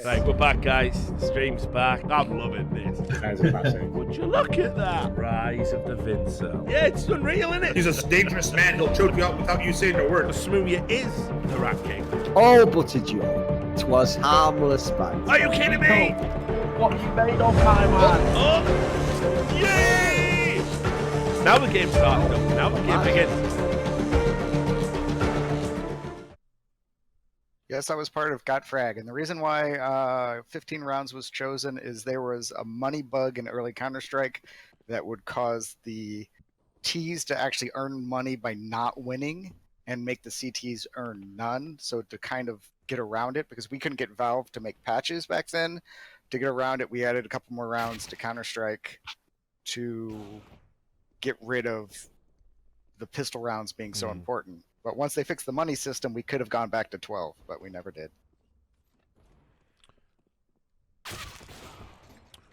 Right, we're back, guys. The stream's back. I'm loving this. That's a classic. Would you look at that? Rise of the Vincel. Yeah, it's unreal, isn't it? He's a dangerous man. He'll choke you out without you saying a word. Smoothie is the Rat King. All but a joke. 'Twas harmless banter. Are you kidding me? What you made of my man? Oh! Yay! Now the game's starting up. Now the game begins. Yes, I was part of Got Frag, and the reason why 15 rounds was chosen is there was a money bug in early Counter-Strike that would cause the Ts to actually earn money by not winning and make the CTs earn none. So to kind of get around it, because we couldn't get Valve to make patches back then, to get around it, we added a couple more rounds to Counter-Strike to get rid of the pistol rounds being so important. But once they fixed the money system, we could have gone back to 12, but we never did.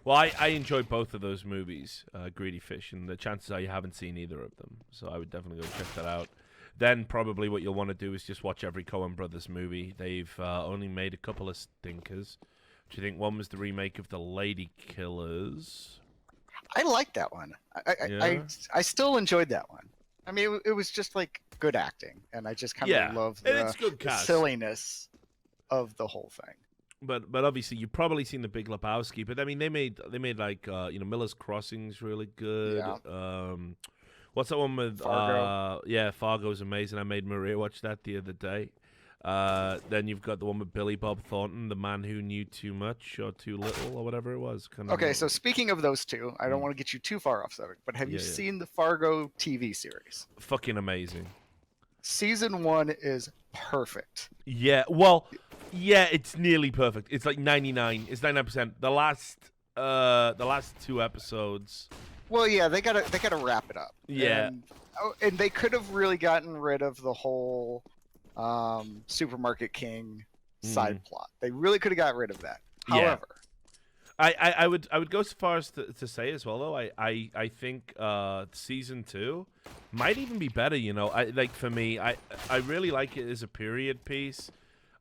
Well, I enjoyed both of those movies, Greedy Fish, and the chances are you haven't seen either of them. So I would definitely go check that out. Then probably what you'll want to do is just watch every Coen Brothers movie. They've only made a couple of stinkers. Do you think one was the remake of The Lady Killers? I liked that one. I still enjoyed that one. I mean, it was just like good acting, and I just kind of love the silliness of the whole thing. But obviously you've probably seen The Big Lebowski. But I mean, they made like Miller's Crossing's really good. Yeah. What's that one with Fargo? Fargo's amazing. I made Maria watch that the other day. Then you've got the one with Billy Bob Thornton, The Man Who Knew Too Much or Too Little or whatever it was. Okay, so speaking of those two, I don't want to get you too far off subject, but have you seen the Fargo TV series? Fucking amazing. Season 1 is perfect. Yeah, well, yeah, it's nearly perfect. It's like 99. It's 99%. The last two episodes. Well, yeah, they gotta wrap it up. Yeah, and they could have really gotten rid of the whole Supermarket King side plot. They really could have got rid of that. However, I would go so far as to say as well, though, I think season 2 might even be better. For me, I really like it as a period piece.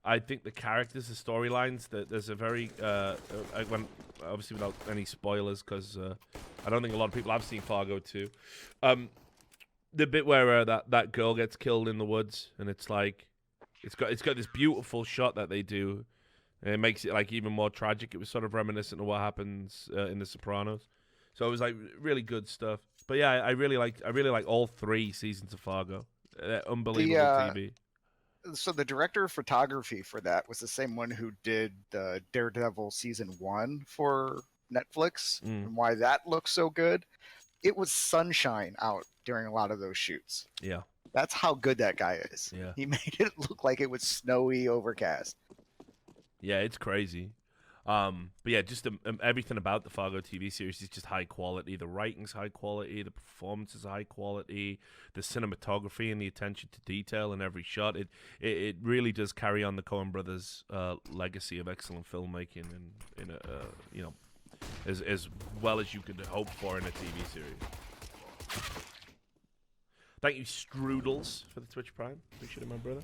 I think the characters, the storylines, there's a very obviously without any spoilers, because I don't think a lot of people have seen Fargo 2. The bit where that girl gets killed in the woods, and it's like it's got this beautiful shot that they do, and it makes it like even more tragic. It was sort of reminiscent of what happens in The Sopranos, so it was like really good stuff. But yeah, I really like all 3 seasons of Fargo. Unbelievable TV. So the director of photography for that was the same one who did Daredevil season 1 for Netflix, and why that looks so good. It was sunshine out during a lot of those shoots. Yeah. That's how good that guy is. Yeah. He made it look like it was snowy, overcast. Yeah, it's crazy. But yeah, just everything about the Fargo TV series is just high quality. The writing's high quality. The performance is high quality. The cinematography and the attention to detail in every shot. It really does carry on the Coen Brothers' legacy of excellent filmmaking and as well as you could hope for in a TV series. Thank you, Strudels, for the Twitch Prime. Appreciate it, my brother.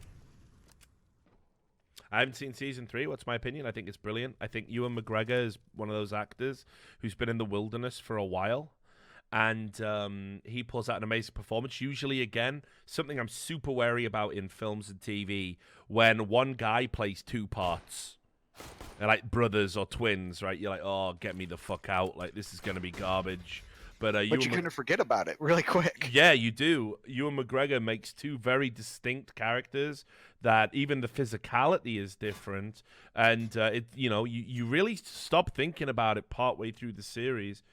I haven't seen season 3. What's my opinion? I think it's brilliant. I think Ewan McGregor is one of those actors who's been in the wilderness for a while, and he pulls out an amazing performance. Usually, again, something I'm super wary about in films and TV, when one guy plays 2 parts. They're like brothers or twins, right? You're like, oh, get me the fuck out. Like, this is going to be garbage. But you kind of forget about it really quick. Yeah, you do. Ewan McGregor makes 2 very distinct characters that even the physicality is different. And, you really stop thinking about it partway through the series.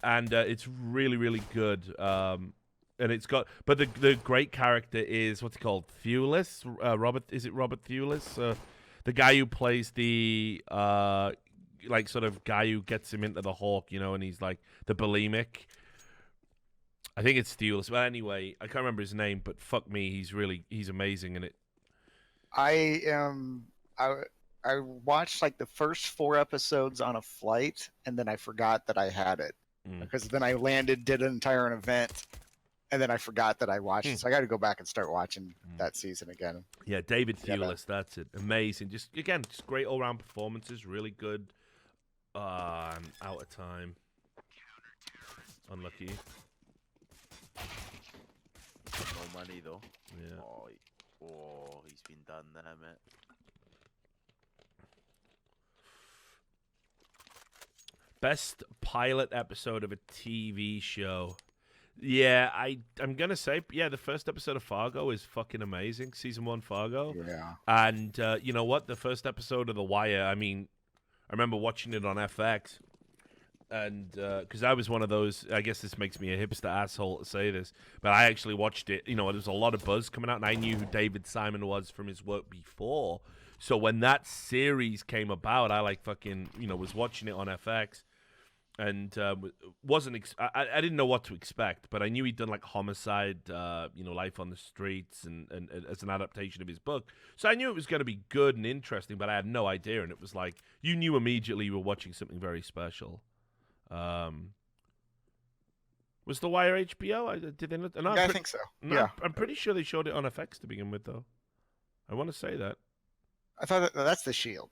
And it's really, really good. And it's got... But the great character is, what's he called? Thewlis? Is it Robert Thewlis? The guy who plays the... sort of guy who gets him into the Hawk, and he's like the bulimic. I think it's Thewlis. Well, anyway, I can't remember his name, but fuck me, he's amazing in it. I watched like the first 4 episodes on a flight, and then I forgot that I had it because then I landed, did an entire event, and then I forgot that I watched it, so I got to go back and start watching that season again. Yeah, David Yeah, Thewlis, that's it. Amazing. Just great all round performances. Really good. I'm out of time. Unlucky. No money though. Yeah. Oh, he's been done there, mate. Best pilot episode of a TV show. Yeah, I'm gonna say the first episode of Fargo is fucking amazing. Season 1 Fargo. Yeah. And you know what? The first episode of The Wire. I mean, I remember watching it on FX, and because I was one of those. I guess this makes me a hipster asshole to say this, but I actually watched it. You know, there was a lot of buzz coming out, and I knew who David Simon was from his work before. So when that series came about, I was watching it on FX. And I didn't know what to expect, but I knew he'd done like Homicide, Life on the Streets, and as an adaptation of his book. So I knew it was going to be good and interesting, but I had no idea. And it was like you knew immediately you were watching something very special. Was The Wire HBO? Did they not? No, I think so. No, Yeah, I'm pretty sure they showed it on FX to begin with, though. I want to say that. I thought that's The Shield.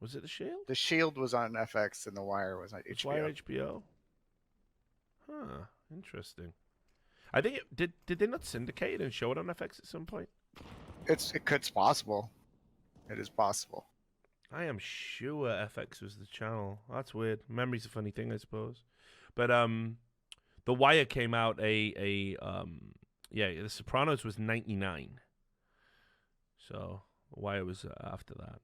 Was it The Shield? The Shield was on FX, and The Wire was on HBO. Wire HBO. Huh. Interesting. I think did they not syndicate it and show it on FX at some point? It's possible. It is possible. I am sure FX was the channel. That's weird. Memory's a funny thing, I suppose. But The Wire came out The Sopranos was 99. So The Wire was after that.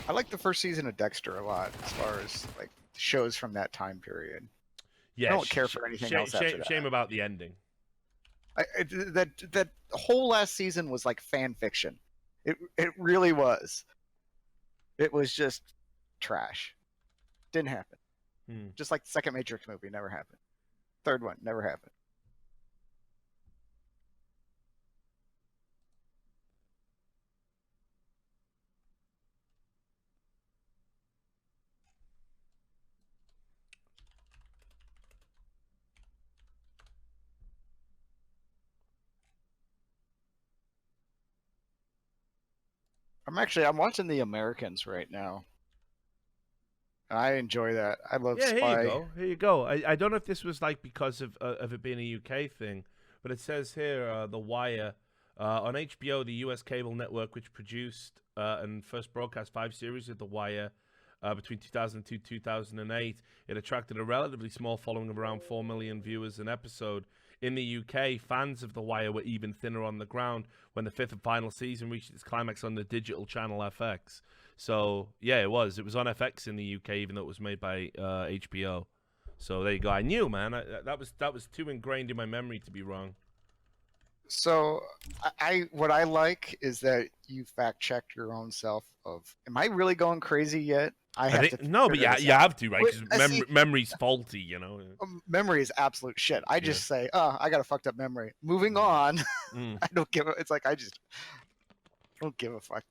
I like the first season of Dexter a lot, as far as like shows from that time period. Yeah, I don't care for anything else after that. Shame about the ending. That whole last season was like fan fiction. It really was. It was just trash. Didn't happen. Just like the second Matrix movie never happened. Third one never happened. I'm watching The Americans right now. I enjoy that. I love Spy. Here you go. I don't know if this was like because of it being a UK thing, but it says here The Wire on HBO, the US cable network, which produced and first broadcast 5 series of The Wire between 2002 and 2008. It attracted a relatively small following of around 4 million viewers an episode. In the UK, fans of The Wire were even thinner on the ground when the 5th and final season reached its climax on the digital channel FX. So, yeah, it was. It was on FX in the UK, even though it was made by HBO. So there you go. I knew, man. That was too ingrained in my memory to be wrong. So, what I like is that you fact checked your own self. Am I really going crazy yet? But you have to, right? Because memory's faulty, you know. Memory is absolute shit. I just say, I got a fucked up memory. Moving on. I don't give a. It's like I don't give a fuck.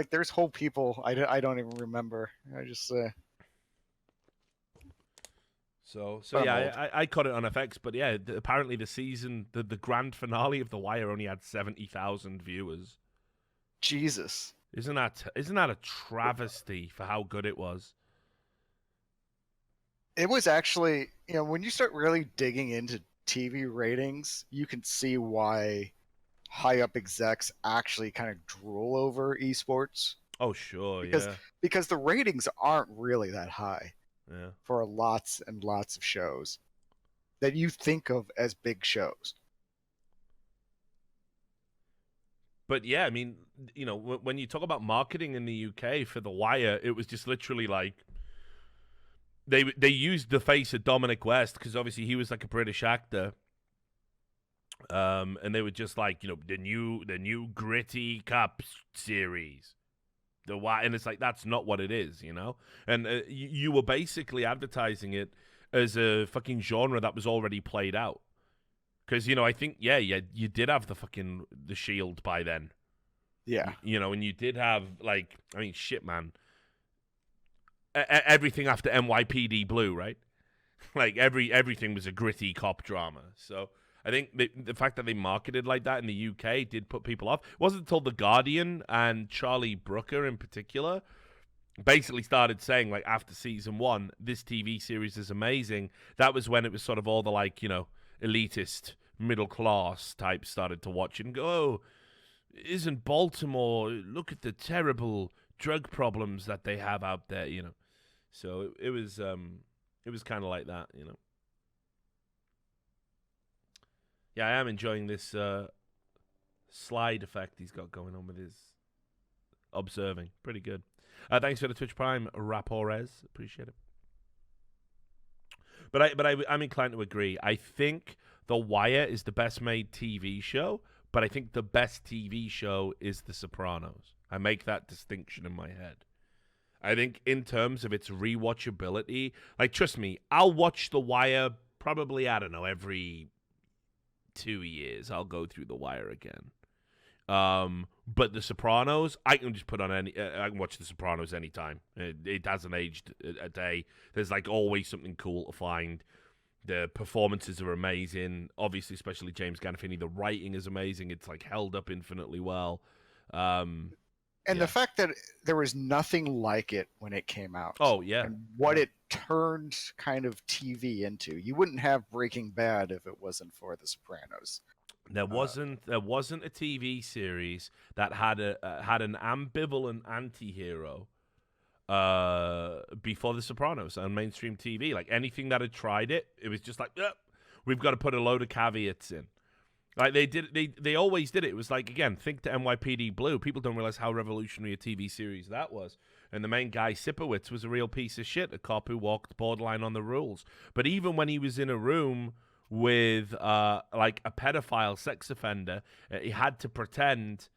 There's whole people I don't even remember. I just say. So yeah, I caught it on FX, but yeah, apparently the season, the grand finale of The Wire only had 70,000 viewers. Jesus. Isn't that a travesty for how good it was? It was actually, when you start really digging into TV ratings, you can see why high up execs actually kind of drool over esports. Oh, sure, because the ratings aren't really that high. Yeah. For lots and lots of shows that you think of as big shows. But yeah, I mean, when you talk about marketing in the UK for The Wire, it was just literally like they used the face of Dominic West because obviously he was like a British actor, and they were just like the new gritty cop series, The Wire, and it's like that's not what it is, and you were basically advertising it as a fucking genre that was already played out. Because, I think, you did have the Shield by then. Yeah. And you did have, shit, man. Everything after NYPD Blue, right? Like everything was a gritty cop drama. So I think the fact that they marketed like that in the UK did put people off. It wasn't until The Guardian and Charlie Brooker in particular basically started saying, like, after season 1, this TV series is amazing. That was when it was sort of all the, like, you know, elitist middle class types started to watch it and go, oh, isn't Baltimore, look at the terrible drug problems that they have out there, you know. So it was kind of like that, you know. Yeah, I am enjoying this slide effect he's got going on with his observing. Pretty good. Thanks for the Twitch Prime, Rapores. Appreciate it. But I'm inclined to agree. I think The Wire is the best made TV show, but I think the best TV show is The Sopranos. I make that distinction in my head. I think in terms of its rewatchability, like, trust me, I'll watch The Wire probably, I don't know, every 2 years. I'll go through The Wire again. But The Sopranos, I can just put on I can watch The Sopranos anytime. It hasn't aged a day. There's like always something cool to find. The performances are amazing. Obviously, especially James Gandolfini. The writing is amazing. It's like held up infinitely well. And the fact that there was nothing like it when it came out. Oh, yeah. And what it turned kind of TV into. You wouldn't have Breaking Bad if it wasn't for The Sopranos. There wasn't a TV series that had an ambivalent anti-hero before The Sopranos on mainstream TV. Like, anything that had tried it, it was just like, we've got to put a load of caveats in. Like, they always did it. It was like, again, think to NYPD Blue. People don't realize how revolutionary a TV series that was. And the main guy, Sipowicz, was a real piece of shit, a cop who walked borderline on the rules. But even when he was in a room with like a pedophile sex offender, he had to pretend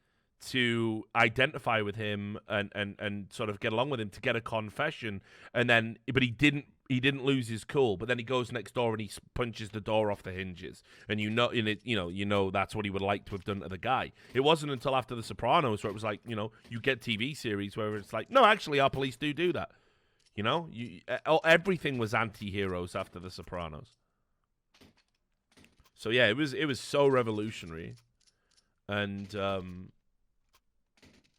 to identify with him and sort of get along with him to get a confession. And then, but he didn't lose his cool. But then he goes next door and he punches the door off the hinges. And you know that's what he would like to have done to the guy. It wasn't until after The Sopranos where it was like, you know, you get TV series where it's like, no, actually our police do that. You know, everything was anti-heroes after The Sopranos. So yeah, it was so revolutionary, and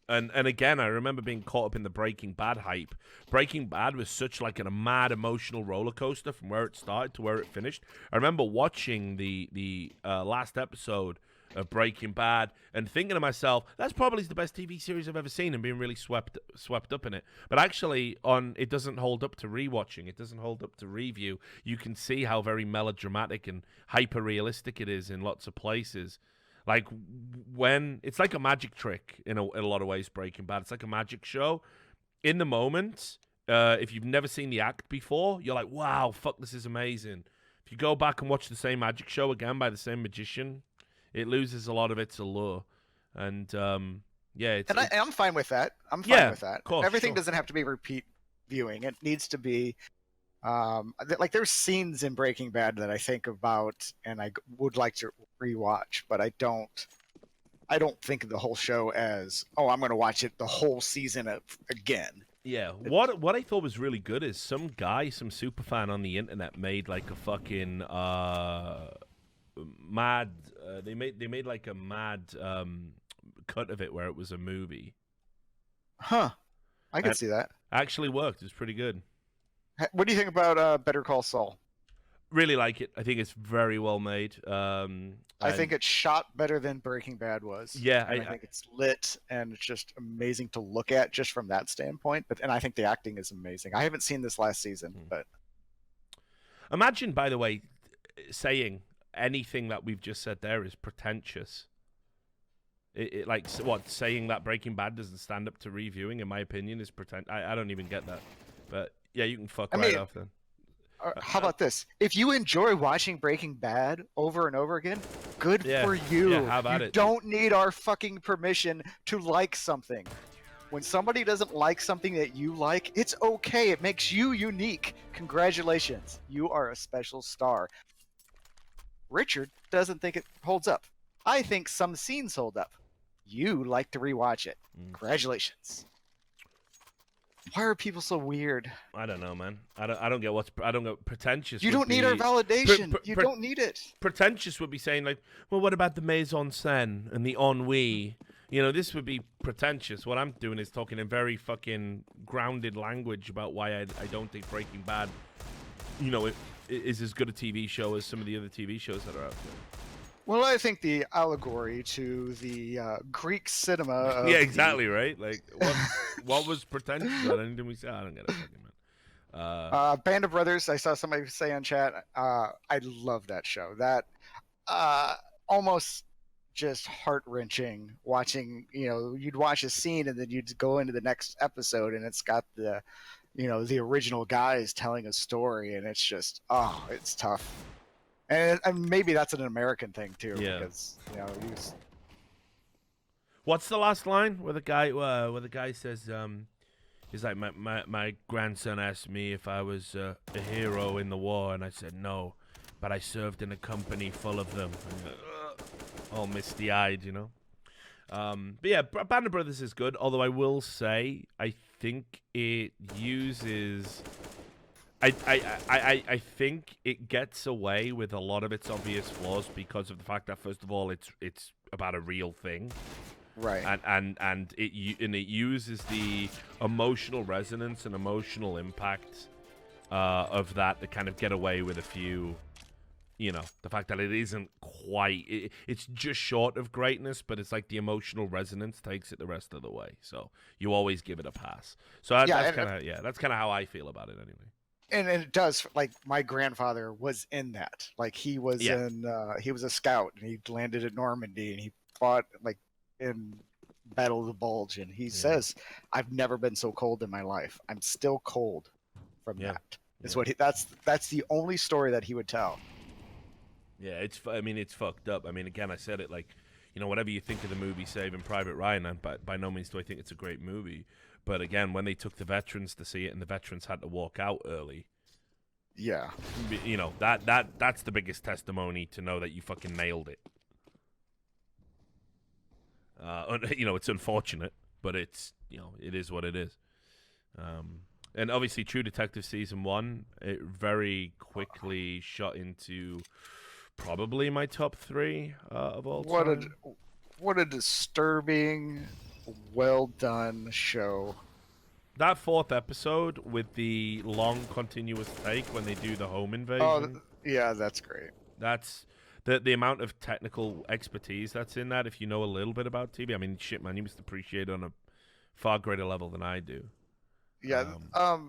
again, I remember being caught up in the Breaking Bad hype. Breaking Bad was such like a mad emotional roller coaster from where it started to where it finished. I remember watching the last episode of Breaking Bad and thinking to myself, that's probably the best TV series I've ever seen, and being really swept up in it. But actually, it doesn't hold up to rewatching. It doesn't hold up to review. You can see how very melodramatic and hyper realistic it is in lots of places. Like, when it's like a magic trick in a lot of ways, Breaking Bad. It's like a magic show. In the moment, if you've never seen the act before, you're like, wow, fuck, this is amazing. If you go back and watch the same magic show again by the same magician, it loses a lot of its allure. And, yeah. I'm fine with that. I'm fine with that. Of course, Everything doesn't have to be repeat viewing. It needs to be... like, there's scenes in Breaking Bad that I think about and I would like to rewatch, but I don't think of the whole show as, oh, I'm going to watch it the whole season again. Yeah, what I thought was really good is some superfan on the internet made like a fucking mad. They made like a mad cut of it where it was a movie. Huh? I can see that. Actually worked. It was pretty good. What do you think about Better Call Saul? Really like it. I think it's very well made. I think it's shot better than Breaking Bad was. Yeah, I think it's lit and it's just amazing to look at just from that standpoint. And I think the acting is amazing. I haven't seen this last season, but imagine, by the way, saying anything that we've just said there is pretentious. It like what, saying that Breaking Bad doesn't stand up to reviewing, in my opinion, is I don't even get that. But yeah, you can fuck right off then. How about this? If you enjoy watching Breaking Bad over and over again, good for you. Yeah, how about you don't need our fucking permission to like something. When somebody doesn't like something that you like, it's okay. It makes you unique. Congratulations. You are a special star. Richard doesn't think it holds up. I think some scenes hold up. You like to rewatch it. Congratulations. Why are people so weird? I don't know, man. I don't get I don't get pretentious. You would don't need our be- validation. pre- You pre- don't need it. Pretentious would be saying like, well, what about the mise en scène and the ennui? You know, this would be pretentious. What I'm doing is talking in very fucking grounded language about why I don't think Breaking Bad, you know, it is as good a TV show as some of the other TV shows that are out there. Well, I think the allegory to the Greek cinema. Of Yeah, exactly, right? Like, what was pretentious about anything we said? I don't get it, fucking man. Band of Brothers. I saw somebody say on chat. I love that show. That almost just heart wrenching. Watching, you'd watch a scene and then you'd go into the next episode and it's got the, the original guys telling a story and it's just it's tough. And maybe that's an American thing too, because he was. What's the last line where the guy says, he's like, my grandson asked me if I was a hero in the war, and I said no, but I served in a company full of them. And, all misty-eyed, you know. But yeah, Band of Brothers is good. Although I will say, I think it uses. I think it gets away with a lot of its obvious flaws because of the fact that, first of all, it's about a real thing, right? And it uses the emotional resonance and emotional impact of that to kind of get away with a few, the fact that it isn't quite, it's just short of greatness, but it's like the emotional resonance takes it the rest of the way. So you always give it a pass. So that's kind of how I feel about it anyway. And it does, like, my grandfather was in that. Like, he was he was a scout, and he landed at Normandy, and he fought, like, in Battle of the Bulge, and he says, I've never been so cold in my life. I'm still cold from that. It's what that's the only story that he would tell. Yeah, it's fucked up. I mean, again, I said it, like, whatever you think of the movie Saving Private Ryan, and by no means do I think it's a great movie. But again, when they took the veterans to see it and the veterans had to walk out early, that's the biggest testimony to know that you fucking nailed it. It's unfortunate, but it's, it is what it is. And obviously True Detective Season 1, it very quickly shot into probably my top 3 of all time. What a disturbing, well done show. That 4th episode with the long continuous take when they do the home invasion. Oh, yeah, that's great. That's the amount of technical expertise that's in that. If you know a little bit about TV, I mean, shit, man, you must appreciate it on a far greater level than I do. Yeah. What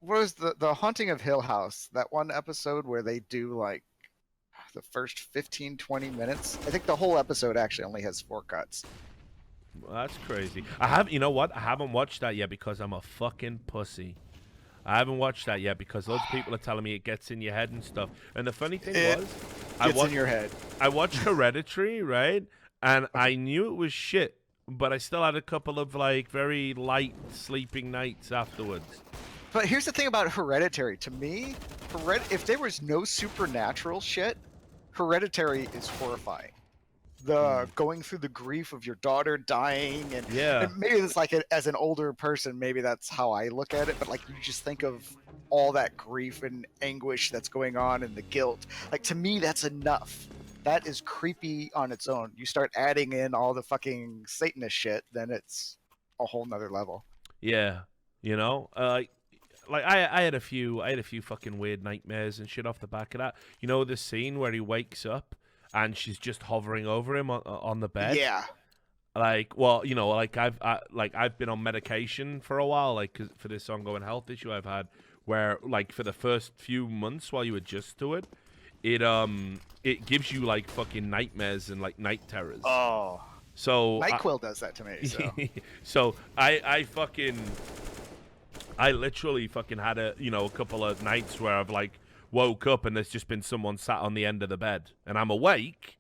was the Haunting of Hill House? That one episode where they do like the first 15-20 minutes. I think the whole episode actually only has 4 cuts. Well, that's crazy. I haven't watched that yet because I'm a fucking pussy. I haven't watched that yet because those people are telling me it gets in your head and stuff. And the funny thing was, in your head. I watched Hereditary, right? And I knew it was shit, but I still had a couple of like very light sleeping nights afterwards. But here's the thing about Hereditary. To me, if there was no supernatural shit, Hereditary is horrifying. The going through the grief of your daughter dying, and maybe it's like as an older person, maybe that's how I look at it. But like, you just think of all that grief and anguish that's going on, and the guilt. Like, to me, that's enough. That is creepy on its own. You start adding in all the fucking Satanist shit, then it's a whole nother level. Yeah, like I had a few fucking weird nightmares and shit off the back of that. The scene where he wakes up and she's just hovering over him on the bed. Yeah. Like, well, like I've been on medication for a while, like 'cause for this ongoing health issue I've had, where like for the first few months while you adjust to it, it gives you like fucking nightmares and like night terrors. Oh. So NyQuil does that to me. So, so I literally fucking had a couple of nights where I've like woke up and there's just been someone sat on the end of the bed and I'm awake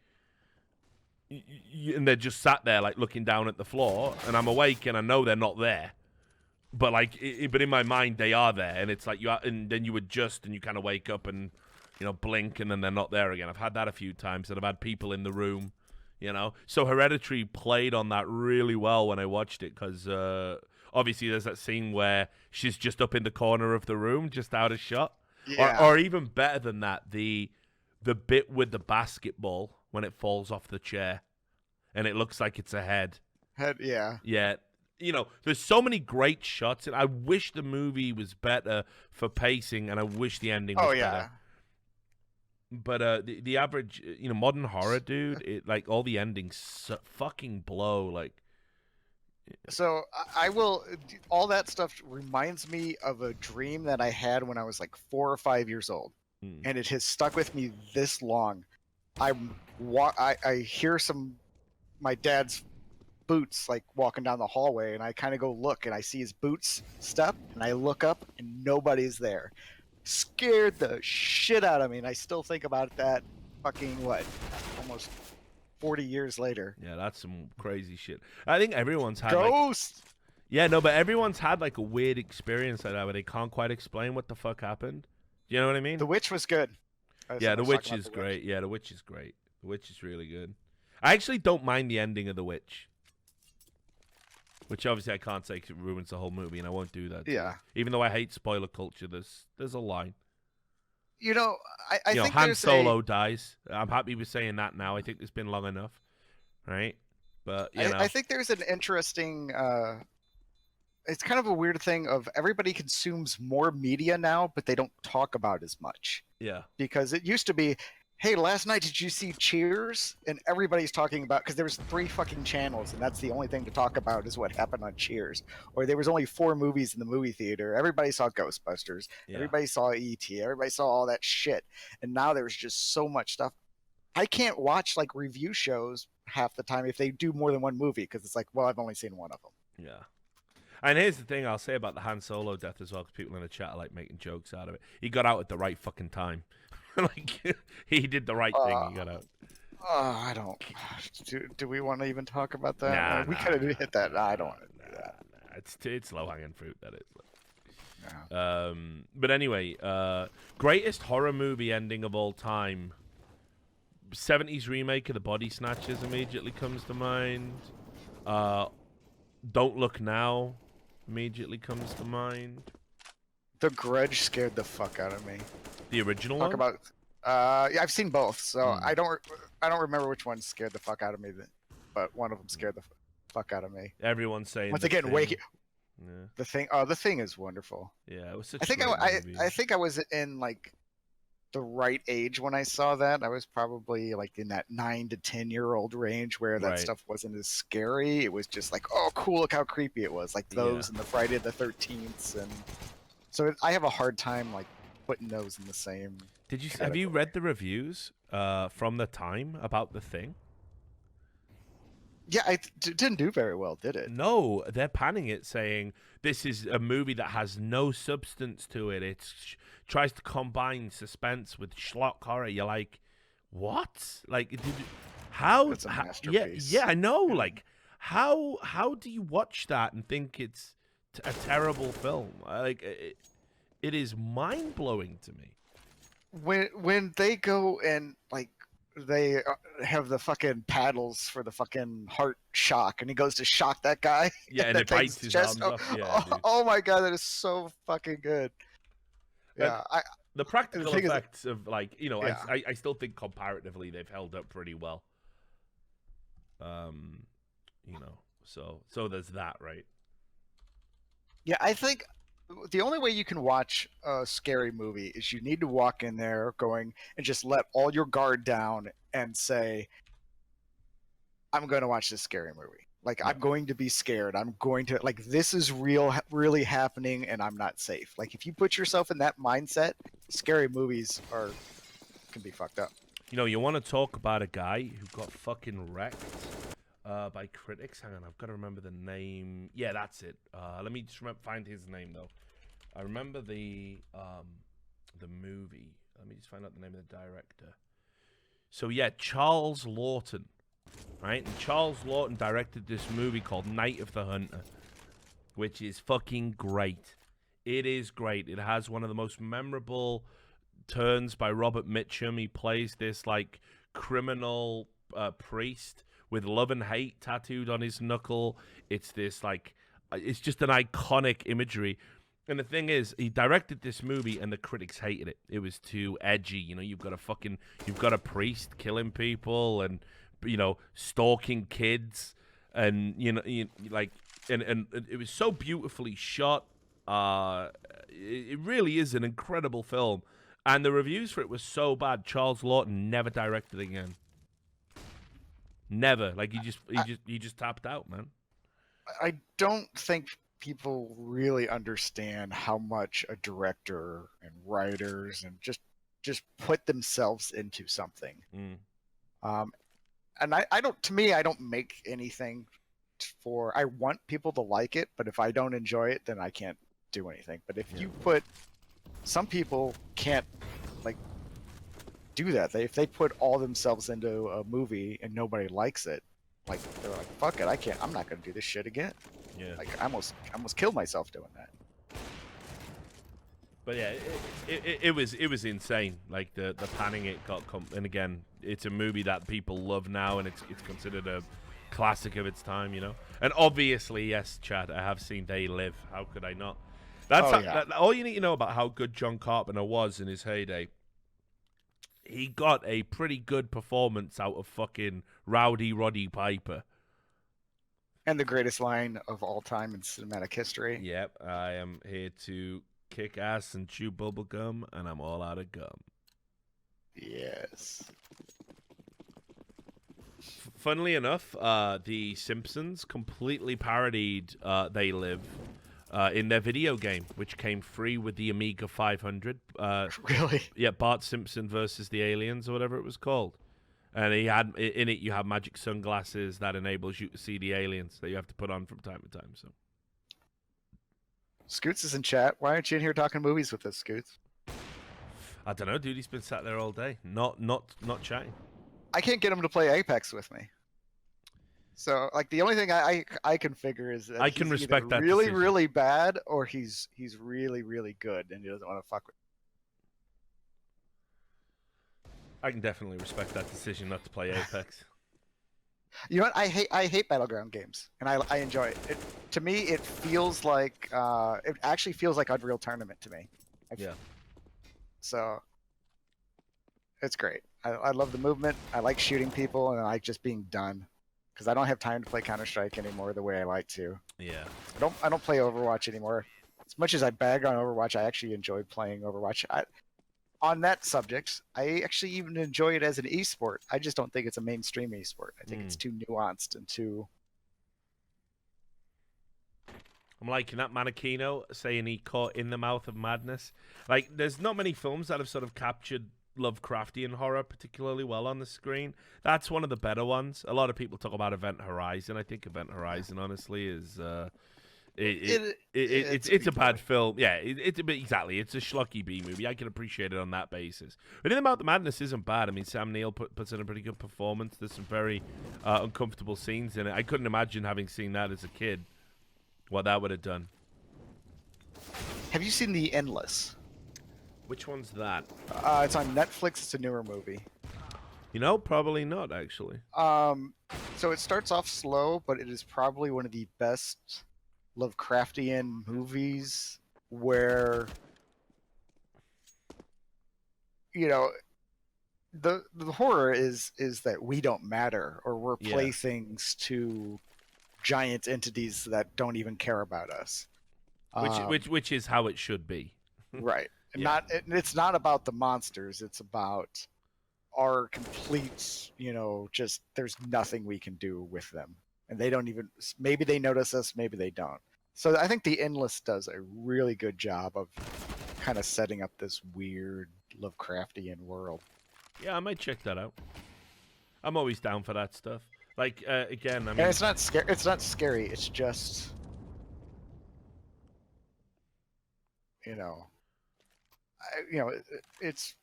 and they're just sat there like looking down at the floor and I'm awake and I know they're not there, but like but in my mind they are there, and it's like and then you adjust and you kind of wake up and blink and then they're not there again. I've had that a few times, and I've had people in the room, so Hereditary played on that really well when I watched it, because obviously there's that scene where she's just up in the corner of the room, just out of shot. Yeah. Or even better than that, the bit with the basketball when it falls off the chair and it looks like it's a head. Yeah. Yeah. You know, there's so many great shots, and I wish the movie was better for pacing, and I wish the ending was better. But the average, modern horror, dude, like all the endings fucking blow. Like, So I will. All that stuff reminds me of a dream that I had when I was like 4 or 5 years old, and it has stuck with me this long. I hear my dad's boots like walking down the hallway, and I kind of go look, and I see his boots step, and I look up, and nobody's there. Scared the shit out of me, and I still think about that fucking almost 40 years later. Yeah, that's some crazy shit. I think everyone's had Ghost. but everyone's had like a weird experience like that where they can't quite explain what the fuck happened. You know what I mean? The Witch was good. Yeah, The Witch is great. Yeah, The Witch is great. The Witch is really good. I actually don't mind the ending of The Witch. Which obviously I can't say because it ruins the whole movie, and I won't do that. Yeah. Even though I hate spoiler culture, there's a line. I think Han Solo dies. I'm happy with saying that now. I think it's been long enough, right? But I think there's an interesting. It's kind of a weird thing of everybody consumes more media now, but they don't talk about as much. Yeah. Because it used to be, hey, last night did you see Cheers? And everybody's talking about, because there was 3 fucking channels, and that's the only thing to talk about is what happened on Cheers. Or there was only 4 movies in the movie theater. Everybody saw Ghostbusters. Yeah. Everybody saw E.T. Everybody saw all that shit. And now there's just so much stuff. I can't watch like review shows half the time if they do more than one movie, because it's like, well, I've only seen one of them. Yeah. And here's the thing I'll say about the Han Solo death as well, because people in the chat are like making jokes out of it. He got out at the right fucking time. Like, he did the right thing. He got out. I don't. Do we want to even talk about that? We could have hit that. I don't want to do that. It's low hanging fruit. That is. Yeah. But anyway, greatest horror movie ending of all time. 70s remake of The Body Snatchers immediately comes to mind. Don't Look Now immediately comes to mind. The Grudge scared the fuck out of me. The original Talk one? about. Yeah, I've seen both, so I don't remember which one scared the fuck out of me, but one of them scared the fuck out of me. Everyone's saying. Once again, wake. Yeah. The Thing. Oh, The Thing is wonderful. Yeah, it was such. I think I was in like the right age when I saw that. I was probably like in that 9 to 10-year-old range where that stuff wasn't as scary. It was just like, oh, cool! Look how creepy it was. Like those and the Friday the 13th, and so I have a hard time like putting those in the same. Have you read the reviews from the time about The Thing? Yeah, it didn't do very well, did it? No, they're panning it, saying this is a movie that has no substance to it. It tries to combine suspense with schlock horror. You're like, what? Like, how? It's a masterpiece. Yeah, I know. Like, how do you watch that and think it's a terrible film? Like, it is mind blowing to me. When they go and like they have the fucking paddles for the fucking heart shock, and he goes to shock that guy. Yeah, and it bites his arms off. Yeah, oh my god, that is so fucking good. Yeah, the practical effects of like I still think comparatively they've held up pretty well. So there's that, right? Yeah, I think the only way you can watch a scary movie is you need to walk in there going and just let all your guard down and say, I'm going to watch this scary movie. Like, I'm going to be scared. I'm going to, like, this is really happening, and I'm not safe. Like, if you put yourself in that mindset, scary movies can be fucked up. You want to talk about a guy who got fucking wrecked by critics? Hang on, I've got to remember the name. Yeah, that's it. Let me just find his name, though. I remember the movie. Let me just find out the name of the director. So, yeah, Charles Lawton. Right? And Charles Lawton directed this movie called Night of the Hunter, which is fucking great. It is great. It has one of the most memorable turns by Robert Mitchum. He plays this, like, criminal priest with love and hate tattooed on his knuckle. It's this, like, it's just an iconic imagery. And the thing is, he directed this movie, and the critics hated it. It was too edgy. You know, you've got a priest killing people, and stalking kids, and and it was so beautifully shot. It really is an incredible film, and the reviews for it was so bad. Charles Lawton never directed again. Never. Like he just tapped out, man. I don't think people really understand how much a director and writers and just put themselves into something. And I don't. To me, I don't make anything for. I want people to like it, but if I don't enjoy it, then I can't do anything. But if you put, some people can't do that. If they put all themselves into a movie and nobody likes it, like they're like, fuck it, I'm not gonna do this shit again. Yeah. Like I almost killed myself doing that. But yeah, it was insane. Like the panning it got, and again, it's a movie that people love now, and it's considered a classic of its time, And obviously, yes, Chad, I have seen They Live. How could I not? That's all you need to know about how good John Carpenter was in his heyday. He got a pretty good performance out of fucking Rowdy Roddy Piper. And the greatest line of all time in cinematic history. Yep, I am here to kick ass and chew bubble gum, and I'm all out of gum. Yes. Funnily enough, The Simpsons completely parodied They Live in their video game, which came free with the Amiga 500. Really? Yeah, Bart Simpson versus the Aliens, or whatever it was called. And he had in it, you have magic sunglasses that enables you to see the aliens that you have to put on from time to time. So, Scoots is in chat. Why aren't you in here talking movies with us, Scoots? I don't know, dude. He's been sat there all day, not chatting. I can't get him to play Apex with me. So, like, the only thing I can figure is that I can he's respect either that really, decision. really bad, or he's really, really good, and he doesn't want to fuck with. I can definitely respect that decision not to play Apex. You know what? I hate battleground games, and I enjoy it. To me, it feels like it actually feels like Unreal Tournament to me. Yeah. So it's great. I love the movement. I like shooting people, and I like just being done, because I don't have time to play Counter-Strike anymore the way I like to. Yeah. I don't play Overwatch anymore. As much as I bag on Overwatch, I actually enjoy playing Overwatch. On that subject, I actually even enjoy it as an esport. I just don't think it's a mainstream esport. I think it's too nuanced and too. I'm liking that Manakino saying he caught in the mouth of madness. Like, there's not many films that have sort of captured Lovecraftian horror particularly well on the screen. That's one of the better ones. A lot of people talk about Event Horizon. I think Event Horizon, honestly, is it's a bad film. Yeah, exactly. It's a schlocky B movie. I can appreciate it on that basis. But in the Mouth of Madness isn't bad. I mean, Sam Neill puts in a pretty good performance. There's some very uncomfortable scenes in it. I couldn't imagine having seen that as a kid, what that would have done. Have you seen The Endless? Which one's that? It's on Netflix. It's a newer movie. Probably not, actually. So it starts off slow, but it is probably one of the best Lovecraftian movies where, the horror is that we don't matter, or we're playthings to giant entities that don't even care about us. Which is how it should be. Right. It's not about the monsters. It's about our complete, just there's nothing we can do with them. And they don't even, maybe they notice us, maybe they don't. So I think The Endless does a really good job of kind of setting up this weird Lovecraftian world. Yeah, I might check that out. I'm always down for that stuff. Like, again, I mean... And it's not scary. It's not scary. It's just, it's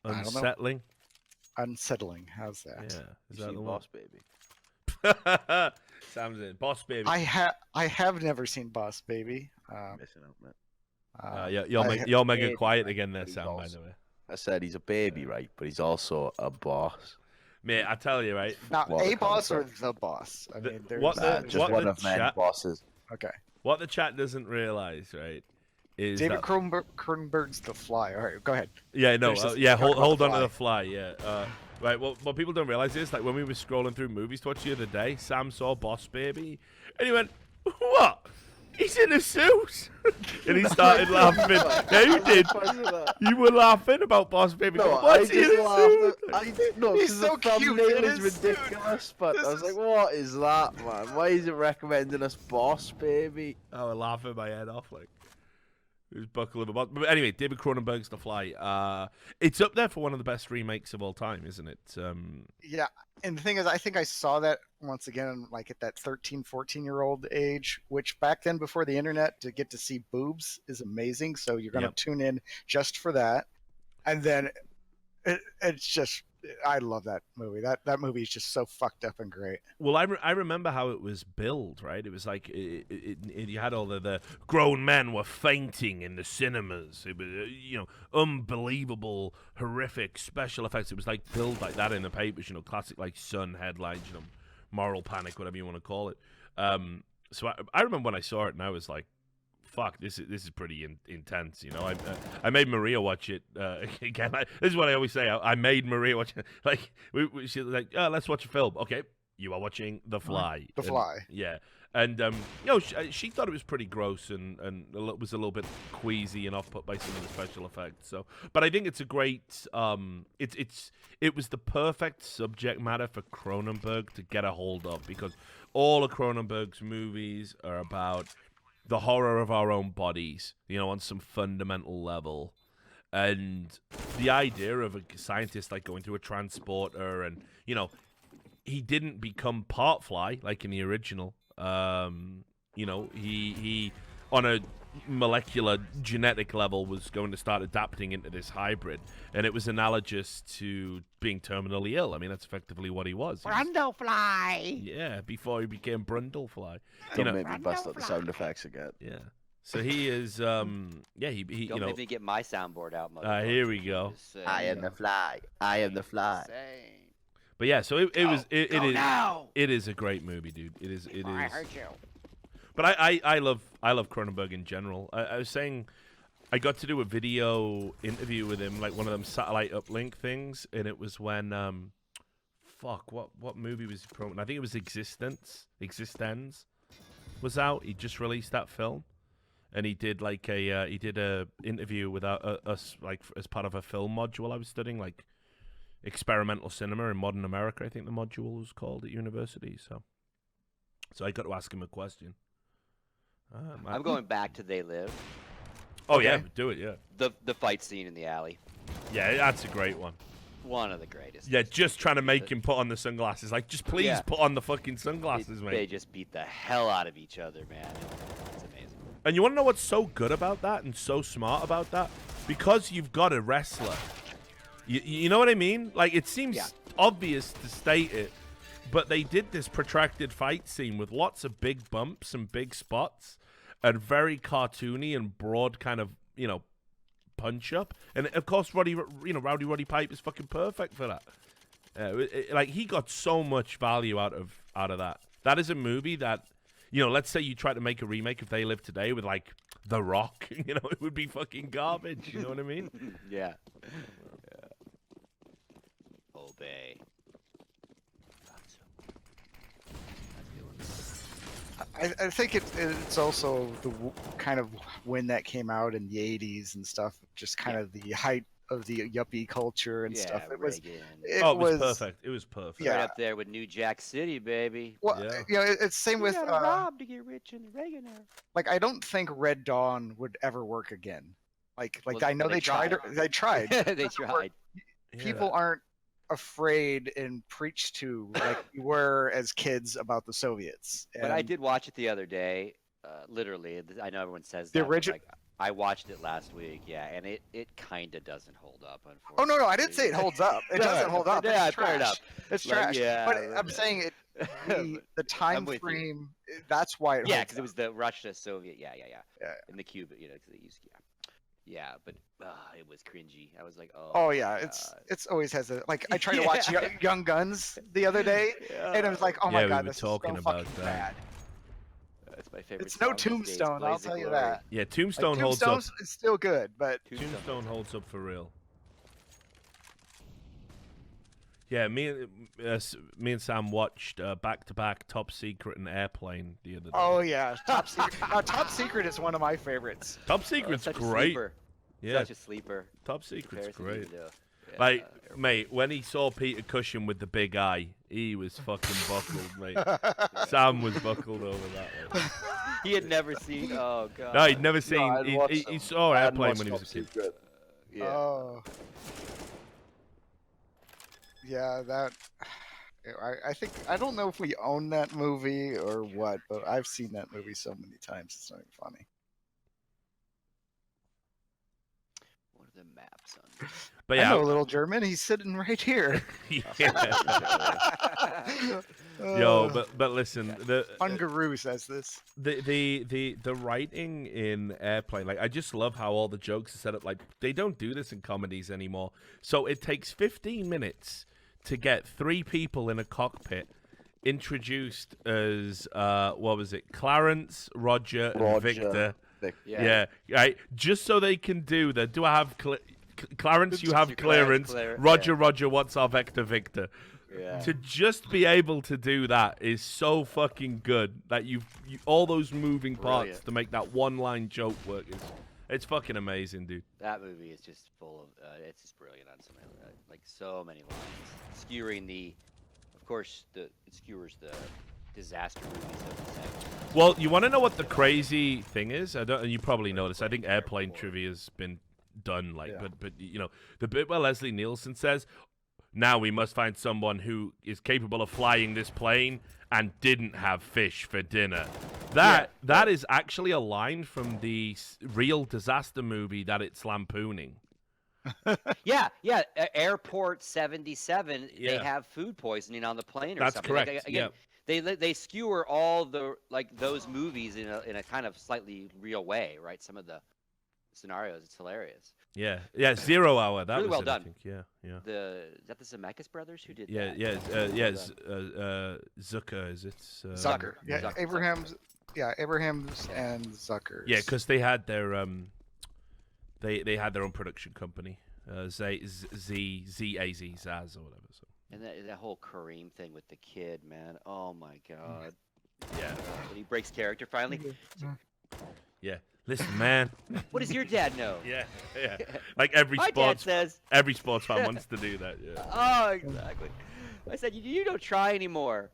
unsettling. Unsettling. How's that? Yeah, is You that see the Boss Baby? one? Sam's in Boss Baby. I have never seen Boss Baby. Missing out, man. You're mega baby, quiet man, again there, but he's Sam. By also- the way, I said he's a baby, right? But he's also a boss. mate, I tell you, right? Now, What a the boss or concept? the boss? I mean, there's what Just what one the of many chat- bosses. okay. What the chat doesn't realize, right, is David that... Cronenberg's The Fly. All right, go ahead. Yeah, no, Finish this. yeah, Talk about hold The on to Fly. The Fly, yeah. Right, well, what people don't realize is, like, when we were scrolling through movies to watch the other day, Sam saw Boss Baby, and he went, what? He's in a suit? And he started laughing. Yeah, you did. You were laughing about Boss Baby. No, What's I he in just a laughed. suit? No, He's because so the cute thumbnail in is his suit. ridiculous. But This I was is- like, what is that, man? Why is it recommending us Boss Baby? I was laughing my head off, like. It was buckle of a boss. But anyway, David Cronenberg's The Fly. It's up there for one of the best remakes of all time, isn't it? Yeah, and the thing is, I think I saw that once again, like at that 13, 14-year-old age, which back then, before the internet, to get to see boobs is amazing. So you're going to Yep. tune in just for that. And then it's just, I love that movie. That movie is just so fucked up and great. Well, I remember how it was billed, right? It was like you had all the grown men were fainting in the cinemas. It was unbelievable, horrific special effects. It was like billed like that in the papers, classic like Sun headlines, moral panic, whatever you want to call it. So I remember when I saw it, and I was like, fuck, this is pretty intense, I made Maria watch it again. This is what I always say. I made Maria watch it. Like, she's like, let's watch a film. Okay, you are watching The Fly. The Fly. Yeah. And, she thought it was pretty gross and was a little bit queasy and off-put by some of the special effects. So, but I think it's a great, it was the perfect subject matter for Cronenberg to get a hold of, because all of Cronenberg's movies are about the horror of our own bodies, on some fundamental level. And the idea of a scientist like going through a transporter and, he didn't become part fly like in the original. He on a molecular genetic level was going to start adapting into this hybrid, and it was analogous to being terminally ill. I mean, that's effectively what he was. Brundlefly. Yeah, before he became Brundlefly. Don't make me bust out the sound effects again. Yeah. So he is, he Don't make me get my soundboard out, motherfucker. here we go. Just saying. I am the fly. I am the fly. Saying. But yeah, so it is now. it is a great movie, dude. It is. I heard you. But I love Cronenberg in general. I was saying, I got to do a video interview with him, like one of them satellite uplink things, and it was when what movie was he promoting? I think it was Existence was out. He just released that film, and he did like a interview with us, like as part of a film module I was studying, like experimental cinema in modern America, I think the module was called at university. So I got to ask him a question. I'm going back to They Live. Oh yeah, do it. Yeah, The fight scene in the alley. yeah, that's a great one. One of the greatest. Yeah, just trying to make him put on the sunglasses. Like, just please Yeah. put on the fucking sunglasses, They mate. just beat the hell out of each other, man. It's amazing. And you want to know what's so good about that and so smart about that? Because you've got a wrestler. You know what I mean? Like, it seems Yeah. obvious to state it, but they did this protracted fight scene with lots of big bumps and big spots and very cartoony and broad kind of, punch up. And of course, Rowdy Roddy Pipe is fucking perfect for that. Like, he got so much value out of that. That is a movie that, let's say you try to make a remake of They Live Today with like The Rock, it would be fucking garbage. You know what I mean? Yeah. Obey. I think it's also the kind of when that came out in the 80s and stuff, just kind of the height of the yuppie culture and Yeah, stuff. It was Reagan. it Oh, it was was perfect. It was perfect. Yeah. Right up there with New Jack City, baby. Well, Yeah. it's same with rob to get rich in the Reagan era. like I don't think Red Dawn would ever work again. Like Well, I know they they tried. tried. They tried. They tried. Yeah. People aren't afraid and preached to like we were as kids about the Soviets. But I And did watch it the other day. Literally, I know everyone says The that. but, origi- like, I watched it last week, yeah, and it kind of doesn't hold up, unfortunately. Oh no, I didn't say it holds up. It doesn't hold up. Yeah, It's fair trash. enough. It's Like, trash. yeah, but I'm saying it. The time with you. frame. That's why it. Yeah, holds because it up. was the Russia Soviet. Yeah. Yeah. And the Cuba, 'cause they used, yeah, but it was cringy. I was like, oh. Oh my yeah, God. it's always has a like. I tried to watch Young Guns the other day, and it was like, oh my Yeah, we god, were this talking is so about fucking that. bad. That's my My favorite. It's no song these days, Tombstone, I'll Blaze of tell you Glory. that. Yeah, Like, Tombstone holds up. Tombstone's is still good, but Tombstone holds up for real. Yeah, me and Sam watched back to back Top Secret and Airplane the other day. oh yeah, Top Secret. Top Secret is one of my favorites. Top Oh, Secret's such a great. sleeper. Yeah, Such a sleeper. Top Secret's Comparison great. to, yeah, Like, mate, when he saw Peter Cushing with the big eye, he was fucking buckled, mate. Sam was buckled over that one. he had never seen. Oh god. No, he'd never seen. I'd he, watched he, them. he saw I hadn't Airplane watched when he was a Top kid. Secret. Yeah. Oh. Yeah, that. I think I don't know if we own that movie or what, but I've seen that movie so many times. It's not even funny. What are the maps on? But I yeah, know Little German. He's sitting right here. yeah. Yo, but listen, the Ungaroo says this. the writing in Airplane, like I just love how all the jokes are set up. Like they don't do this in comedies anymore. So it takes 15 minutes to get 3 people in a cockpit introduced as what was it? Clarence, Roger, and Roger. Victor. Yeah. Yeah, right. Just so they can do the do I have Clarence? You have Clarence, clearance. Roger, Roger, what's our Vector, Victor? Yeah. To just be able to do that is so fucking good. That you all those moving parts Brilliant. to make that one line joke work it's fucking amazing, dude. That movie is just full of. It's just brilliant on so many, like so many lines, skewering the. Of course, it skewers the disaster movies of the 70s. Well, you want to know what the crazy thing is? You probably know this. I think Airplane trivia has been done. Like, Yeah. but you know the bit where Leslie Nielsen says, "Now we must find someone who is capable of flying this plane and didn't have fish for dinner." That is actually a line from the real disaster movie that it's lampooning. Yeah. Airport 77. They Yeah. have food poisoning on the plane or That's something. correct. Like, again, they skewer all the those movies in a kind of slightly real way, right? Some of the scenarios. It's hilarious. Yeah, 0 Hour. That Really was well it, done. I think. Yeah. Is that the Zemeckis brothers who did Yeah, that? Zucker, is it? Zucker. Yeah, Zucker. Abraham's and Zucker's. Yeah, because they had their they had their own production company, ZAZ Zaz or whatever. So And that whole Kareem thing with the kid, man. Oh my god. yeah, When he breaks character finally. yeah. Listen, man. What does your dad know? Yeah. Like every My dad sports says. fan wants to do that. Yeah. Oh, exactly. I said, you don't try anymore.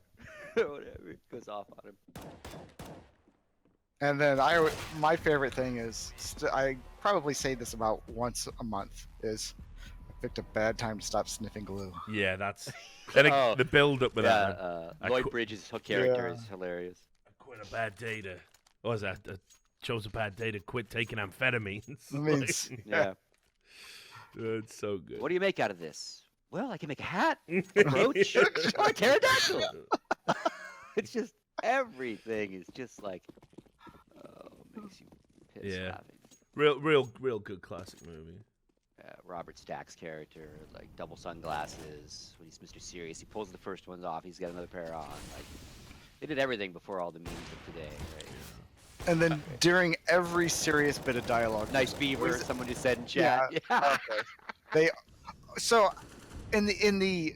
Whatever. It goes off on him. And then my favorite thing is I probably say this about once a month is I picked a bad time to stop sniffing glue. Yeah, that's then Oh, the build up with that. Yeah, Man. I Lloyd qu- Bridges' character Yeah. is hilarious. I quit a bad day to. What was that? Chose a bad day to quit taking amphetamines. Means- Yeah. It's so good. What do you make out of this? Well, I can make a hat, a brooch, or a pterodactyl. It's just everything is just like, makes you piss Yeah. laughing. Real good classic movie. Robert Stack's character, like double sunglasses when he's Mr. Serious. He pulls the first ones off. He's got another pair on. Like they did everything before all the memes of today. Right? And then during every serious bit of dialogue, Nice beaver. was- Someone just said in chat. Yeah. they so in the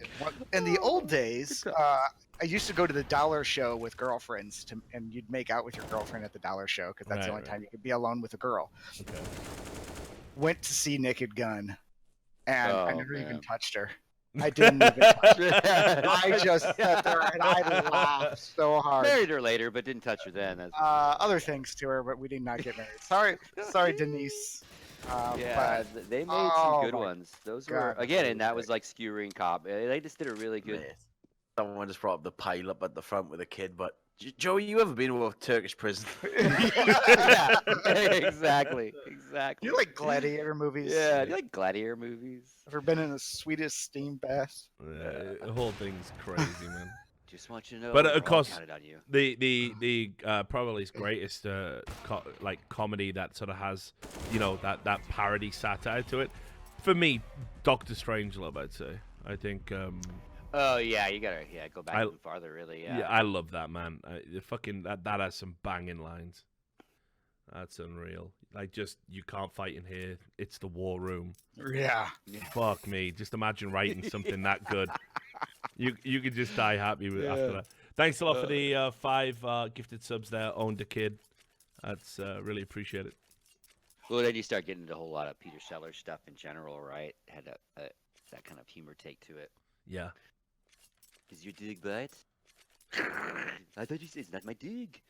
old days, I used to go to the dollar show with girlfriends and you'd make out with your girlfriend at the dollar show because that's the only time you could be alone with a girl. Okay. Went to see Naked Gun, and I Oh, never even man. touched her. I didn't even touch her. I just sat there and I laughed so hard. Married her later, but didn't touch her then. That's Other things to her, but we did not get married. Sorry, Denise. yeah, But they made oh some good my ones. Those were God, again, those and that were was like skewering cop. They just did a really good. Mate, someone just brought up the pile up at the front with a kid, but Joey, you ever been to a Turkish prison? Yeah, exactly. you like gladiator movies? Yeah, do you like gladiator movies? Ever been in a Swedish steam bath? The whole thing's crazy, man. Just want you to know. But, we're of all course, counted on you. The probably his greatest comedy that sort of has that parody satire to it. For me, Doctor Strangelove, I'd say. I think Oh yeah, you gotta go back I- even farther, really. Yeah, I love that, man. That has some banging lines. That's unreal. Like, just you can't fight in here. It's the war room. Yeah. Fuck me. Just imagine writing something that good. You could just die happy with after that. Thanks a lot for the 5 gifted subs there. Owned a kid. That's really appreciate it. Well, then you start getting into a whole lot of Peter Sellers stuff in general, right? Had that kind of humor take to it. Yeah. Is your dig bite? I thought you said it's not my dig.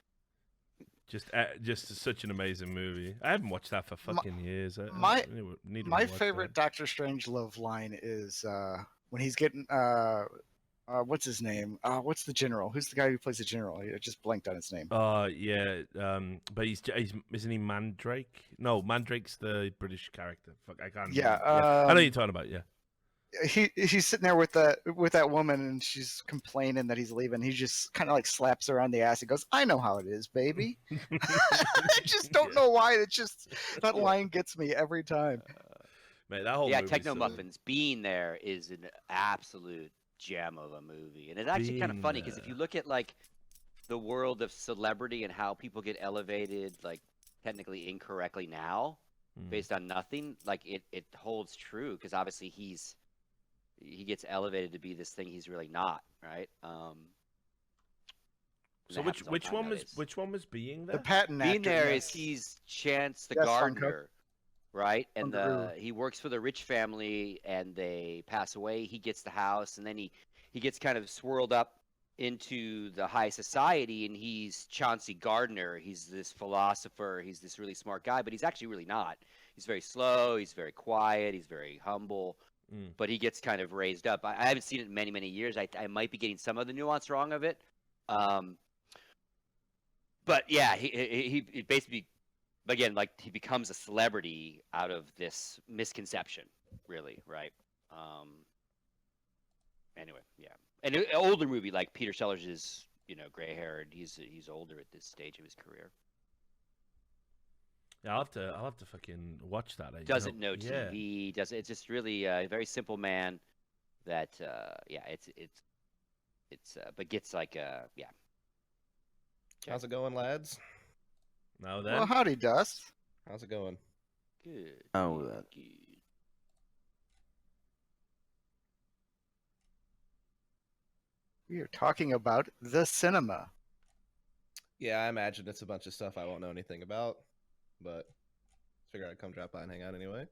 Just such an amazing movie. I haven't watched that for fucking years. my- need to My rewatch favorite that. Doctor Strangelove line is when he's getting what's his name? What's the general? Who's the guy who plays the general? I just blanked on his name. Yeah. But he's isn't he Mandrake? No, Mandrake's the British character. Fuck, I can't. Yeah, remember. I know um, you're talking about. Yeah. He's sitting there with that woman, and she's complaining that he's leaving. He just kind of like slaps her on the ass. He goes, "I know how it is, baby." I just don't know why. It's just that line gets me every time. Mate, that whole Yeah, movie's Techno so- Muffins being there is an absolute gem of a movie, and it's actually kind of Being funny because if there. you look at like the world of celebrity and how people get elevated, like technically incorrectly now, Mm. based on nothing, like it holds true because obviously he gets elevated to be this thing he's really not, right? So that happens all the which time one was nowadays. which one was being The there? patent Being actor, there yes. is he's Chance the Yes, Funko. gardener, right? And Funko. he works for the rich family, and they pass away. He gets the house, and then he gets kind of swirled up into the high society, and he's Chauncey Gardner. He's this philosopher. He's this really smart guy, but he's actually really not. He's very slow. He's very quiet. He's very humble. Mm. But he gets kind of raised up. I haven't seen it in many, many years. I might be getting some of the nuance wrong of it. But yeah, he basically, again, like he becomes a celebrity out of this misconception, really, right? Anyway, yeah, and an older movie like Peter Sellers is, gray haired. He's older at this stage of his career. Yeah, I'll have to fucking watch that. Doesn't know Yeah. TV. Does it's just really a very simple man that it's but gets like yeah. How's it going, lads? Now then. Well, howdy, Dust. How's it going? Good. Oh, that. Good. We are talking about the cinema. Yeah, I imagine it's a bunch of stuff I won't know anything about, but figure I'd come drop by and hang out anyway.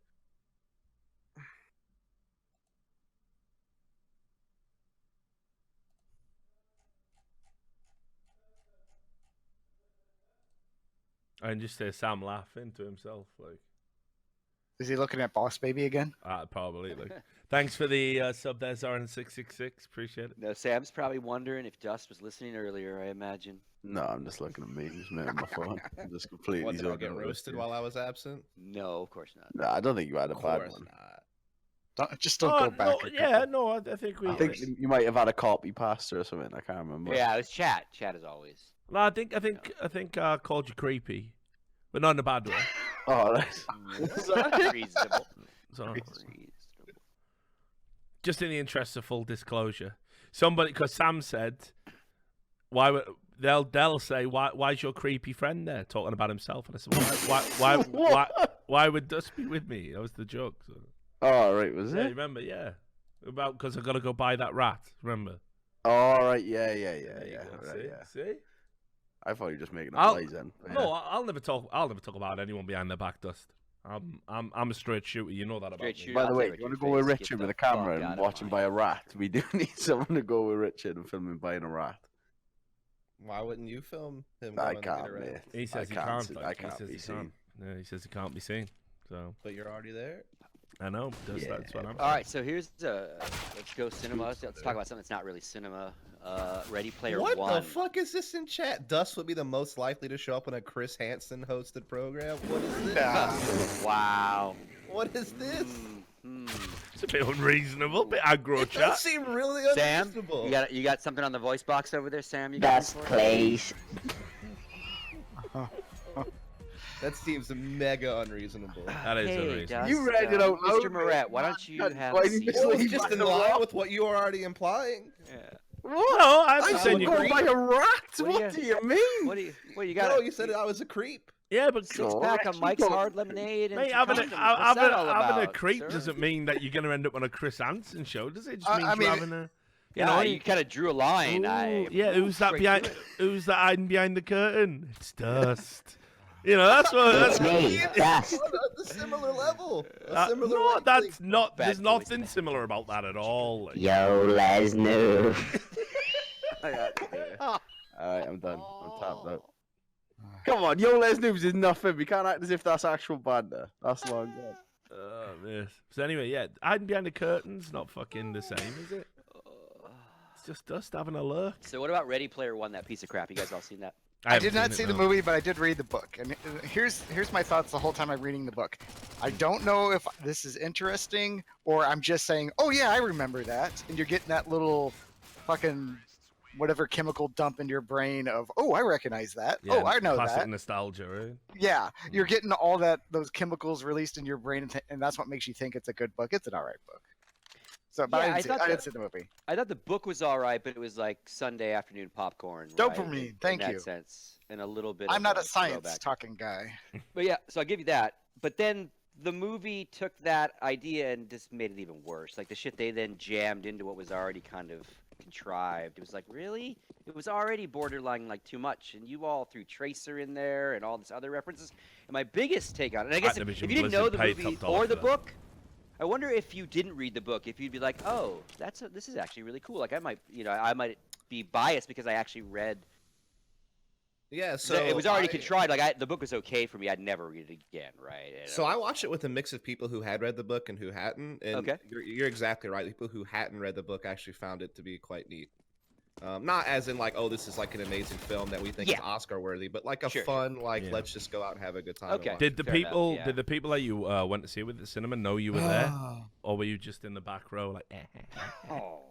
And just hear Sam laughing to himself, like Is he looking at Boss Baby again? probably. Like, thanks for the sub there, Zarin666. Appreciate it. No, Sam's probably wondering if Dust was listening earlier. I imagine. No, I'm just looking at me, just moving my phone. I'm just completely. What, did I get zoned out roasted with while I was absent? No, of course not. you. No, I don't think you had a Of bad course one. not. Don't go back. No, a yeah, couple. no, I think we. I think you might have had a copy pasta or something. I can't remember. Yeah, it was chat. Chat as always. No, I think I called you creepy, but not in a bad way. Oh, right. Reasonable. So, Reasonable. just in the interest of full disclosure, somebody, because Sam said, why would they'll say why's your creepy friend there talking about himself? And I said, why would Dust be with me? That was the joke. So. Oh, right, was Yeah, you it? remember? Yeah, about because I got to go buy that rat. Remember? Oh, right, yeah. There you Right, go, see? yeah. See? I thought you were just making a I'll- plays then. but No, yeah. I'll never talk. I'll never talk about anyone behind their back, Dust. I'm a straight shooter. You know that about Straight me. shooter. By the I'll way, say what you want to your go with face gets Richard the with a camera fuck out and of watch him mine. buy a rat? We do need someone to go with Richard and film him buying a rat. Why wouldn't you film him? I going to get can't, a rat? mate. He says I he can't can't. see- like, I he can't says be he seen. can't. Yeah, he says he can't be seen. So But you're already there. I know. That's what I'm. All right, so here's let's go cinema. Let's talk about something that's not really cinema. Ready Player What One. the fuck is this in chat? Dust would be the most likely to show up on a Chris Hansen hosted program. What is this? Wow. What is this? It's a bit unreasonable, bit aggro It does chat. seem really Sam, unreasonable. you got something on the voice box over there, Sam? You got Dust, for it? please. That seems mega unreasonable. That is Hey, unreasonable. Dust, You read it out loud, Mr. Moret, why don't you man. have Why a didn't you seat? just Well, leave just by in the line rock? with what you were already implying. Yeah. What? No, I'm I just saying said you go creep. by a rat. What What do do you mean? What do you got? No, you said I was a creep. Yeah, but Six pack of Mike's Hard Lemonade and mate, some having a, condoms. What's that all having a about, creep sir? doesn't mean that you're gonna end up on a Chris Hansen show, does it? It just I means mean, you're having a. You Yeah, know, you kind of drew a line. Ooh, yeah, who's that straight behind? through it. Who's that hiding behind the curtain? It's Dust. You know, that's what. That's me. Yes. At a similar level. no, length. that's not. Bad There's voice, nothing man. similar about that at all. Like, Yo, Lesnar. Alright, I'm done. I'm tapped out. Come on, Yo Les Noobs is nothing. We can't act as if that's actual banter. That's long gone. yes. So anyway, yeah, hiding behind the curtains, not fucking the same, is it? It's just Dust having a look. So what about Ready Player One? That piece of crap. You guys all seen that? I haven't did not seen see it, the no. movie, but I did read the book. And here's my thoughts the whole time I'm reading the book. I don't know if this is interesting or I'm just saying, oh yeah, I remember that. And you're getting that little fucking whatever chemical dump into your brain of, oh, I recognize that. Yeah, oh, I know classic that. nostalgia, right? Yeah, you're getting all those chemicals released in your brain, and that's what makes you think it's a good book. It's an alright book. So, but Yeah, I didn't see the movie. I thought the book was all right, but it was like Sunday afternoon popcorn. Dope right, for me. in Thank that you. sense, and a little bit. I'm of not a science throwback. talking guy. But yeah, so I'll give you that. But then the movie took that idea and just made it even worse. Like the shit they then jammed into what was already kind of contrived. It was like, really? It was already borderline like too much. And you all threw Tracer in there and all this other references. And my biggest take on it, and I guess if Activision you didn't know Blizzard the paid movie top dollar or for the that. book, I wonder if you didn't read the book, if you'd be like, oh, this is actually really cool. Like I might be biased because I actually read. Yeah, So so it was already contrived. Like the book was okay for me. I'd never read it again, right? So I watched it with a mix of people who had read the book and who hadn't. And Okay. you're exactly right. People who hadn't read the book actually found it to be quite neat. Not as in like, oh, this is like an amazing film that we think is Yeah. Oscar worthy, but like a Sure, fun, like Yeah. let's just go out and have a good time. and Okay. watch Did the Fair enough, people? yeah. Did the people that you went to see with at the cinema know you were there, or were you just in the back row, like? Oh.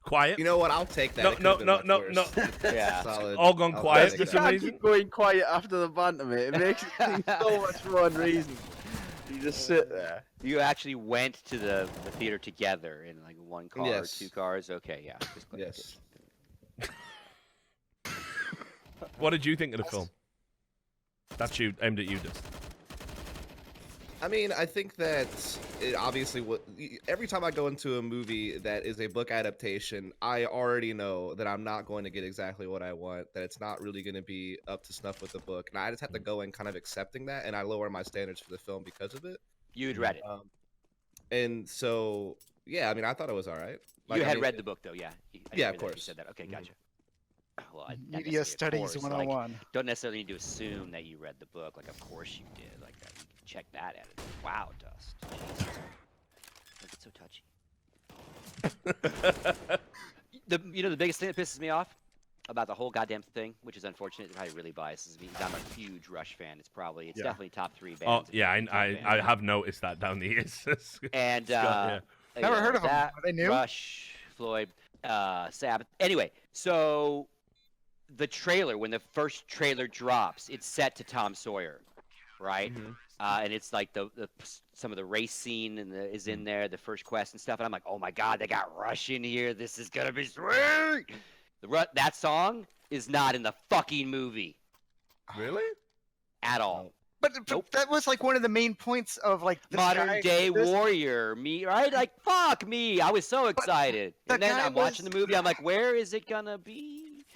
Quiet. You know what? I'll take that. No, It could've no, been no, much no, worse. no. Yeah. Solid. All gone I'll quiet take for that. some can't reason. keep going quiet after the banter, mate. It makes it seem so much for one reason. You just sit there. You actually went to the theater together in like one car Yes. or two cars? Okay, yeah. Just glad you Yes. What did you think of the film? That's you aimed at you, Dust. I mean, I think that it obviously every time I go into a movie that is a book adaptation, I already know that I'm not going to get exactly what I want, that it's not really going to be up to snuff with the book. And I just have to go in kind of accepting that, and I lower my standards for the film because of it. You'd read it. And so, yeah, I mean, I thought it was all right. You had read the book, though, yeah. I didn't Yeah, of realize You course. said that. Okay, Mhm. gotcha. Well, not Media necessarily, of Studies course, like, 101. don't necessarily need to assume that you read the book. Like, of course you did. Like, you can check that out. Wow, Dust. Jesus. Like, it's so touchy. The biggest thing that pisses me off about the whole goddamn thing, which is unfortunate, it probably really biases me. Is I'm a huge Rush fan. It's definitely top 3 Oh bands. yeah, if not I top band. have noticed that down the years. And yeah. Never heard of 'em. that, Are they new? Rush, Floyd, Sabbath. Anyway, so the trailer, when the first trailer drops, it's set to Tom Sawyer, right? Mhm. And it's like some of the race scene is in there, the first quest and stuff. And I'm like, oh my god, they got Rush in here. This is gonna be sweet. That song is not in the fucking movie Really? at all. But Nope. that was like one of the main points of like this Modern guy- day this- warrior, me, right? Like, fuck me. I was so excited. the And then guy I'm watching was- the movie. I'm like, where is it gonna be?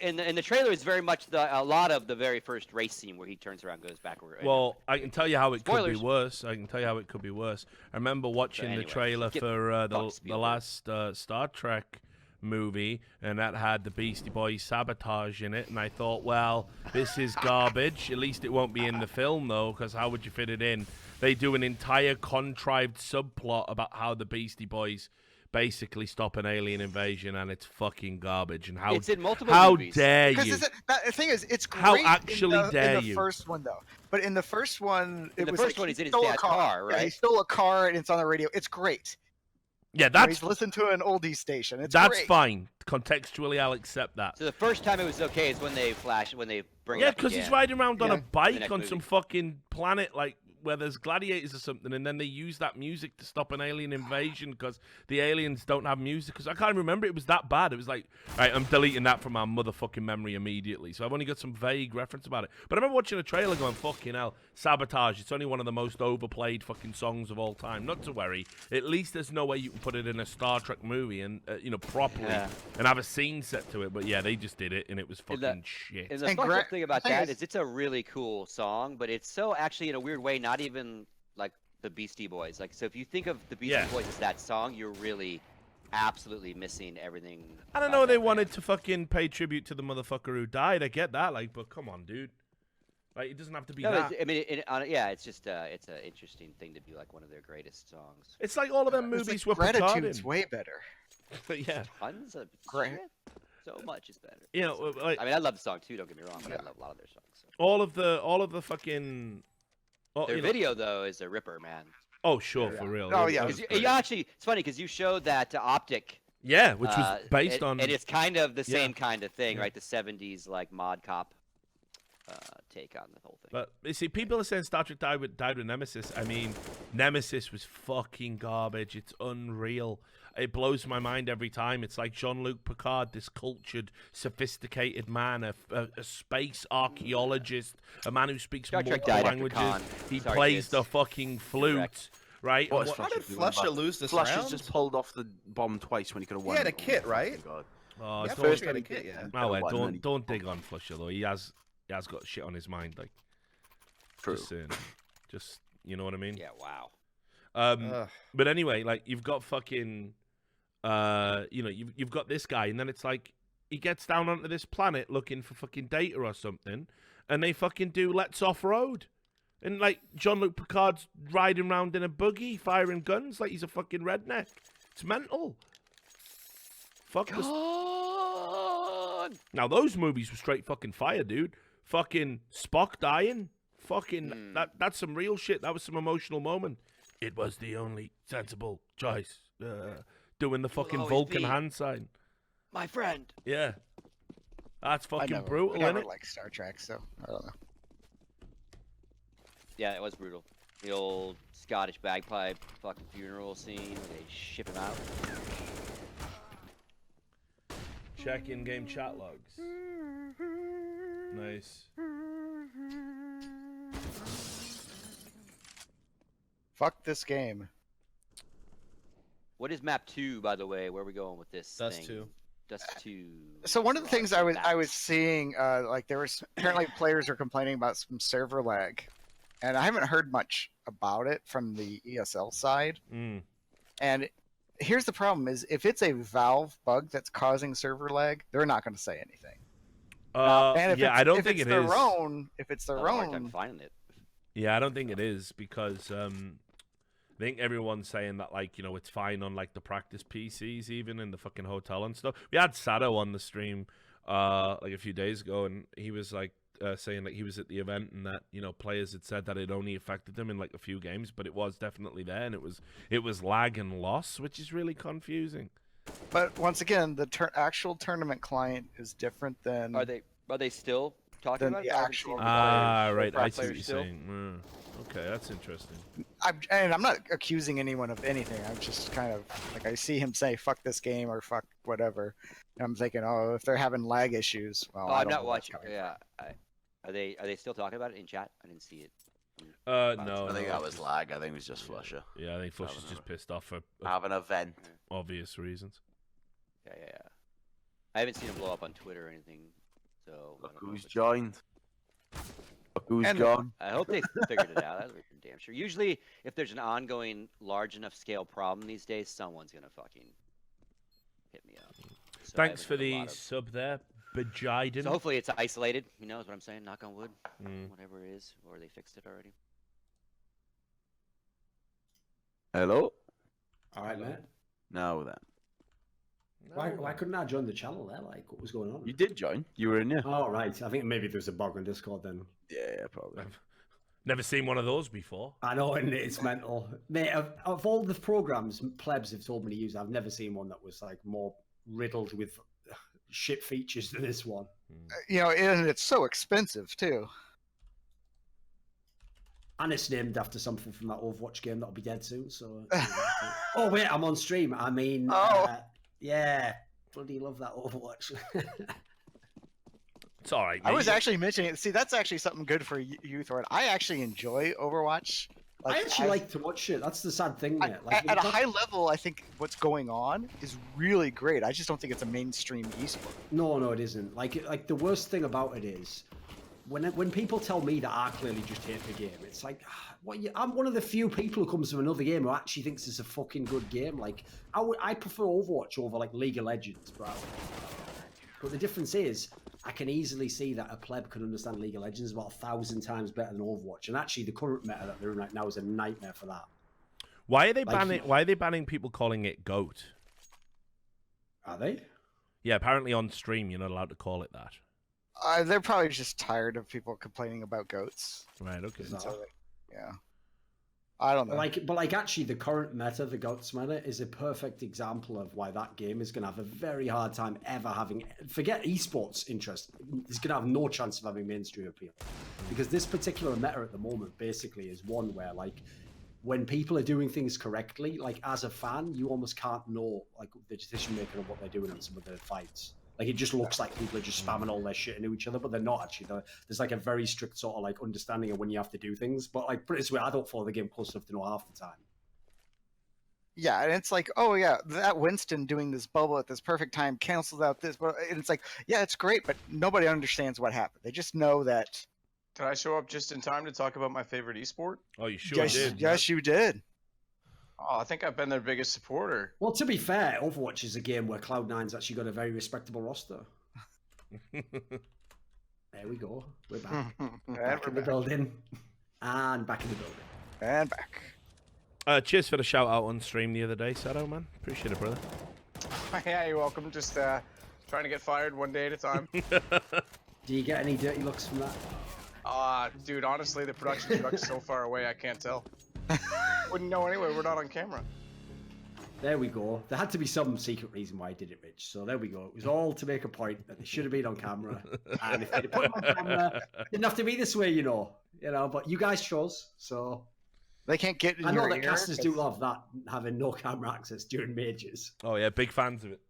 And the trailer is very much a lot of the very first race scene where he turns around, and goes backward. Well, I can tell you how it could Spoilers. be worse. I can tell you how it could be worse. I remember watching anyway, the trailer get for fucked, the Spielberg. last Star Trek movie, and that had the Beastie Boys Sabotage in it, and I thought, well, this is garbage. At least it won't be in the film, though, because how would you fit it in? They do an entire contrived subplot about how the Beastie Boys basically stop an alien invasion, and it's fucking garbage. And it's in multiple how movies. dare you? Because the thing is, it's great How actually in the, dare in the you? first one though. But in the first one, In it the was first like one, he he's in his stole a dad's car, Yeah, he right? stole a car and it's on the radio. It's great. Yeah, You know, that's he's listened to an oldie station. It's that's great. fine. Contextually, I'll accept that. So the first time it was okay is when they bring it Yeah, up because he's again. riding around on a Yeah. bike next on movie. some fucking planet like where there's gladiators or something, and then they use that music to stop an alien invasion because the aliens don't have music. Because I can't remember it was that bad. It was like, right, I'm deleting that from my motherfucking memory immediately. So I've only got some vague reference about it. But I remember watching a trailer going, fucking hell, Sabotage. It's only one of the most overplayed fucking songs of all time. Not to worry. At least there's no way you can put it in a Star Trek movie and properly and have a scene set to it. But yeah, they just did it and it was fucking shit. And the And fucked gra- up thing about thing that is- is it's a really cool song, but it's so actually in a weird way not even like the Beastie Boys. Like, so if you think of the Beastie Yeah. Boys as that song, you're really absolutely missing everything. I don't about know. They that wanted band. to fucking pay tribute to the motherfucker who died. I get that, like, but come on, dude. Like, it doesn't have to be No, that. I mean, yeah, it's just it's an interesting thing to be like one of their greatest songs. It's like all of them It's movies like were Picard Gratitude's in. way better. Yeah, Tons of Great. shit. So much is better. you know, like I mean, I love the song too. Don't get me wrong, but I love a lot of their songs. So. all of the fucking. Oh, Their you know- video though is a ripper, man. Oh, sure, for real. Oh, yeah. 'Cause you actually, it's funny because you showed that optic. Yeah, which was based and, on. and it's kind of the Yeah. same kind of thing, Yeah. right? The '70s like mod cop take on the whole thing. But you see, people are saying Star Trek died with Nemesis. I mean, Nemesis was fucking garbage. It's unreal. It blows my mind every time. It's like Jean-Luc Picard, this cultured, sophisticated man, a space archaeologist, a man who speaks Star Trek multiple died after languages. Khan. He Sorry, plays kids. the fucking flute, Correct. right? What And is what- How did Flush Flusher lose this Flush round? has just pulled off the bomb twice when he could have He won. had a it. kit, Oh, right? God. oh, Yeah, don't, first had a kit, yeah. oh, well, Could've won, and don't dig on Flusher though. He has got shit on his mind. Like, True. just saying. Just you know what I mean? Yeah, wow. Ugh. But anyway, like you've got fucking, you've got this guy, and then it's like he gets down onto this planet looking for fucking data or something, and they fucking do Let's Off Road, and like Jean-Luc Picard's riding around in a buggy, firing guns like he's a fucking redneck. It's mental. Fuck this. Now those movies were straight fucking fire, dude. Fucking Spock dying. Fucking that's some real shit. That was some emotional moment. It was the only sensible choice. Doing the fucking always Vulcan be. hand sign. My friend. Yeah. That's I fucking never, brutal, I never innit? like Star Trek, so I don't know. Yeah, it was brutal. The old Scottish bagpipe fucking funeral scene where they ship him out. Check in-game chat logs. Nice. Fuck this game. What is map 2, by the way? Where are we going with this Dust thing? 2. Dust 2. So one of the things I was Maps. seeing, like there was apparently players are complaining about some server lag, and I haven't heard much about it from the ESL side. Mm. And here's the problem: is if it's a Valve bug that's causing server lag, they're not going to say anything. And if Yeah, it's, I don't if think it's it their is. own, if it's I their have a hard time own, finding it. Yeah, I don't think it is because I think everyone's saying that like it's fine on like the practice PCs even in the fucking hotel and stuff. We had Sado on the stream like a few days ago, and he was like saying that he was at the event and that players had said that it only affected them in like a few games, but it was definitely there, and it was lag and loss, which is really confusing. but once again, the actual tournament client is different than. Are they still talking Then about the it? I haven't actual- seen Ah, players- right. pro I see what players you're still. saying. Okay, that's interesting. I'm not accusing anyone of anything. I'm just kind of like I see him say "fuck this game" or "fuck whatever," and I'm thinking, oh, if they're having lag issues, well, Oh, I I'm don't not know where it's watching. coming Yeah. Are they still talking about it in chat? I didn't see it. No. I think no, that was lag. I think it was just Flusher. Yeah, I think Flush is no, just pissed off for Have an event. obvious reasons. Yeah. I haven't seen him blow up on Twitter or anything. So I Look don't know who's if it's- joined. Look who's And- gone. I hope they figured it out. That's for damn sure. Usually, if there's an ongoing large enough scale problem these days, someone's gonna fucking hit me up. So I Thanks haven't for heard a the lot of- sub there, Bajiden. So hopefully it's isolated. Who knows what I'm saying? Knock on wood. Mm. Whatever it is, or they fixed it already. Hello. All right, mate. Now then. Why couldn't I join the channel there? Like, what was going on? You did join. You were in, yeah. Oh, right. I think maybe there's a bug on Discord then. Yeah, probably. Never seen one of those before. I know, and it's mental. Mate, of all the programs plebs have told me to use, I've never seen one that was like more riddled with shit features than this one. You know, and it's so expensive too. And it's named after something from that Overwatch game that'll be dead soon. So, oh wait, I'm on stream. I mean, yeah, bloody love that Overwatch. It's all right. I was actually mentioning it. See, that's actually something good for you, Thorin. I actually enjoy Overwatch. I actually like to watch it. That's the sad thing, mate. Like, at a high level, I think what's going on is really great. I just don't think it's a mainstream esport. No, it isn't. Like the worst thing about it is when people tell me that I clearly just hate the game, it's like, I'm one of the few people who comes from another game who actually thinks it's a fucking good game. Like, I prefer Overwatch over like League of Legends, bro. But the difference is, I can easily see that a pleb can understand League of Legends about 1,000 times better than Overwatch. And actually, the current meta that they're in right now is a nightmare for that. Why are they banning? Why are they banning people calling it GOAT? Are they? Yeah, apparently on stream you're not allowed to call it that. They're probably just tired of people complaining about goats. Right. Okay. So, yeah. I don't know. But actually, the current meta, the GOATS meta, is a perfect example of why that game is going to have a very hard time ever having. Forget esports interest; it's going to have no chance of having mainstream appeal, because this particular meta at the moment basically is one where, like, when people are doing things correctly, like as a fan, you almost can't know like the decision maker of what they're doing on some of their fights. Like, it just looks like people are just spamming all their shit into each other, but they're not actually. There's like a very strict sort of like understanding of when you have to do things. But like, put it this way, I don't follow the game close enough to know half the time. Yeah, and it's like, oh yeah, that Winston doing this bubble at this perfect time cancels out this, but and it's like, yeah, it's great, but nobody understands what happened. They just know that. Did I show up just in time to talk about my favorite esport? Oh, you sure did. Yes, you did. Oh, I think I've been their biggest supporter. Well, to be fair, Overwatch is a game where Cloud9's actually got a very respectable roster. There we go. We're back. Back in the building. And back in the building. And back. Cheers for the shout out on stream the other day, Sado, man. Appreciate it, brother. Yeah, you're welcome. Just trying to get fired one day at a time. Do you get any dirty looks from that? Dude, honestly, the production truck's so far away, I can't tell. Wouldn't know anyway, we're not on camera. There we go. There had to be some secret reason why I did it, Rich. So there we go. It was all to make a point that they should have been on camera. And if they'd put them on camera, it didn't have to be this way, you know. But you guys chose, so they can't get in I know your that ear, casters do love that, having no camera access during majors. Oh yeah, big fans of it.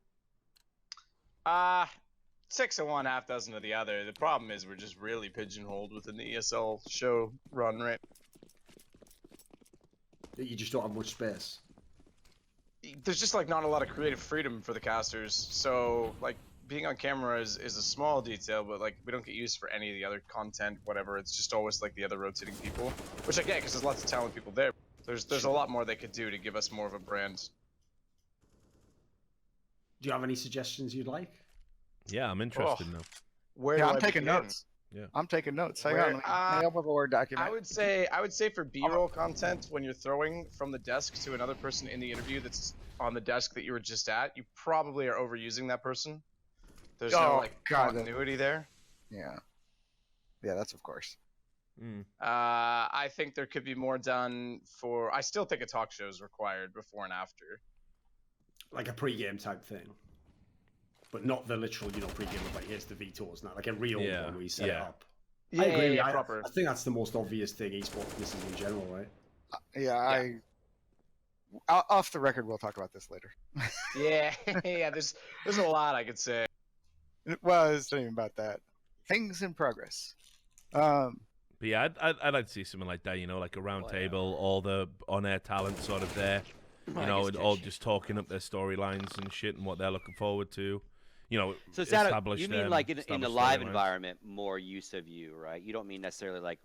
6 of one, half dozen of the other. The problem is we're just really pigeonholed within the ESL show run, right? You just don't have much space. There's just like not a lot of creative freedom for the casters. So like being on camera is a small detail, but like we don't get used for any of the other content, whatever. It's just always like the other rotating people, which I get because there's lots of talented people there. There's a lot more they could do to give us more of a brand. Do you have any suggestions you'd like? Yeah, I'm interested now. Where I'm taking begin? notes. Yeah. I'm taking notes. Hang on. Let me up with a Word document. I would say for B-roll content, when you're throwing from the desk to another person in the interview that's on the desk that you were just at, you probably are overusing that person. There's no like continuity there. Yeah, that's of course. I think there could be more done for. I still think a talk show is required before and after. Like a pre-game type thing. But not the literal, pre-game of like, here's the vetoes, not like a real one where you set it up. Yeah, I agree. yeah, proper. I think that's the most obvious thing esports misses in general, right? Off the record, we'll talk about this later. yeah. There's a lot I could say. Well, it's not even about that. Things in progress. But yeah, I'd like to see something like that, like a round table, all the on-air talent sort of there, all just talking up their storylines and shit and what they're looking forward to. So you mean like in the live environment, more use of you, right? You don't mean necessarily like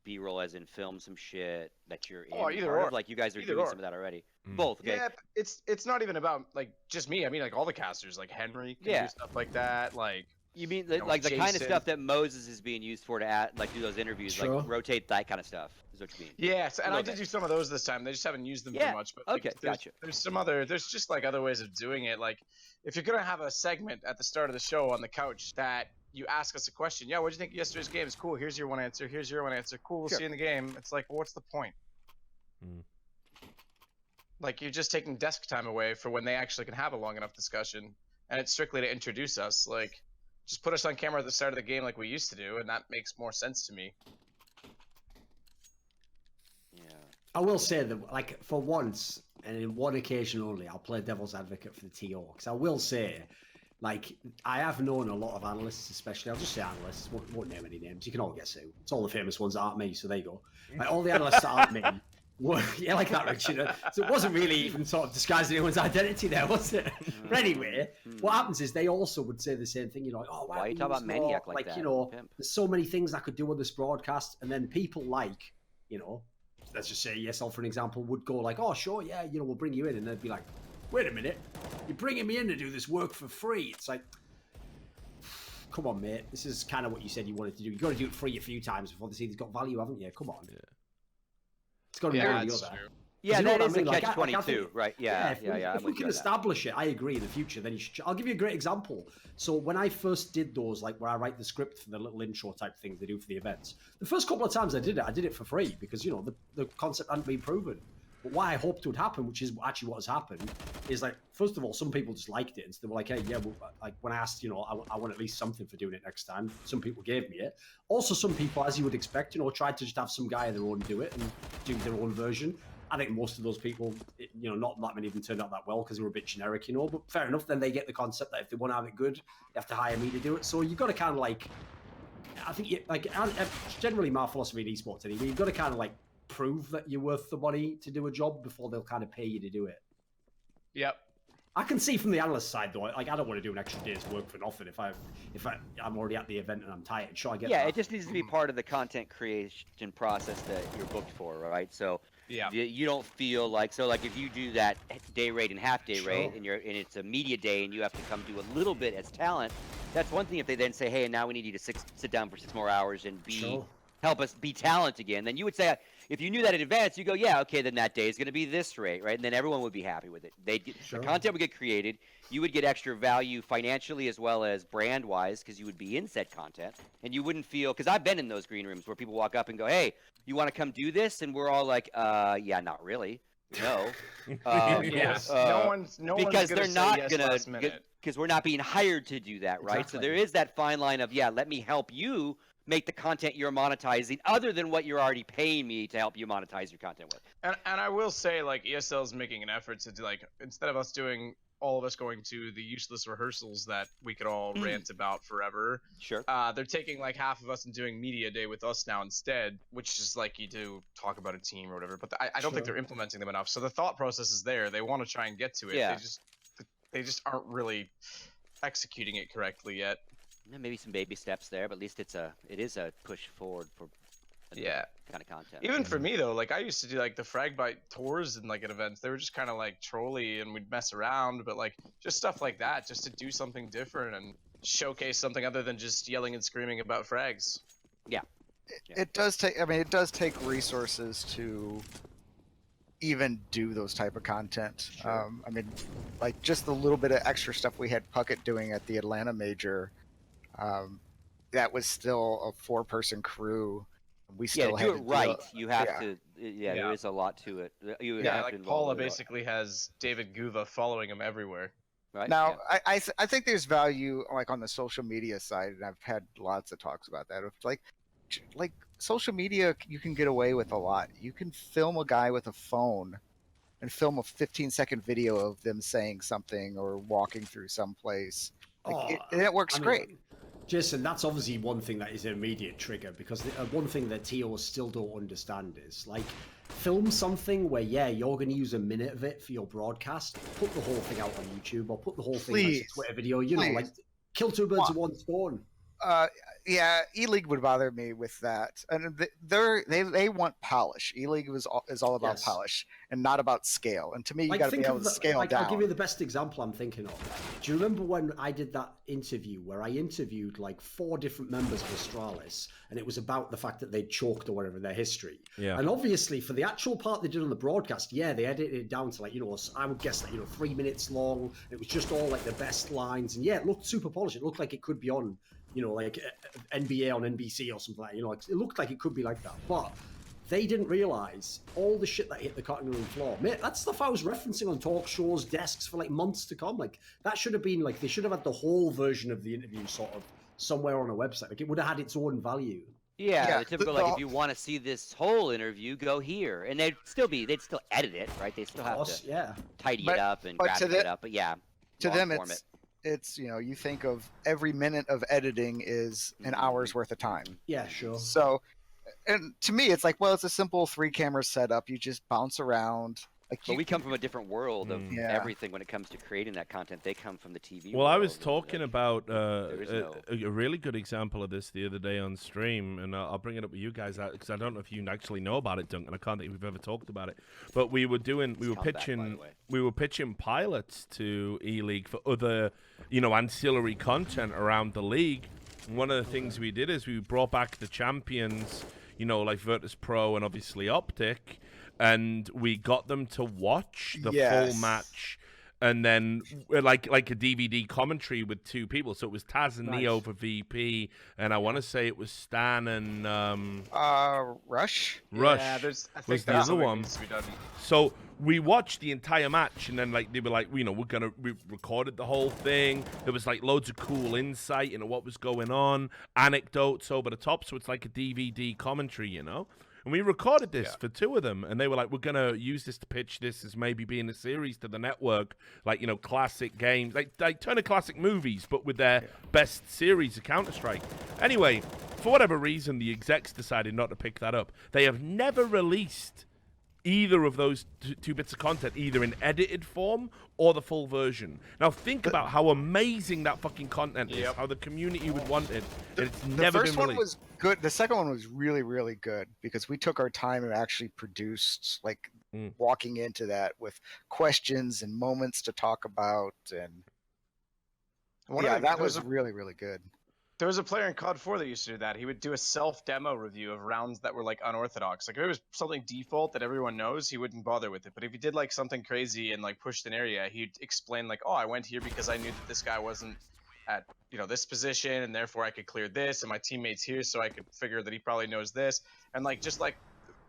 B-roll as in film some shit that you're in. Either or. Like you guys are doing some of that already. Both. Okay. Yeah, it's not even about like just me. I mean like all the casters, like Henry can do stuff like that. Like you mean like the kind of stuff that Moses is being used for to do those interviews, like rotate that kind of stuff. Is what you mean? Yeah, and I did do some of those this time. They just haven't used them too much. But like, gotcha. There's just like other ways of doing it. Like if you're gonna have a segment at the start of the show on the couch that you ask us a question. Yeah, what do you think of yesterday's game? It's cool. Here's your one answer. Here's your one answer. Cool. We'll see you in the game. It's like, well, what's the point? Like, you're just taking desk time away for when they actually can have a long enough discussion, and it's strictly to introduce us. Like, just put us on camera at the start of the game like we used to do, and that makes more sense to me. Yeah. I will say that, like, for once, and in one occasion only, I'll play devil's advocate for the TO, because I will say, like, I have known a lot of analysts, especially, I'll just say analysts, won't name any names, you can all get sued. It's all the famous ones that aren't me, so there you go. Like, all the analysts that aren't me, yeah, like that, Richard. So it wasn't really even sort of disguising anyone's identity there, was it? But anyway, what happens is they also would say the same thing, you know, like, oh, why are you talking about Maniac like that? You know, there's so many things I could do on this broadcast, and then people like, you know, let's just say ESL, for an example, would go like, oh, sure, yeah, you know, we'll bring you in, and they'd be like, wait a minute, you're bringing me in to do this work for free. It's like, come on, mate, this is kind of what you said you wanted to do. You got to do it free a few times before they see it's got value, haven't you? Come on. Yeah. It's got to be one or the other. Yeah, that is the a catch-22, right? Yeah. If we can establish it, I agree, in the future, then you should. I'll give you a great example. So when I first did those, like where I write the script for the little intro type things they do for the events, the first couple of times I did it for free because, you know, the concept hadn't been proven. But what I hoped would happen, which is actually what has happened, is like, first of all, some people just liked it. And so they were like, hey, yeah, well, like when I asked, you know, I want at least something for doing it next time, some people gave me it. Also, some people, as you would expect, you know, tried to just have some guy of their own do it and do their own version. I think most of those people, you know, not that many of them turned out that well because they were a bit generic, you know, but fair enough. Then they get the concept that if they want to have it good, they have to hire me to do it. So you've got to kind of like, I think, generally my philosophy in esports anyway, you've got to kind of like prove that you're worth the money to do a job before they'll kind of pay you to do it. Yep. I can see from the analyst side though, like I don't want to do an extra day's work for nothing if I'm already at the event and I'm tired. Sure, I get that. It just needs to be part of the content creation process that you're booked for, right? So you don't feel like if you do that day rate and half day rate and it's a media day and you have to come do a little bit as talent, that's one thing. If they then say, hey, and now we need you to sit down for 6 more hours and help us be talent again, then you would say, if you knew that in advance, you go, yeah, okay, then that day is going to be this rate, right? And then everyone would be happy with it. The content would get created. You would get extra value financially as well as brand-wise because you would be in said content. And you wouldn't feel – because I've been in those green rooms where people walk up and go, hey, you want to come do this? And we're all like, yeah, not really. No. No one's because they're not yes going to – because we're not being hired to do that, right? Exactly. So there is that fine line of, yeah, let me help you make the content you're monetizing other than what you're already paying me to help you monetize your content with. And I will say, like, ESL is making an effort to do, like, instead of us doing all of us going to the useless rehearsals that we could all rant about forever. Sure. They're taking like half of us and doing media day with us now instead, which is like you do talk about a team or whatever. But I don't think they're implementing them enough. So the thought process is there. They want to try and get to it. Yeah. They just aren't really executing it correctly yet. Maybe some baby steps there, but at least it is a push forward for kind of content. Even for me though, like I used to do like the frag bite tours and like at events. They were just kind of like trolly and we'd mess around, but like just stuff like that, just to do something different and showcase something other than just yelling and screaming about frags. Yeah. It does take. I mean, it does take resources to even do those type of content. Sure. I mean, like just the little bit of extra stuff we had Puckett doing at the Atlanta Major. That was still a 4-person crew. We still to do it right. You have to. Yeah, there is a lot to it. Like Paula basically has David Guva following him everywhere. Right. Now, I think there's value like on the social media side, and I've had lots of talks about that. Of like social media, you can get away with a lot. You can film a guy with a phone and film a 15-second video of them saying something or walking through some place. It works great. Jason, that's obviously one thing that is an immediate trigger, because one thing that TOs still don't understand is, like, film something where, you're going to use a minute of it for your broadcast, put the whole thing out on YouTube, or put the whole thing as a Twitter video, you know, like, kill 2 birds with 1 stone. E-League would bother me with that, and they want polish. E-League is all about polish and not about scale. And to me, you got to be able to scale down. I'll give you the best example I'm thinking of. Do you remember when I did that interview where I interviewed like 4 different members of Astralis, and it was about the fact that they'd choked or whatever in their history? Yeah. And obviously, for the actual part they did on the broadcast, they edited it down to like, I would guess like 3 minutes long. It was just all like the best lines, and it looked super polished. It looked like it could be on you know, like NBA on NBC or something like that. You know, like, it looked like it could be like that, but they didn't realize all the shit that hit the cutting room floor. Mate, that's stuff I was referencing on talk shows, desks for like months to come. Like that should have been like, they should have had the whole version of the interview sort of somewhere on a website. Like it would have had its own value. Yeah, the typical like if you want to see this whole interview, go here, and they'd still edit it, right? They still have to tidy it up and graphic it up. But yeah, to them it's you know, you think of every minute of editing is an hour's worth of time. Yeah, sure. So, and to me, it's like, well, it's a simple 3-camera setup. You just bounce around. Like but we come from a different world of everything when it comes to creating that content. They come from the TV Well, world. I was talking about no... a really good example of this the other day on stream, and I'll bring it up with you guys because I don't know if you actually know about it, Duncan. I can't think we've ever talked about it. But we were pitching pilots to E-League for other, you know, ancillary content around the league. And one of the things we did is we brought back the champions, you know, like Virtus Pro and obviously Optic. And we got them to watch the full match, and then like a DVD commentary with 2 people. So it was Taz and Neo for VP, and I want to say it was Stan and Rush. Rush I think was the other one. So we watched the entire match, and then like they were like, you know, we recorded the whole thing. There was like loads of cool insight into what was going on, anecdotes over the top. So it's like a DVD commentary, you know. And we recorded this for 2 of them, and they were like, we're going to use this to pitch this as maybe being a series to the network, like, you know, classic games, like Turner Classic Movies, but with their best series of Counter-Strike. Anyway, for whatever reason, the execs decided not to pick that up. They have never released either of those 2 bits of content, either in edited form or the full version. Now think about how amazing that fucking content is, how the community would want it, and it's never been released. The first one was good. The second one was really, really good because we took our time and actually produced, like, walking into that with questions and moments to talk about, and that was really, really good. There was a player in COD 4 that used to do that. He would do a self-demo review of rounds that were, like, unorthodox. Like, if it was something default that everyone knows, he wouldn't bother with it. But if he did, like, something crazy and, like, pushed an area, he'd explain, like, oh, I went here because I knew that this guy wasn't at, you know, this position, and therefore I could clear this, and my teammate's here, so I could figure that he probably knows this. And, like, just, like,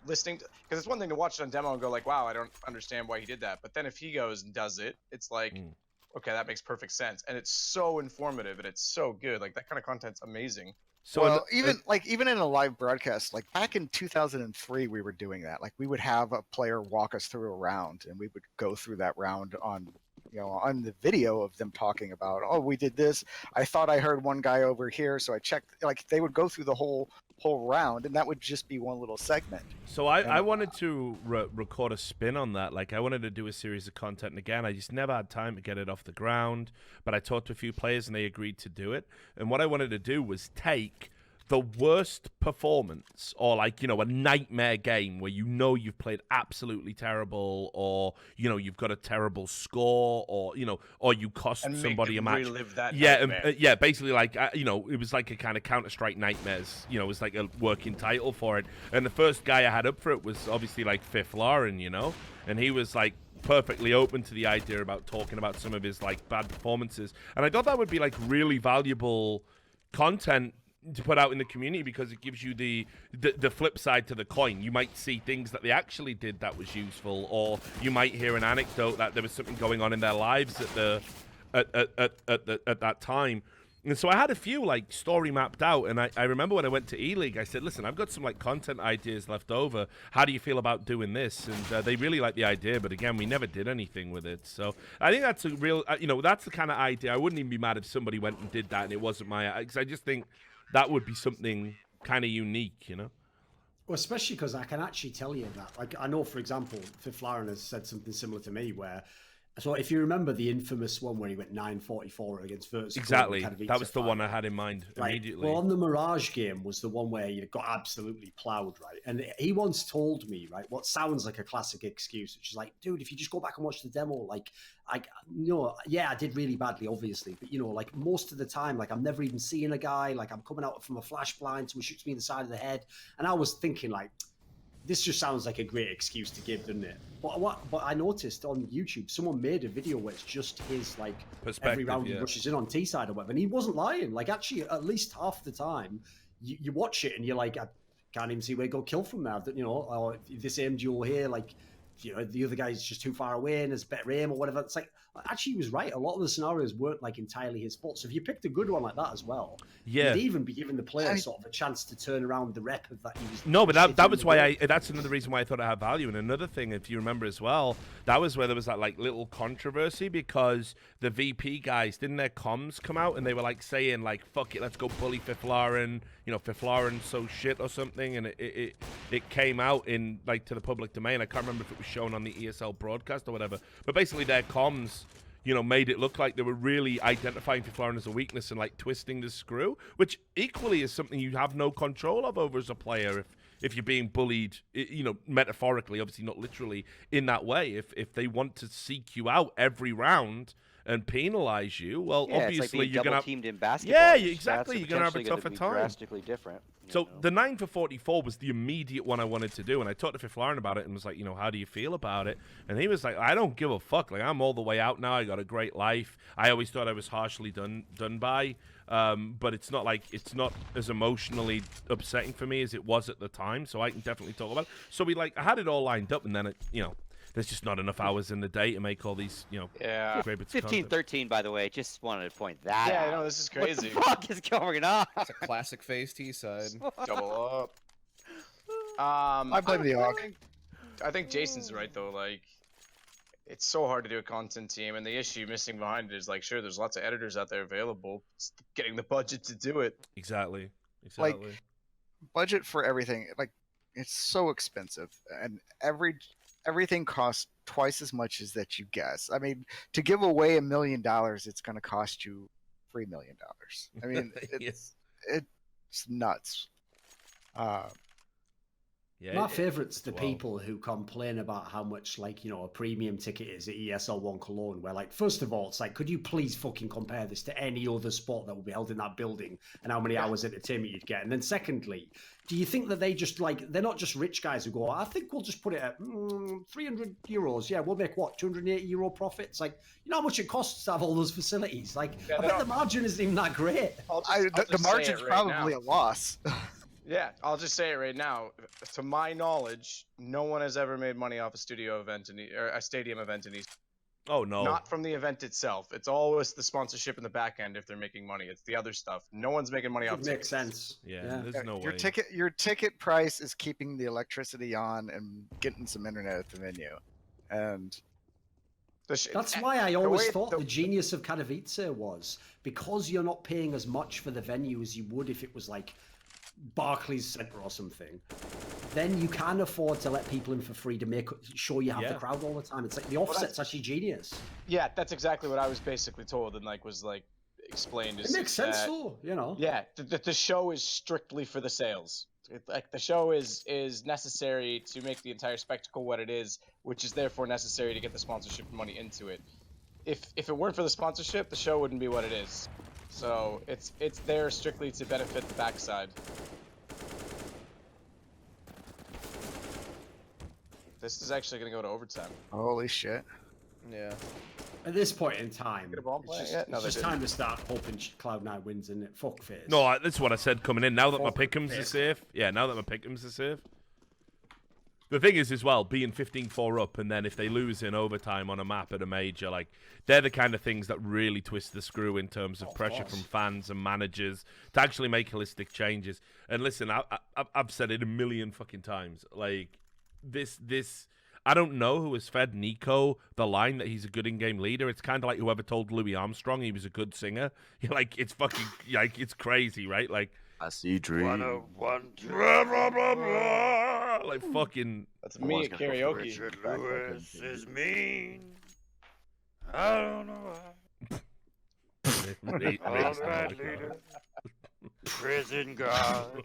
listening to... Because it's one thing to watch it on demo and go, like, wow, I don't understand why he did that. But then if he goes and does it, it's like... okay, that makes perfect sense, and it's so informative and it's so good. Like that kind of content's amazing. So even in a live broadcast, like back in 2003, we were doing that. Like we would have a player walk us through a round, and we would go through that round on, you know, on the video of them talking about, oh, we did this. I thought I heard one guy over here, so I checked. Like they would go through the whole round, and that would just be one little segment. So I wanted to record a spin on that. Like I wanted to do a series of content, and again, I just never had time to get it off the ground. But I talked to a few players, and they agreed to do it. And what I wanted to do was take the worst performance, or like, you know, a nightmare game where you know you've played absolutely terrible, or, you know, you've got a terrible score, or, you know, or you cost somebody a match. Relive that yeah, basically like, you know, it was like a kind of Counter-Strike Nightmares, you know, it was like a working title for it. And the first guy I had up for it was obviously like Fifth Lauren, you know, and he was like perfectly open to the idea about talking about some of his like bad performances. And I thought that would be like really valuable content to put out in the community, because it gives you the flip side to the coin. You might see things that they actually did that was useful, or you might hear an anecdote that there was something going on in their lives at that time. And so I had a few like story mapped out, and I remember when I went to E-League, I said, listen, I've got some like content ideas left over. How do you feel about doing this? And they really liked the idea, but again, we never did anything with it. So I think that's a real, you know, that's the kind of idea. I wouldn't even be mad if somebody went and did that and it wasn't my, because I just think that would be something kind of unique, you know? Well, especially because I can actually tell you that. Like, I know, for example, Fifth Lauren has said something similar to me where, so if you remember the infamous one where he went 9-44 against Virtus. Exactly. That was the one I had in mind immediately. Well, on the Mirage game was the one where you got absolutely plowed, right? And he once told me, right, what sounds like a classic excuse, which is like, dude, if you just go back and watch the demo, like, you know, yeah, I did really badly, obviously, but, you know, like most of the time, like I'm never even seeing a guy, like I'm coming out from a flash blind, someone shoots me in the side of the head. And I was thinking like, this just sounds like a great excuse to give, doesn't it? But I noticed on YouTube, someone made a video where it's just his like every round he rushes in on T side or whatever, and he wasn't lying. Like actually, at least half the time, you watch it and you're like, I can't even see where he got killed from now. You know, or this aim duel here, like, you know, the other guy's just too far away and there's better aim or whatever. It's like, actually, he was right. A lot of the scenarios weren't like entirely his fault. So if you picked a good one like that as well, you'd even be giving the player sort of a chance to turn around the rep of that. He was no, but that was why that's another reason why I thought it had value. And another thing, if you remember as well, that was where there was that like little controversy because the VP guys, didn't their comms come out and they were like saying like, fuck it, let's go bully Fiflaren, you know, Fiflaren's so shit or something. And it came out in like to the public domain. I can't remember if it was shown on the ESL broadcast or whatever, but basically their comms, you know, made it look like they were really identifying Fiflaren as a weakness and like twisting the screw, which equally is something you have no control of over as a player if you're being bullied, you know, metaphorically, obviously not literally in that way. If they want to seek you out every round and penalize you, well, obviously it's like you're gonna teamed in basketball. Yeah, So exactly. You're gonna have a tougher time. Drastically different. So the 9 for 44 was the immediate one I wanted to do, and I talked to Fiflaren about it and was like, you know, how do you feel about it? And he was like, I don't give a fuck. Like, I'm all the way out now. I got a great life. I always thought I was harshly done by, but it's not as emotionally upsetting for me as it was at the time. So I can definitely talk about it. So I had it all lined up, and then there's just not enough hours in the day to make all these, you know, great bits of content. 15-13, by the way. Just wanted to point that out. Yeah, I know, this is crazy. What the fuck is going on? It's a classic FaZe T side. Double up. I blame the AUG. I think Jason's right, though. Like, it's so hard to do a content team, and the issue missing behind it is, like, sure, there's lots of editors out there available. It's getting the budget to do it. Exactly. Like, budget for everything, like, it's so expensive, and everything costs twice as much as that you guess. I mean, to give away $1 million, it's going to cost you $3 million. I mean, it's nuts. My favourite's the people who complain about how much, like, you know, a premium ticket is at ESL 1 Cologne, where, like, first of all, it's like, could you please fucking compare this to any other sport that will be held in that building and how many hours entertainment you'd get? And then secondly, do you think that they just, like, they're not just rich guys who go, I think we'll just put it at 300 euros. Yeah, we'll make, what, 280 euro profit? It's like, you know how much it costs to have all those facilities? Like, I bet the margin isn't even that great. The margin's probably a loss. Yeah, I'll just say it right now. To my knowledge, no one has ever made money off a studio event or a stadium event in East. Oh no! Not from the event itself. It's always the sponsorship in the back end if they're making money. It's the other stuff. No one's making money off. Makes sense. Yeah, there's no way. Your ticket price is keeping the electricity on and getting some internet at the venue, and that's why I always thought the genius of Katowice was because you're not paying as much for the venue as you would if it was like Barclays Center or something, then you can afford to let people in for free to make sure you have the crowd all the time. It's like the offset's actually genius. Yeah, that's exactly what I was basically told and was explained. It makes sense though, you know. Yeah, the show is strictly for the sales. Like the show is necessary to make the entire spectacle what it is, which is therefore necessary to get the sponsorship money into it. If it weren't for the sponsorship, the show wouldn't be what it is. So it's there strictly to benefit the backside. This is actually going to go to overtime. Holy shit. Yeah. At this point in time, it's just time to start hoping Cloud9 wins, isn't it? Fuck FaZe. No, that's what I said coming in. Now that my pick'ems are safe. Yeah, now that my pick'ems are safe. The thing is, as well, being 15-4 up, and then if they lose in overtime on a map at a major, like, they're the kind of things that really twist the screw in terms of pressure from fans and managers to actually make holistic changes. And listen, I've said it a million fucking times. Like, this, I don't know who has fed Nico the line that he's a good in-game leader. It's kind of like whoever told Louis Armstrong he was a good singer. Like, it's fucking, like, it's crazy, right? Like, I see dreams. Blah, blah, blah, blah. Like fucking. That's me at karaoke. Richard Lewis is mean. I don't know why. All right, leader. Prison guard.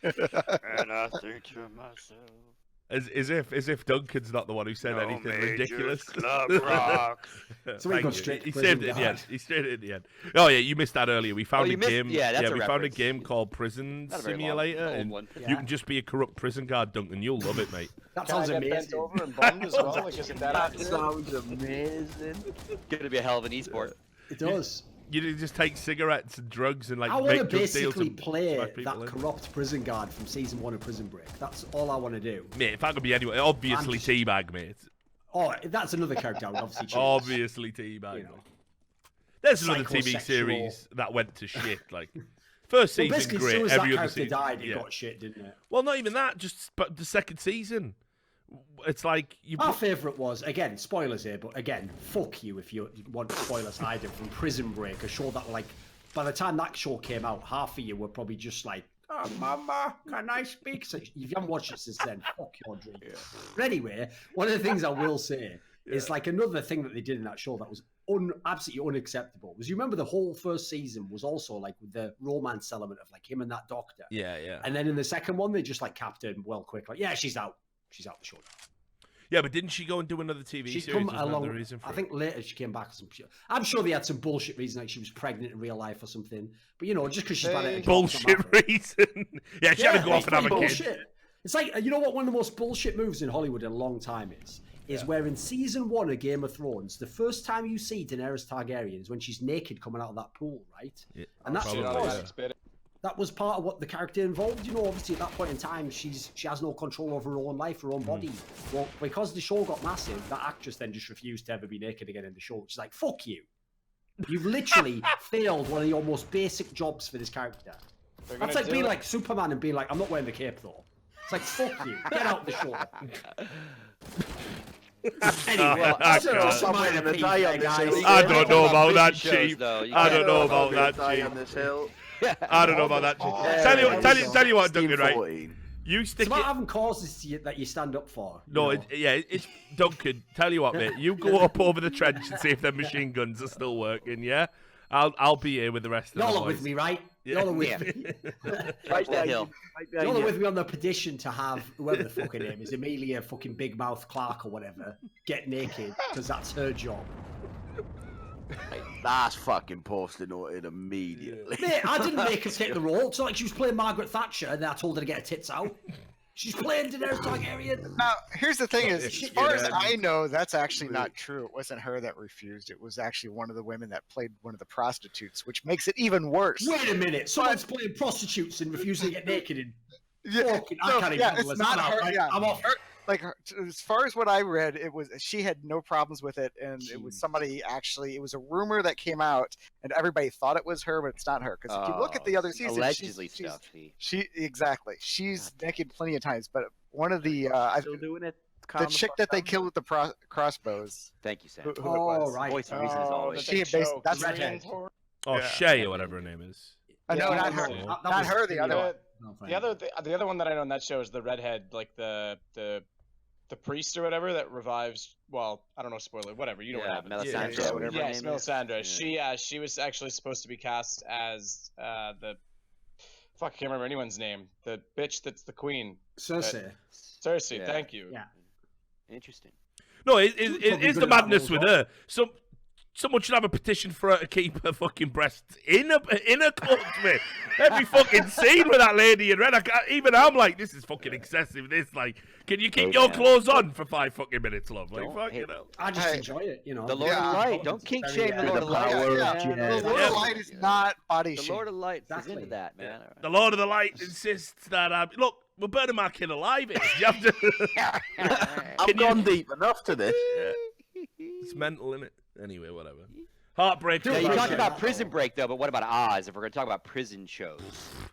And I think to myself, As if Duncan's not the one who said No anything majors, ridiculous. Club Rock. So we Thank go you. straight to He prison saved it in the guard. end. He saved it in the end. Oh yeah, you missed that earlier. We found you a missed- game. yeah, that's a we found a reference. game called Prison Not a very long- Simulator, old and one. you Yeah. can just be a corrupt prison guard, Duncan. You'll love it, mate. That Can I sounds get bent amazing. over and bummed as well? Like, is it that That accurate? sounds amazing. Gonna be a hell of an esport. It does. You just take cigarettes and drugs and like I want make to drug deals basically and play smash that people in. corrupt prison guard from season 1 of Prison Break. That's all I want to do. Mate, if I could be anywhere, obviously just- Teabag, mate. Oh, that's another character I would obviously choose. Obviously Teabag. You know. mate. There's another TV Psychosexual. series that went to shit. Like first Well, season, basically, as great. soon as Every that other character season, died, it yeah. got shit, didn't it? Well, not even that. Just but the second season, it's like you. Our favourite was, again, spoilers here, but again, fuck you if you want spoilers either, from Prison Break, a show that, like, by the time that show came out, half of you were probably just like, oh, mama, can I speak? So if you haven't watched it since then, fuck your dreams. Yeah. But anyway, one of the things I will say is, like, another thing that they did in that show that was absolutely unacceptable was, you remember the whole first season was also, like, with the romance element of, like, him and that doctor. Yeah, yeah. And then in the second one, they just, like, capped it well quick. Like, yeah, she's out. She's out the show now. Yeah, but didn't she go and do another TV She'd series? come Was that the along. reason for I it? think later she came back. I'm sure they had some bullshit reason, like she was pregnant in real life or something. But you know, just because she's bad at a job doesn't bullshit matter. reason. Yeah, she had to go off and have a bullshit. kid. It's like, you know what? One of the most bullshit moves in Hollywood in a long time is where in season 1 of Game of Thrones, the first time you see Daenerys Targaryen is when she's naked coming out of that pool, right? Yeah, And that's probably, because yeah. that was part of what the character involved. You know, obviously at that point in time, she has no control over her own life, her own body. Well, because the show got massive, that actress then just refused to ever be naked again in the show. She's like, fuck you. You've literally failed one of your most basic jobs for this character. That's like being like Superman and being like, I'm not wearing the cape though. It's like, fuck you. Get out the show. Anyway, I don't know about that, Chief. I don't know about that, Chief. I don't know about that, Chief. Tell you what, Duncan, right? You stick it's about it. having causes that you stand up for. No, it's Duncan. Tell you what, mate. You go up over the trench and see if them machine guns are still working. Yeah, I'll be here with the rest of the Y'all are boys. with me, right? Yeah. Y'all are with me. Right that hill. Y'all are with me on the petition to have whoever the fuck her name is, Amelia fucking Big Mouth Clark or whatever, get naked because that's her job. That's fucking posted noted immediately. Mate, I didn't make her take the role. It's not like she was playing Margaret Thatcher and then I told her to get her tits out. She's playing Daenerys Targaryen. Now, here's the thing: is as far as I know, that's actually not true. It wasn't her that refused. It was actually one of the women that played one of the prostitutes, which makes it even worse. Wait a minute, someone's playing prostitutes and refusing to get naked and Yeah, fucking, I can't even it's not I'm out, her. right? Yeah, I'm off. like as far as what I read, it was she had no problems with it, and it was somebody actually. It was a rumor that came out, and everybody thought it was her, but it's not her. Because if you look at the other season, allegedly she's, stuff. she exactly. She's naked plenty of times, but one of the Still doing it. the chick that they killed with the crossbows. Thank you, Sam. Who it Oh, was. right. Voice and reason as always. She basically, that's redhead. Oh, Shay or whatever her name is. no, not her. Yeah. Not her. The other one. The other one that I know in that show is the redhead, like the priest or whatever that revives. Well, I don't know, spoiler, whatever. You know what happened. Melisandre, Yeah, whatever her Yes, name is. Melisandre. Yeah. She was actually supposed to be cast as the fuck. I can't remember anyone's name. The bitch that's the queen. Cersei. Cersei. Yeah. Thank you. Yeah. Interesting. No, probably it's good the at that madness role, with her. Someone should have a petition for her to keep her fucking breasts in her clothes, mate. Every fucking scene with that lady in red. Even I'm like, this is fucking excessive. This, like, can you keep your clothes on for 5 fucking minutes, love? Like, fucking hell. I just enjoy it, you know. The Lord of Light. Don't kink shame the Lord of Light. power of Yeah, jazz. the Lord of Light is not body The shame. Lord of Light is Exactly. into that, man. The Lord of the Light insists that look, we're burning my kid alive. You have to. I've gone deep enough to this. It's mental, isn't it? Anyway, whatever. Heartbreak. Yeah, you Right. talked about Prison Break, though, but what about Oz? If we're going to talk about prison shows,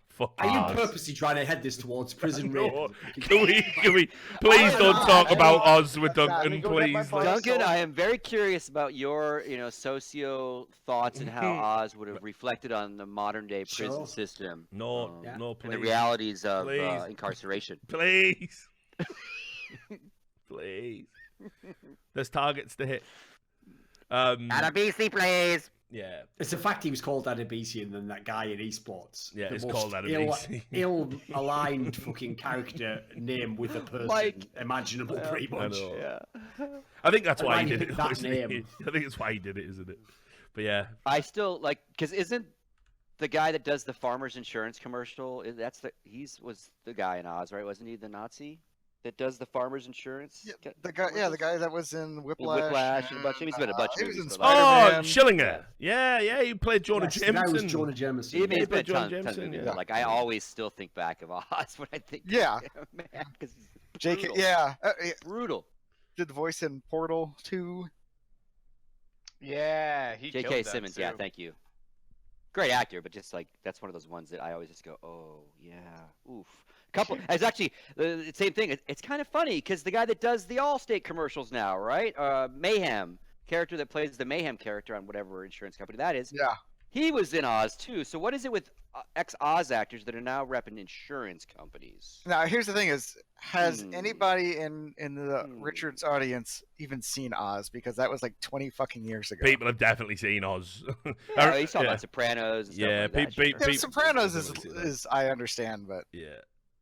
Fuck Are you Oz. purposely trying to head this towards prison rape? No. Can we please don't talk about Oz with Duncan, please? Duncan, I am very curious about your, socio thoughts and how Oz would have reflected on the modern day prison Sure. system. No, no, And please. the realities of Please. incarceration. Please. Please. There's targets to hit. Not a BC, please. Yeah. It's the fact he was called Adebisi and then that guy in esports. Yeah, the it's most called Adebisi. ill-aligned fucking character name with a person imaginable, pretty I much. know. Yeah. I think that's And why why he he did it. picked that isn't it? name. I think it's why he did it, isn't it? But yeah. I still like because isn't the guy that does the farmers insurance commercial? Was the guy in Oz, right? Wasn't he the Nazi that does the farmers insurance? Yeah, the guy that was in Whiplash. Whiplash and a bunch of. He's been in a bunch of he was movies. in but, like, Oh, Spider-Man. Schillinger. Yeah, he played Jonah Yes, the guy was Jameson. Jonah Jameson. He's been played in Jonah tons of Jameson, movies, yeah. but like I always still think back of Oz when I think. Yeah. Man, because J.K. Yeah. brutal. Did the voice in Portal 2. Yeah, he killed J.K. that Simmons, too. yeah, thank you. Great actor, but just like that's one of those ones that I always just go, oh yeah, oof. It's actually the same thing. It's kind of funny because the guy that does the Allstate commercials now, right? Mayhem character that plays the Mayhem character on whatever insurance company that is. Yeah. He was in Oz too. So what is it with ex-Oz actors that are now repping insurance companies? Now, here's the thing: has anybody in the Richard's audience even seen Oz? Because that was like 20 fucking years ago. People have definitely seen Oz. Yeah, he's talking about Sopranos. And stuff Yeah, like that shit, right? Yeah, Sopranos is I understand, but yeah.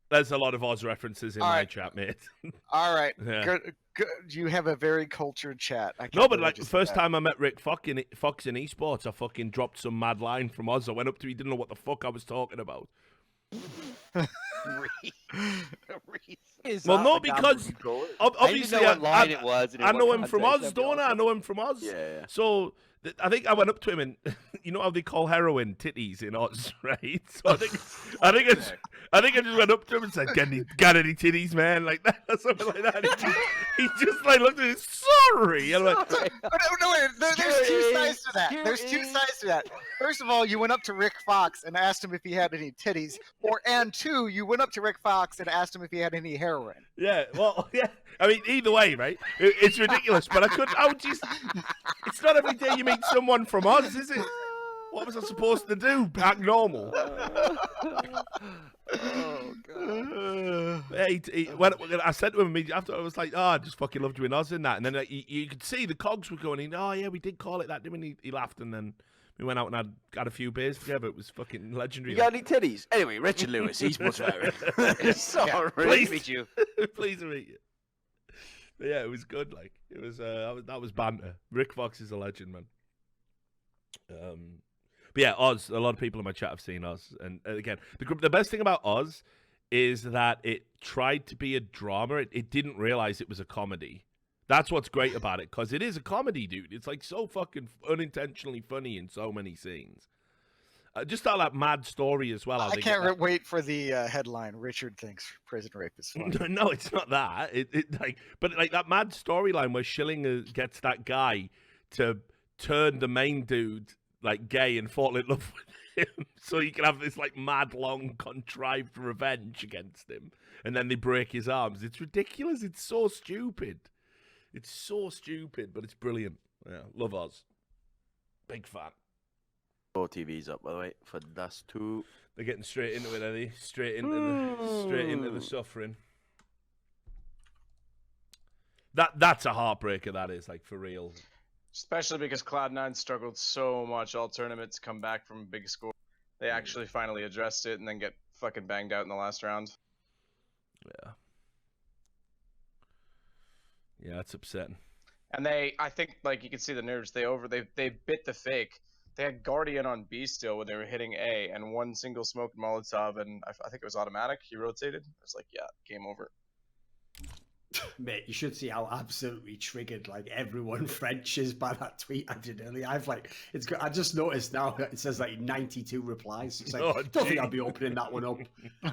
There's a lot of Oz references in my chat, mate. all right, Yeah. good. You have a very cultured chat. I can't No, but believe like you the said first that. time I met Rick Fox in esports, I fucking dropped some mad line from Oz. I went up to him, he didn't know what the fuck I was talking about. Well, no, because obviously I didn't know what line it was. And in I what know him from context, Oz, that'd be don't I? I awesome. know him from Oz. Yeah. So I think I went up to him and you know how they call heroin titties in Oz, right? So I think I just went up to him and said, "Got any titties, man?" Like that, or something like that. He just like looked at me, sorry. And I'm like, No, wait, there's two sides to that. There's two sides to that. First of all, you went up to Rick Fox and asked him if he had any titties, and two, you went up to Rick Fox and asked him if he had any heroin. yeah, well, yeah. I mean, either way, right? It's ridiculous, but I would just. It's not every day you meet someone from Oz, is it? What was I supposed to do? Act normal. Oh god. When I said to him immediately after, I was like, "Oh, I just fucking loved doing Oz in that." And then you could see the cogs were going in. Oh yeah, we did call it that, didn't we? He laughed, and then we went out and had a few beers together. It was fucking legendary. You got any titties? Anyway, Richard Lewis, he's much better. Sorry. Pleased to meet you. Pleased to meet you. But yeah, it was good. Like it was. That was banter. Rick Fox is a legend, man. But yeah, Oz. A lot of people in my chat have seen Oz, and again, the best thing about Oz is that it tried to be a drama. It didn't realize it was a comedy. That's what's great about it, because it is a comedy, dude. It's like so fucking unintentionally funny in so many scenes. Just that mad story as well. I can't wait for the headline. Richard thinks prison rape is fun. No, it's not that. But that mad storyline where Schillinger gets that guy to turn the main dude like gay and fall in love with him, so you can have this like mad long contrived revenge against him, and then they break his arms. It's ridiculous. It's so stupid. It's so stupid, but it's brilliant. Yeah, love Oz. Big fan. TV's up, by the way, for Dust 2. They're getting straight into it, are they? Straight into the suffering. That's a heartbreaker, that is, like, for real. Especially because Cloud9 struggled so much all tournaments, come back from a big score. They actually finally addressed it and then get fucking banged out in the last round. Yeah. Yeah, that's upsetting. And I think, like, you can see the nerves. They bit the fake. They had Guardian on B still when they were hitting A, and one single smoke Molotov, and I think it was automatic. He rotated. I was like, yeah, game over. Mate, you should see how absolutely triggered like everyone French is by that tweet I did earlier. I just noticed now it says like 92 replies. It's like, don't think I'll be opening that one up.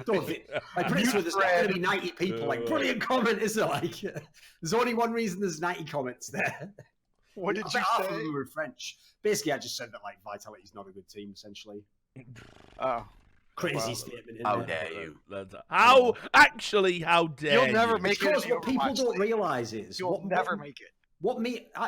Don't think. Like, pretty sure there's not going to be 90 people. Like, brilliant comment, is it? Like, there's only one reason there's 90 comments there. What did you half of say? them were French. Basically, I just said that like Vitality's not a good team, essentially. Oh. Crazy statement. How dare you? How dare You'll never you? make it. Because what people don't realise is You'll never make it.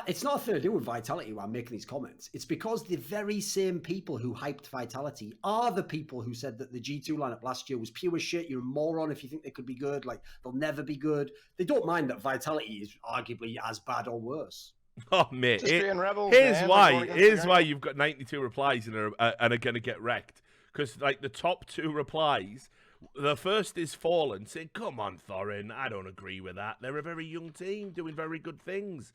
It's nothing to do with Vitality why I'm making these comments. It's because the very same people who hyped Vitality are the people who said that the G2 lineup last year was pure shit. You're a moron if you think they could be good. Like, they'll never be good. They don't mind that Vitality is arguably as bad or worse. Oh, mate. Just being rebels, Here's man, why. like, going against the Here's why grain. you've got 92 replies and are going to get wrecked. Because, like, the top 2 replies, the first is Fallen saying, come on, Thorin, I don't agree with that. They're a very young team doing very good things.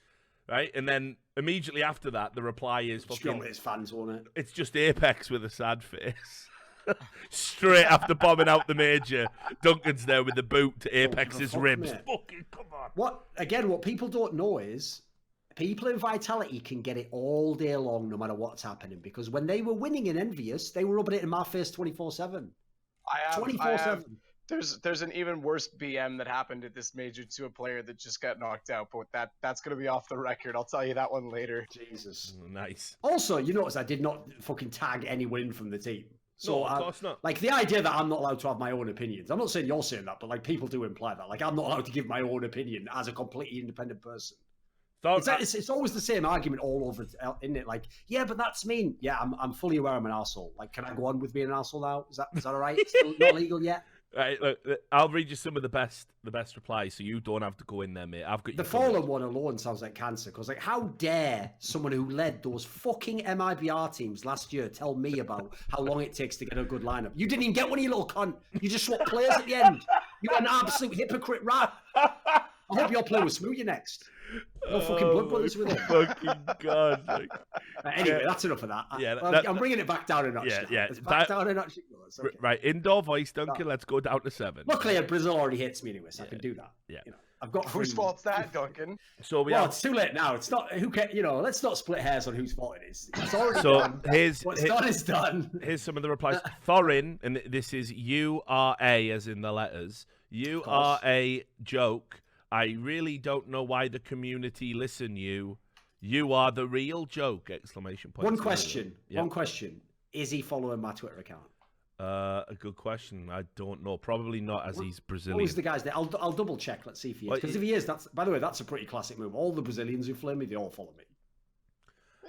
Right? And then immediately after that, the reply is fucking... His fans, won't it? It's just Apex with a sad face. Straight after bombing out the major, Duncan's there with the boot to Apex's ribs. Mate. Fucking come on. What people don't know is people in Vitality can get it all day long, no matter what's happening. Because when they were winning in Envious, they were rubbing it in my face 24/7. I have 24/7. There's an even worse BM that happened at this major to a player that just got knocked out, but that's gonna be off the record. I'll tell you that one later. Jesus. Nice. Also, you notice I did not fucking tag any win from the team. So, No, of course not. Like, the idea that I'm not allowed to have my own opinions. I'm not saying you're saying that, but, like, people do imply that. Like, I'm not allowed to give my own opinion as a completely independent person. It's always the same argument all over, isn't it? Like, yeah, but that's mean. Yeah, I'm fully aware I'm an arsehole. Like, can I go on with being an arsehole now? Is that all right? It's still not legal yet? Right, look, I'll read you some of the best replies, so you don't have to go in there, mate. I've got the Fallen one alone sounds like cancer, because, like, how dare someone who led those fucking MIBR teams last year tell me about how long it takes to get a good lineup? You didn't even get one, you little cunt. You just swapped players at the end. You're an absolute hypocrite rat. I hope your player was Smoothie next. No fucking blood brothers with it. Fucking God. Like, anyway, that's enough of that. Yeah, I'm bringing it back down a notch. Yeah. It's back down a notch. No, it's okay. Right, indoor voice, Duncan. Let's go down to 7. Luckily, Brazil already hates me anyway, so I can do that. Yeah. You know, I've got Whose fault's that, Duncan? So well, it's too late now. It's not who can. You know, let's not split hairs on whose fault it is. It's already done. What's done is done. Here's some of the replies. Thorin, and this is URA as in the letters. URA joke. I really don't know why the community listen you. You are the real joke! Exclamation point. One question. One question. Is he following my Twitter account? A good question. I don't know. Probably not, as he's Brazilian. Who's the guy's there? I'll double check. Let's see if he is. Because if he is, that's, by the way, that's a pretty classic move. All the Brazilians who flame me, they all follow me.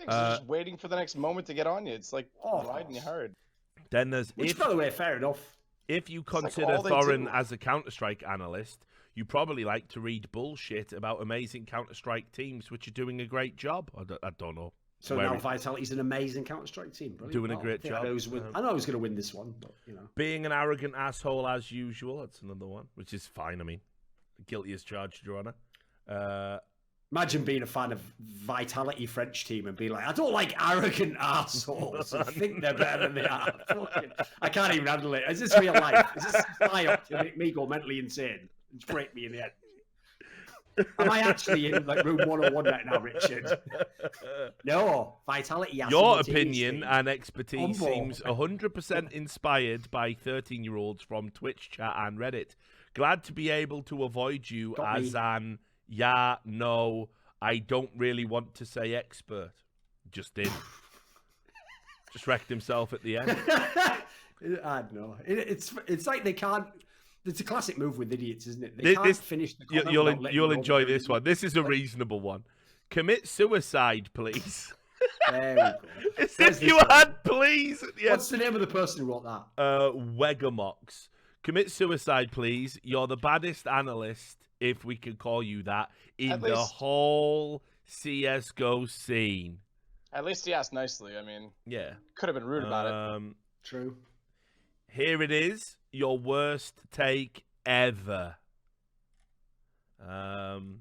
Just waiting for the next moment to get on you. It's like riding you hard. Then there's which, by the way, fair enough. If you consider Thorin as a Counter-Strike analyst, you probably like to read bullshit about amazing Counter-Strike teams which are doing a great job. I don't know. So now Vitality's an amazing Counter-Strike team. Brilliant. Doing a great job. I know who's going to win this one, but, you know. Being an arrogant asshole as usual. That's another one, which is fine. I mean, guilty as charged, Your Honor. Imagine being a fan of Vitality French team and being like, I don't like arrogant assholes who think they're better than they are. I can't even handle it. Is this real life? Is this fly up to make me go mentally insane and break me in the head? Am I actually in like room 101 right now, Richard? No, Vitality. Your opinion and expertise seems 100% inspired by 13-year-olds from Twitch chat and Reddit. Glad to be able to avoid you as an no, I don't really want to say expert. Just did. Just wrecked himself at the end. I don't know. It's like they can't. It's a classic move with idiots, isn't it? They can't finish the comment. You'll enjoy this one. This is a reasonable one. Commit suicide, please. There we go. As if you had please at the end. What's the name of the person who wrote that? Wegamox. Commit suicide, please. You're the baddest analyst, if we can call you that, in the whole CSGO scene. At least he asked nicely. I mean, yeah, could have been rude about it. True. Here it is. Your worst take ever. Then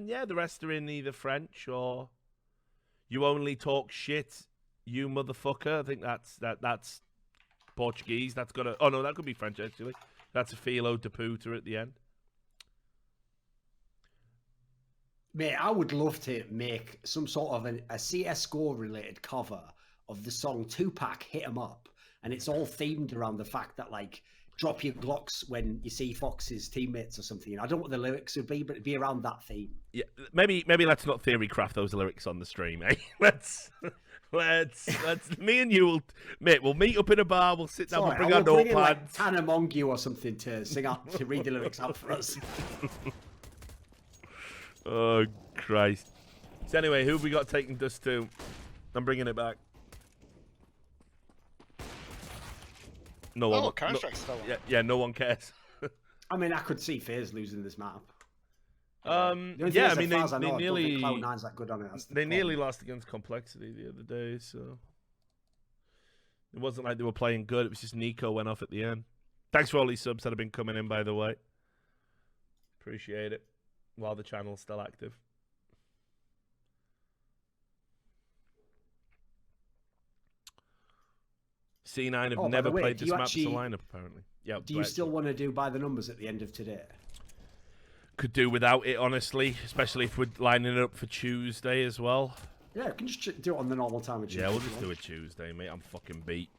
yeah, the rest are in either French or you only talk shit, you motherfucker. I think that's Portuguese. That's got a that could be French actually. That's a Philo de Puta at the end. Mate, I would love to make some sort of a CSGO related cover of the song Tupac Hit 'Em Up. And it's all themed around the fact that, like, drop your Glocks when you see Fox's teammates or something. I don't know what the lyrics would be, but it'd be around that theme. Yeah, maybe let's not theory craft those lyrics on the stream, eh? Let's me and you we'll meet up in a bar, we'll sit down, we'll bring our notepads. Like Tanner Mongeau or something to sing out, to read the lyrics out for us. Oh, Christ. So anyway, who have we got taking dust to? I'm bringing it back. No one. Counter-Strike's still on. Yeah, no one cares. I mean, I could see FaZe losing this map. The only thing Yeah, is, I mean, as far as I they know, I don't nearly think Cloud9's that good on it. That's the they nearly problem. lost against Complexity the other day, so it wasn't like they were playing good. It was just Nico went off at the end. Thanks for all these subs that have been coming in, by the way. Appreciate it. While the channel's still active. C9 have Oh, by never the way, played do this you map as a actually- lineup, apparently. Yeah. Do you still want to do by the numbers at the end of today? Could do without it, honestly, especially if we're lining it up for Tuesday as well. Yeah, we can just do it on the normal time of Tuesday. Yeah, we'll if you just do want. it Tuesday, mate. I'm fucking beat.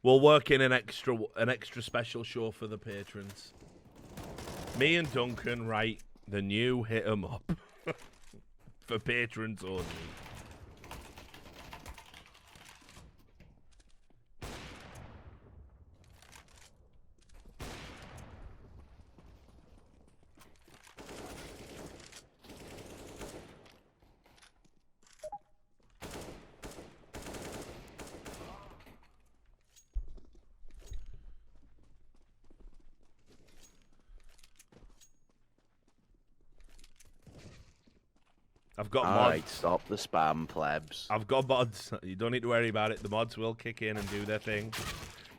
We'll work in an extra special show for the patrons. Me and Duncan write the new hit 'em up for patrons only. I've got mods. Alright, stop the spam, plebs. I've got mods. You don't need to worry about it. The mods will kick in and do their thing.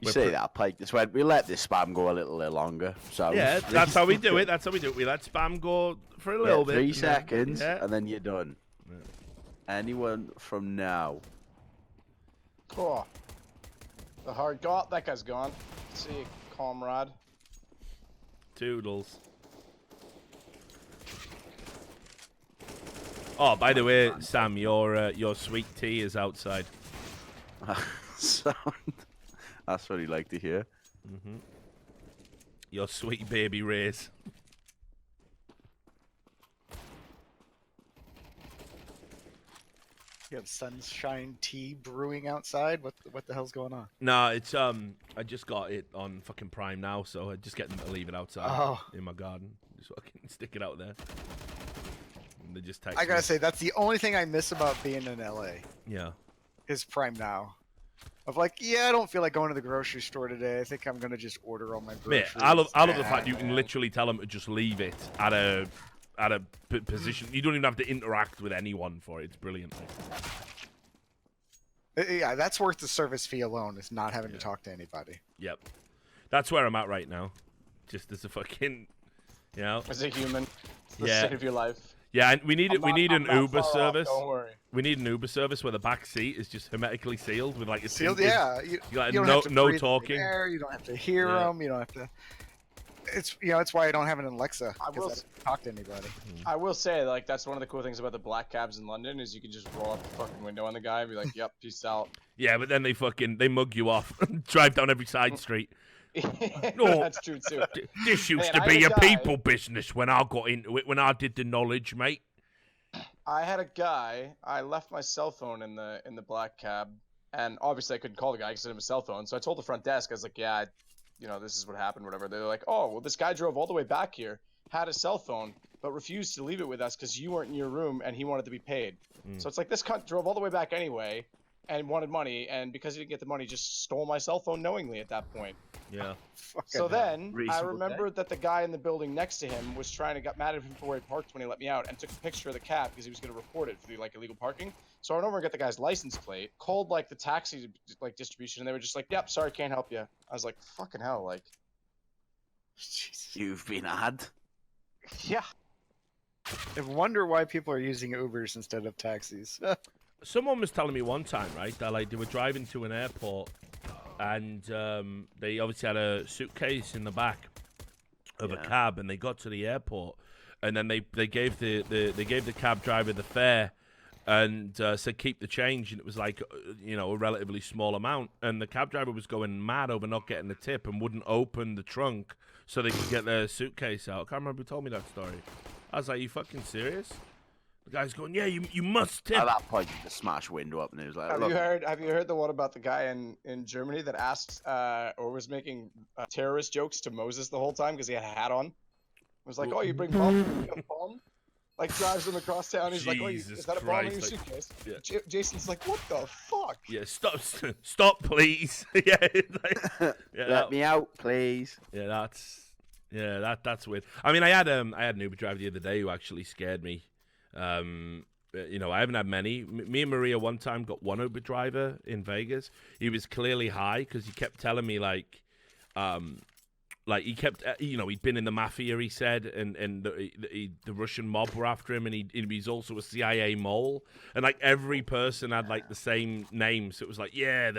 You say that, Pike. This went. We let this spam go a little longer. So Yeah, that's how we do it. That's how we do it. We let spam go for a little bit. 3 and then- seconds, yeah. and then you're done. Anyone from now? Cool. The hard got that guy's gone. See you, comrade. Toodles. Oh, by the way, Sam, your sweet tea is outside. Sound. That's what he'd like to hear. Your sweet baby rays. You have sunshine tea brewing outside. What the hell's going on? No, it's I just got it on fucking Prime now, so I just get them to leave it outside in my garden. Just fucking stick it out there. And they just text I gotta me. say that's the only thing I miss about being in LA. Yeah. Is Prime Now. Of like, yeah, I don't feel like going to the grocery store today. I think I'm gonna just order all my Mate, groceries. I love the fact you can literally tell them to just leave it at a position. You don't even have to interact with anyone for it. It's brilliant. Yeah, that's worth the service fee alone. Is not having to talk to anybody. Yep. That's where I'm at right now. Just as a fucking, you know. As a human, it's the Yeah. state of your life. Yeah, and we need I'm an not Uber far off, service. don't worry. We need an Uber service where the back seat is just hermetically sealed with like a Sealed, tinted- yeah. You like don't no have to no breathe the talking. air, you don't have to hear Yeah. them. You don't have to. It's it's why I don't have an Alexa I will because I don't talk to anybody. I will say, like, that's one of the cool things about the black cabs in London is you can just roll up the fucking window on the guy and be like, "Yep, peace out." Yeah, but then they mug you off and drive down every side street. No, That's true too. This used Man, to I be had a a guy- people business when I got into it, when I did the knowledge, mate. I had a guy. I left my cell phone in the black cab, and obviously I couldn't call the guy because I didn't have a cell phone. So I told the front desk, I was like, "Yeah, this is what happened, whatever." They're like, "Oh, well, this guy drove all the way back here, had a cell phone, but refused to leave it with us because you weren't in your room and he wanted to be paid." So it's like this cunt drove all the way back anyway, and wanted money, and because he didn't get the money, just stole my cell phone knowingly at that point. Yeah. So then I Reasonable remembered that the guy in the building next to him was trying to get mad at him for where he parked when he let me out, and took a picture of the cab because he was going to report it for the illegal parking. So I went over and got the guy's license plate, called the taxi distribution, and they were just like, "Yep, sorry, can't help you." I was like, "Fucking hell, like." Jesus. You've been had. Yeah. I wonder why people are using Ubers instead of taxis. Someone was telling me one time, right, that they were driving to an airport, and they obviously had a suitcase in the back of a cab, and they got to the airport, and then they gave the cab driver the fare, and said keep the change, and it was a relatively small amount, and the cab driver was going mad over not getting the tip and wouldn't open the trunk so they could get their suitcase out. I can't remember who told me that story. I was like, you fucking serious? The guy's going, yeah, you must tip. At that point, the smash window up, and he was like, Have "Look, you heard the one about the guy in Germany that asked or was making terrorist jokes to Moses the whole time because he had a hat on? It was like, "Oh, you bring bomb? You got a bomb?" Like drives him across town. He's like, "Oh, is Jesus that a bomb in your Christ, suitcase?" yeah. Jason's like, "What the fuck?" Yeah, stop, please. Yeah, let me out, please." yeah, that's Yeah, that's weird. I mean, I had an Uber driver the other day who actually scared me. You know, I haven't had many. Me and Maria one time got one Uber driver in Vegas. He was clearly high because he kept telling me like he kept, you know, he'd been in the mafia, he said, and the Russian mob were after him, and he's also a CIA mole, and like every person had like the same name, so it was like, yeah,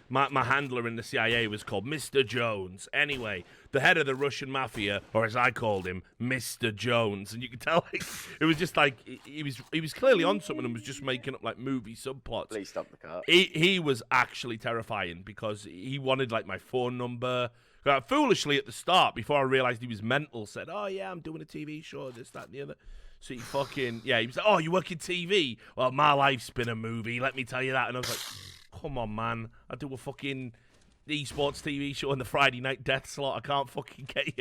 my handler in the CIA was called Mr. Jones. Anyway, the head of the Russian mafia, or as I called him, Mr. Jones, and you could tell like, it was just like he was clearly on something and was just making up like movie subplots. Please stop the car. He was actually terrifying because he wanted like my phone number. Foolishly at the start, before I realized he was mental, said, "Oh yeah, I'm doing a TV show, this, that, and the other." So he fucking he was like, "Oh, you work in TV? Well, my life's been a movie. Let me tell you that." And I was like, "Come on, man! I do a fucking esports TV show in the Friday night death slot. I can't fucking get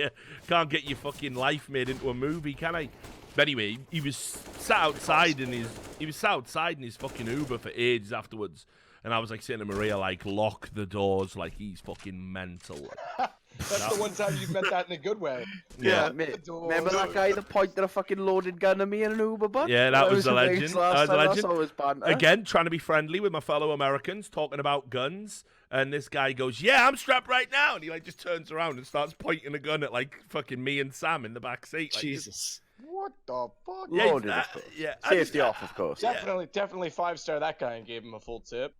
your fucking life made into a movie, can I?" But anyway, he was sat outside in his fucking Uber for ages afterwards. And I was like saying to Maria, like, lock the doors, like he's fucking mental. That's the one time you've met that in a good way. Yeah, mate. Remember that guy that pointed a fucking loaded gun at me in an Uber bus? Yeah, that was a legend. That was a legend. That's always banter. Again, trying to be friendly with my fellow Americans, talking about guns. And this guy goes, "Yeah, I'm strapped right now." And he like just turns around and starts pointing a gun at like fucking me and Sam in the back seat. Like, Jesus. What the fuck? Yeah, Loaded, of course. yeah. Safety off, of course. Definitely 5-star that guy and gave him a full tip.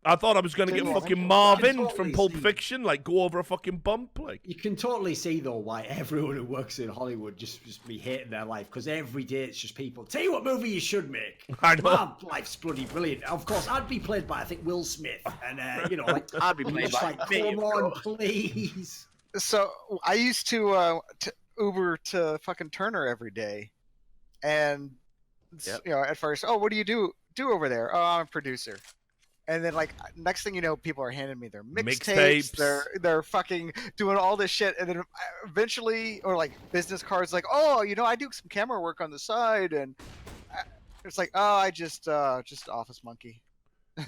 I thought I was going to get fucking Marvin from Pulp Fiction, like go over a fucking bump. Like you can totally see though why everyone who works in Hollywood just be hating their life, because every day it's just people tell you what movie you should make. I know. Man, life's bloody brilliant. Of course, I'd be played by I think Will Smith, and you know, like I'd be played by like, me, come of on, course. please. So I used to Uber to fucking Turner every day, and you know, at first, oh, what do you do over there? Oh, I'm a producer. And then, like, next thing you know, people are handing me their mixtapes. They're fucking doing all this shit. And then eventually, or like business cards, like, oh, you know, I do some camera work on the side. And it's like, oh, I just office monkey.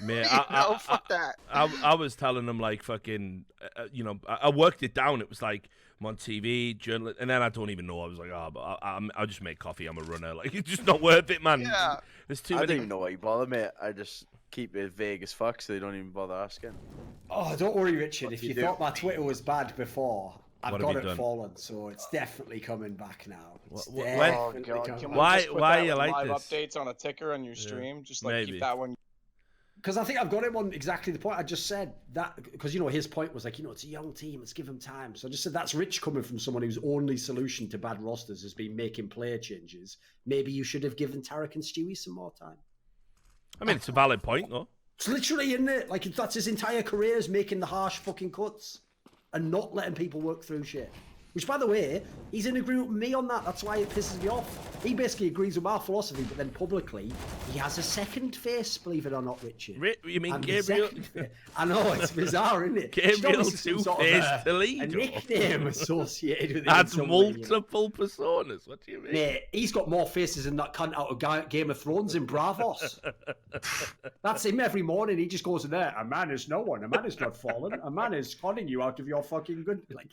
Man, fuck that. I was telling them like fucking, you know, I worked it down. It was like I'm on TV, journalist, and then I don't even know. I was like, oh, but I'll just make coffee. I'm a runner. Like it's just not worth it, man. Yeah. There's too I many. don't even know why you bother, mate. I just keep it vague as fuck, so they don't even bother asking. Oh, don't worry, Richard. If you do? thought my Twitter was bad before, I've What got have you it done? fallen, so it's definitely coming back now. It's when- definitely God, coming can back. we Why- just put why that you with like live this? updates on a ticker on your stream? Just like maybe. keep that one. Because I think I've got him on exactly the point I just said. That because you know his point was like, you know, it's a young team, let's give him time. So I just said that's rich coming from someone whose only solution to bad rosters has been making player changes. Maybe you should have given Tarek and Stewie some more time. I mean, it's a valid point, though. It's literally, isn't it? Like that's his entire career is making the harsh fucking cuts and not letting people work through shit. Which, by the way, he's in agreement with me on that. That's why it pisses me off. He basically agrees with my philosophy, but then publicly, he has a second face, believe it or not, Richard. You mean And the Gabriel? second face- I know, it's bizarre, isn't it? Gabriel Should obviously some Two-Faced a Toledo. nickname associated with it. in That's some way, you know. multiple personas. What do you mean? Mate, he's got more faces than that cunt out of Game of Thrones in Bravos. That's him every morning. He just goes in there. A man is no one. A man is not fallen. A man is conning you out of your fucking good. Like,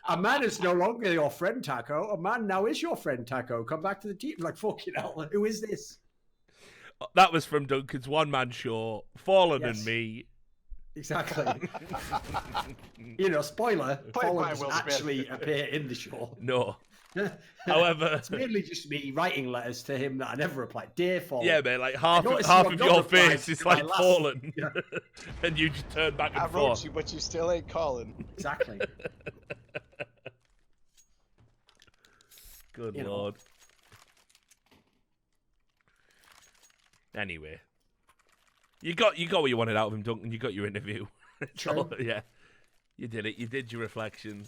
a man is no longer your friend, Taco. A man now is your friend, Taco. Come back to the team. Like, fucking hell. Who is this? That was from Duncan's one-man show, Fallen Yes. and Me. Exactly. You know, spoiler. Played Fallen by doesn't Will Smith. actually appear in the show. No. However, It's mainly just me writing letters to him that I never replied. Dear Fallen. yeah, man, like half noticed of I've not your replied face is to my like last- fallen, Yeah. and you just turn back I and wrote forth. you, but you still ain't calling. Exactly. Good You know. lord. Anyway, you got what you wanted out of him, Duncan. You got your interview. True. Yeah, you did it. You did your reflections.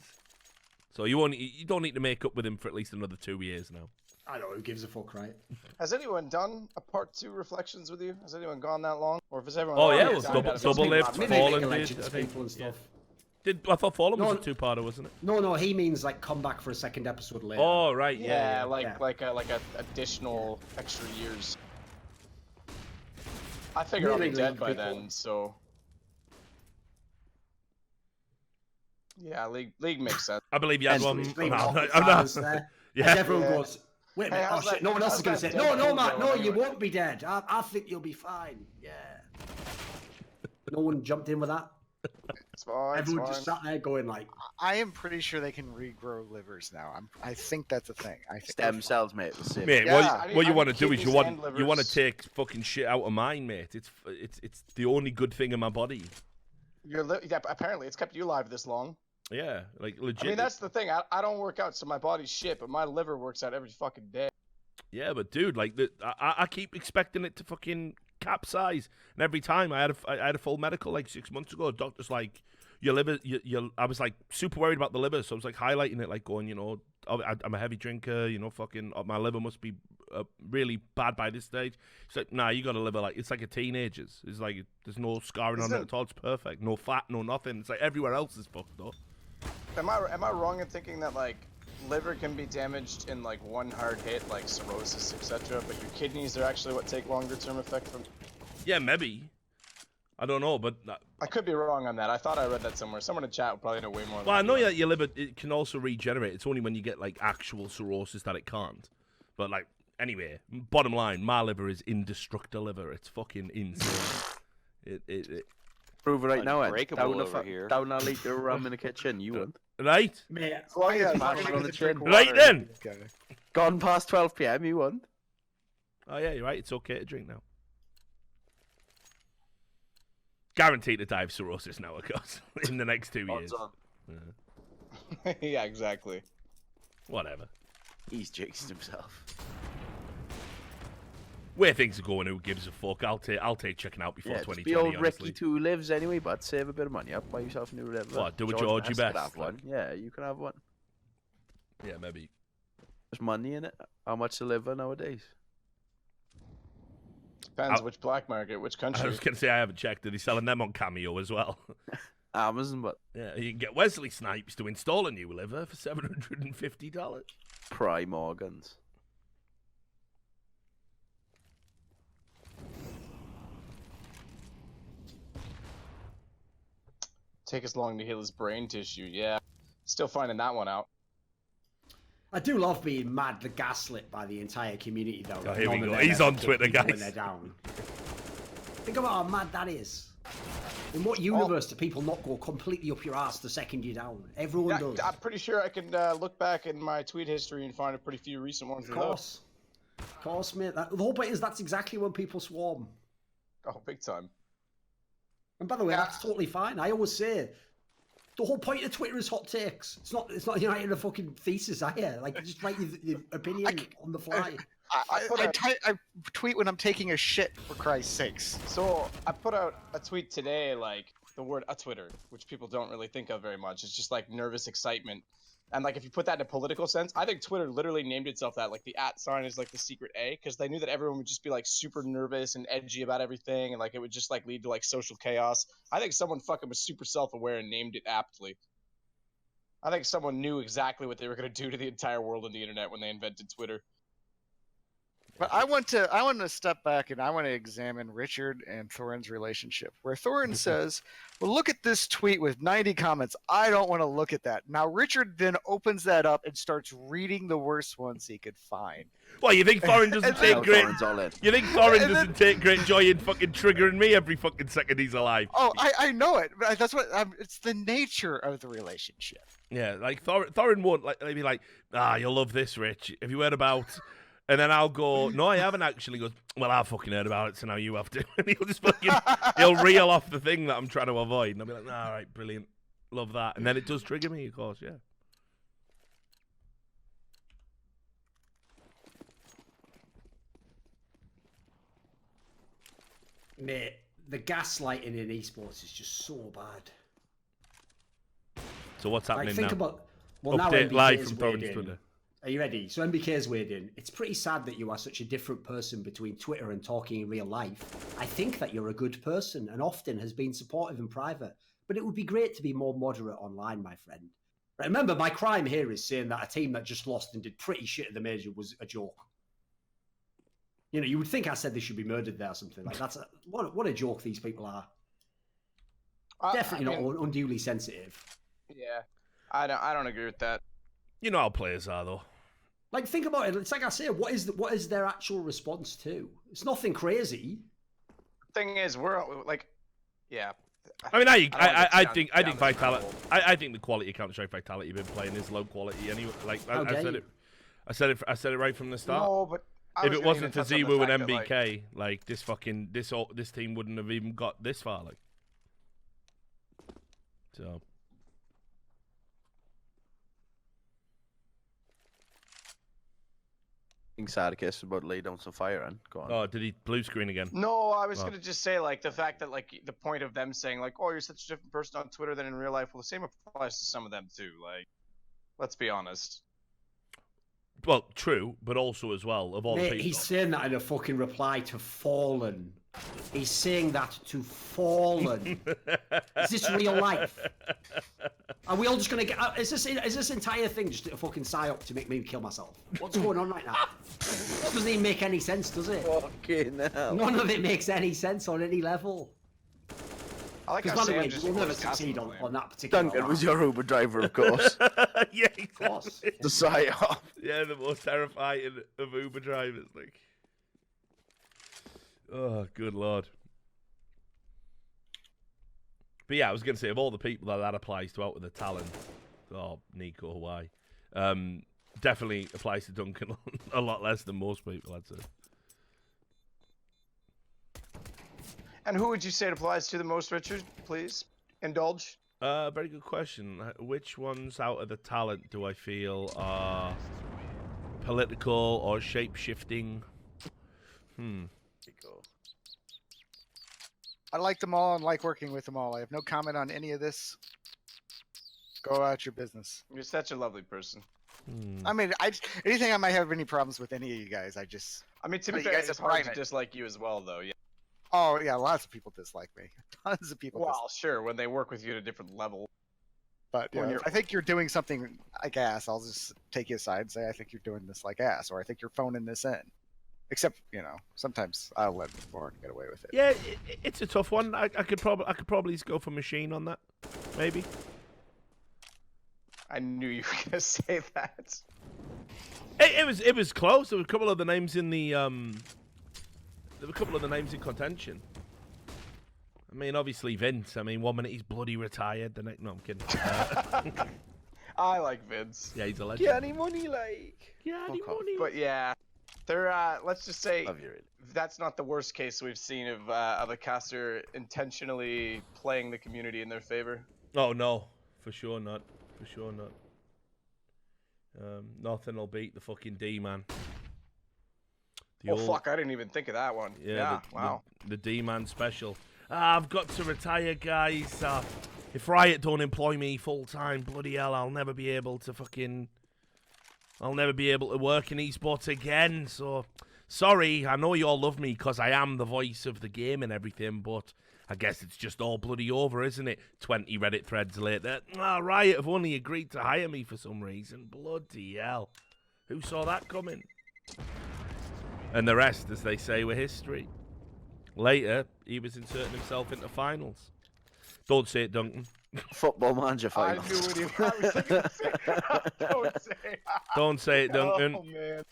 So you don't need to make up with him for at least another 2 years now. I know, who gives a fuck, right? Has anyone done a part 2 reflections with you? Has anyone gone that long, or has everyone? Oh, yeah, already it was died double- out of double it? lift, Maybe Fallen League of did, Legends I think. people and stuff. I thought Fallen was No, a two-parter, wasn't it? No, he means like come back for a second episode later. Oh right, Yeah, yeah. like a additional extra years. I figure I'll be Really dead league by people. then, so. Yeah, league makes sense. I believe you had And one. leave No, rocket I'm not. science there. Yeah. And everyone Yeah. goes, wait a minute, Hey, oh how's shit, that- no one else how's is going to say, that no, Deadpool Matt, no, going you anyway? won't be dead. I think you'll be fine. Yeah. No one jumped in with that. It's fine. Everyone it's just fine. sat there going like, I am pretty sure they can regrow livers now. I think that's a thing. I think Stem cells, mate. The same. Mate, Yeah, I need- what you I want to need do is kidneys and you want to livers. take fucking shit out of mine, mate. It's the only good thing in my body. Yeah, apparently it's kept you alive this long. Yeah, like legit. I mean, that's the thing. I don't work out, so my body's shit, but my liver works out every fucking day. Yeah, but dude, like I keep expecting it to fucking capsize, and every time I had a full medical like 6 months ago. Doctor's like, your liver, I was like super worried about the liver, so I was like highlighting it, like going, you know, I'm a heavy drinker, you know, fucking my liver must be really bad by this stage. It's like, nah, you got a liver like it's like a teenager's. It's like there's no scarring on it at all. It's perfect, no fat, no nothing. It's like everywhere else is fucked up. Am I wrong in thinking that like liver can be damaged in like one hard hit, like cirrhosis, etc., but your kidneys are actually what take longer term effect from? Yeah, maybe. I don't know, but I could be wrong on that. I thought I read that somewhere. Someone in chat would probably know way more. well, I than know me. that your liver it can also regenerate. It's only when you get like actual cirrhosis that it can't. But like anyway, bottom line, my liver is indestructible liver. It's fucking insane. it Prove it right now, Ed. Unbreakable over here. Down a litre of rum in the kitchen. You won't. right? mate, Oh yeah, Smash it on the chin. Right then. Gone past 12 p.m. You won't. Oh yeah, you're right. It's okay to drink now. Guaranteed to die of cirrhosis now, of course, in the next 2 years. Odds on. Yeah. Yeah, exactly. Whatever. He's jinxed himself. Where things are going, who gives a fuck? I'll take checking out before Yeah, just 2020. be old honestly. Ricky 2 lives anyway, but save a bit of money up. Buy yourself a new liver. What, do a Georgie Best Best, could have one. like? Yeah, you can have one. Yeah, maybe. There's money in it. How much to liver nowadays? Depends which black market, which I country. was gonna say I haven't checked. Are they selling them on Cameo as well? Amazon, but Yeah, you can get Wesley Snipes to install a new liver for $750. prime organs. Take as long to heal his brain tissue. Yeah, still finding that one out. I do love being mad, gaslit by the entire community though. Oh, here we None of go. them He's ever on kick Twitter, people when guys. they're down. Think about how mad that is. In what universe do people not go completely up your ass the second you're down? Everyone Yeah, does. I'm pretty sure I can look back in my tweet history and find a pretty few recent ones. Of course, mate. The whole point is that's exactly when people swarm. Oh, big time. And by the way, that's totally fine. I always say the whole point of Twitter is hot takes. It's not you're writing a fucking thesis, are you? Like you just write your opinion on the fly. I tweet when I'm taking a shit, for Christ's sakes. So I put out a tweet today, like the word "a Twitter," which people don't really think of very much. It's just like nervous excitement, and like if you put that in a political sense, I think Twitter literally named itself that. Like the @ sign is like the secret A, because they knew that everyone would just be like super nervous and edgy about everything, and like it would just like lead to like social chaos. I think someone fucking was super self-aware and named it aptly. I think someone knew exactly what they were gonna do to the entire world and the internet when they invented Twitter. But I want to step back and I want to examine Richard and Thorin's relationship, where Thorin says, well, look at this tweet with 90 comments. I don't want to look at that. Now, Richard then opens that up and starts reading the worst ones he could find. Well, you think Thorin doesn't take great? Thorin's all in. You think Thorin doesn't take great joy in fucking triggering me every fucking second he's alive? Oh, I know it. But that's what it's the nature of the relationship. Yeah, like Thorin won't like be like, you'll love this, Rich. Have you heard about? And then I'll go, no, I haven't actually. He goes, well, I've fucking heard about it, so now you have to. And he'll just fucking, he'll reel off the thing that I'm trying to avoid. And I'll be like, all right, brilliant. Love that. And then it does trigger me, of course, yeah. Mate, the gaslighting in esports is just so bad. So what's happening Like, think now? about now Update MBK live is from weighed Thorin's in. Twitter. Are you ready? So MBK's weighed in. It's pretty sad that you are such a different person between Twitter and talking in real life. I think that you're a good person and often has been supportive in private, but it would be great to be more moderate online, my friend. Right, remember, my crime here is saying that a team that just lost and did pretty shit at the major was a joke. You know, you would think I said they should be murdered there or something. Like, what a joke these people are. Definitely not unduly sensitive. Yeah, I don't agree with that. You know how players are, though. Like, think about it. It's like I say, what is their actual response to? It's nothing crazy. Thing is, we're like, yeah. I mean, I don't think wanna get down this Vitality. rabbit hole. I think the quality of Counter-Strike Vitality you've been playing is low quality anyway. Like How dare you? I said it right from the start. No, but I If was it gonna wasn't even for touch on the Ziwu and fact that, MBK, like this team wouldn't have even got this far. Like, so. Sadokist is about to lay down some fire in. Go on. Oh, did he blue screen again? No, I was Oh. gonna just say like the fact that like the point of them saying like, oh, you're such a different person on Twitter than in real life. Well, the same applies to some of them too. Like, let's be honest. Well, true, but also as well of all the Mate, people. he's saying that in a fucking reply to Fallen. He's saying that to Fallen. Is this real life? Are we all just gonna get? Is this entire thing just a fucking psyop to make me kill myself? What's going on right now? Doesn't even make any sense, does it? Fucking hell. None of it makes any sense on any level. I like Because how by the way, Sam just we'll never closed succeed Castle on that particular. Duncan round. was your Uber driver, of course. Yeah, Of course. The psyop. Yeah, the most terrifying of Uber drivers. Like, oh, good lord. But yeah, I was going to say, of all the people that applies to out with the talent, oh, Nico, why? Definitely applies to Duncan a lot less than most people, I'd say. And who would you say it applies to the most, Richard? Please indulge. Very good question. Which ones out of the talent do I feel are political or shape-shifting? I like them all and like working with them all. I have no comment on any of this. Go about your business. You're such a lovely person. I mean, anything I might have any problems with any of you guys, I mean, to be you fair, guys it's are hard to private. dislike you as well, though. Yeah. Oh yeah, lots of people dislike me. Tons of people. Well, sure, when they work with you at a different level. But when yeah, you're- if I think you're doing something like ass, I'll just take you aside and say I think you're doing this like ass, or I think you're phoning this in. Except, sometimes I'll let Lauren get away with it. Yeah, it's a tough one. I could probably go for machine on that, maybe. I knew you were gonna say that. It was close. There were a couple of the names in the there were a couple of the names in contention. I mean, obviously Vince. I mean, 1 minute he's bloody retired. The next, no, I'm kidding. I like Vince. Yeah, he's a legend. Get any money, like? Yeah, Fuck off. But yeah, they're let's just say Love you, really. that's not the worst case we've seen of a caster intentionally playing the community in their favor. Oh no, for sure not. For sure not. Nothing will beat the fucking D man. Oh fuck! I didn't even think of that one. Yeah. Wow. The D man special. I've got to retire, guys. If Riot don't employ me full time, bloody hell, I'll never be able to work in esports again. So, sorry. I know you all love me because I am the voice of the game and everything, but I guess it's just all bloody over, isn't it? 20 Reddit threads later. Riot have only agreed to hire me for some reason. Bloody hell. Who saw that coming? And the rest, as they say, were history. Later, he was inserting himself into finals. Don't say it, Duncan. Football Manager I finals. knew what he was going to say. Don't say. Don't say it, Duncan. Oh man.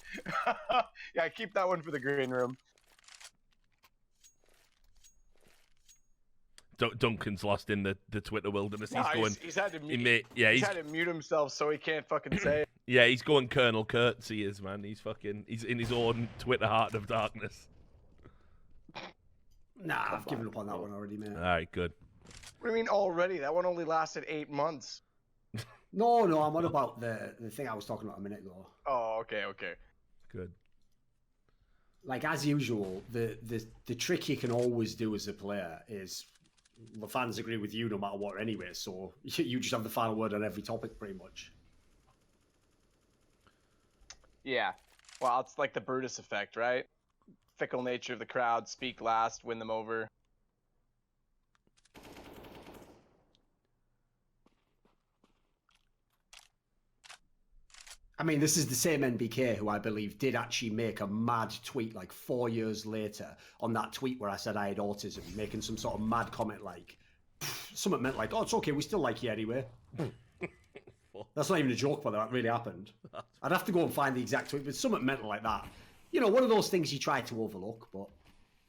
Yeah, keep that one for the green room. Duncan's lost in the Twitter wilderness. No, He's going. he's had to mute. He's had to mute himself so he can't fucking say it. Yeah, he's going Colonel Kurtz. He is, man. He's in his own Twitter heart of darkness. Nah, I've given up on that one already, mate. All right, good. What do you mean already? That one only lasted 8 months. No, I'm on about the thing I was talking about a minute ago. Oh, okay. Good. Like, as usual, the trick you can always do as a player is the fans agree with you no matter what anyway, so you just have the final word on every topic pretty much. Yeah. Well, it's like the Brutus effect, right? Fickle nature of the crowd, speak last, win them over. I mean, this is the same NBK who I believe did actually make a mad tweet like 4 years later on that tweet where I said I had autism, making some sort of mad comment like, something meant like, oh, it's okay, we still like you anyway. That's not even a joke, but that really happened. I'd have to go and find the exact tweet, but something mental like that. You know, one of those things you try to overlook, but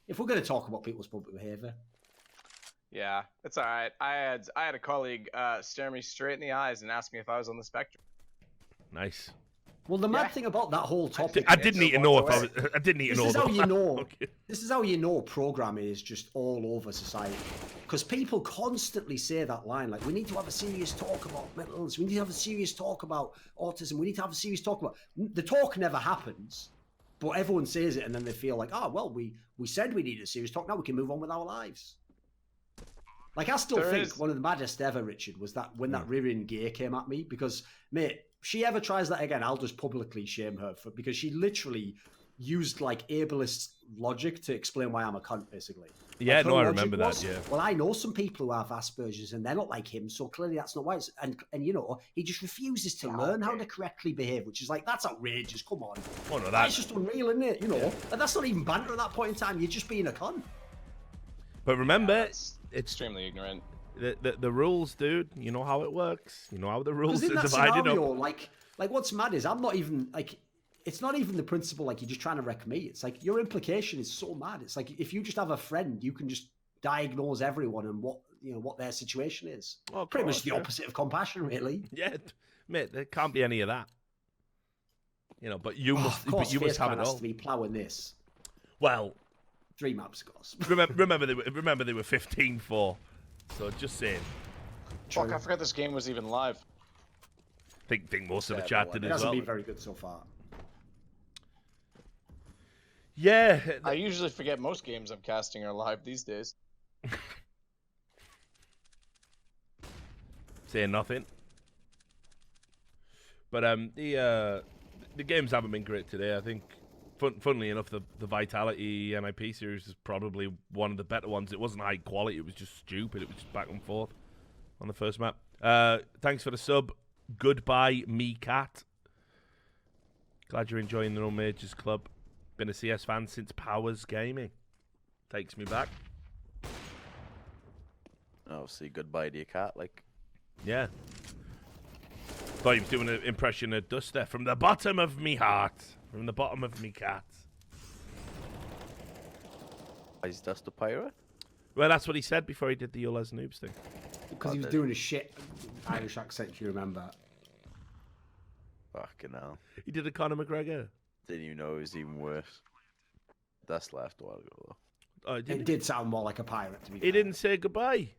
if we're going to talk about people's public behavior. Yeah, it's all right. I had a colleague stare me straight in the eyes and ask me if I was on the spectrum. Nice. Well, the mad thing about that whole topic, I didn't need to know if I was. I didn't need to know. This is how you know. Okay. This is how you know programming is just all over society, because people constantly say that line, like, we need to have a serious talk about mental illness. We need to have a serious talk about autism. We need to have a serious talk about. The talk never happens, but everyone says it, and then they feel like, oh well, we said we needed a serious talk. Now we can move on with our lives. Like, I still think one of the maddest ever, Richard, was that when that Ririn Gay came at me, because, mate, she ever tries that again, I'll just publicly shame her because she literally used like ableist logic to explain why I'm a cunt, basically. Yeah, like, no, I remember that. Yeah. Well, I know some people who have Asperger's and they're not like him, so clearly that's not why. And you know, he just refuses to learn how to correctly behave, which is like, that's outrageous. Come on, oh, no, that's just unreal, isn't it? You know, and that's not even banter at that point in time. You're just being a cunt. But remember, it's extremely ignorant. The rules, dude. You know how it works. You know how the rules are in that divided scenario, up. Like what's mad is I'm not even like. It's not even the principle like you're just trying to wreck me. It's like your implication is so mad. It's like if you just have a friend, you can just diagnose everyone and what their situation is. Oh, pretty much the opposite of compassion, really. Yeah, mate. There can't be any of that. You know, but you must. Of course, but you must have it has all. to be ploughing this. Well, 3 maps, of course. remember they were 15-4. So just saying. Fuck, I forgot this game was even live. Think most of the chat did it as hasn't well. been very good so far. Yeah. I usually forget most games I'm casting are live these days. Saying nothing. But the games haven't been great today. I think, funnily enough, the Vitality NIP series is probably one of the better ones. It wasn't high quality. It was just stupid. It was just back and forth on the first map. Thanks for the sub. Goodbye, me cat. Glad you're enjoying the No Majors Club. Been a CS fan since Powers Gaming. Takes me back. Obviously, goodbye to your cat. Like, yeah. Thought he was doing an impression of Dust there. From the bottom of me heart. From the bottom of me cat. is Dust a pirate? Well, that's what he said before he did the Yolas Noobs thing. Because he was doing a shit Irish accent, if you remember. Fucking hell. He did a Conor McGregor. Didn't even know it was even worse. Dust left a while ago, though. Oh, it did sound more like a pirate to me. He didn't say goodbye.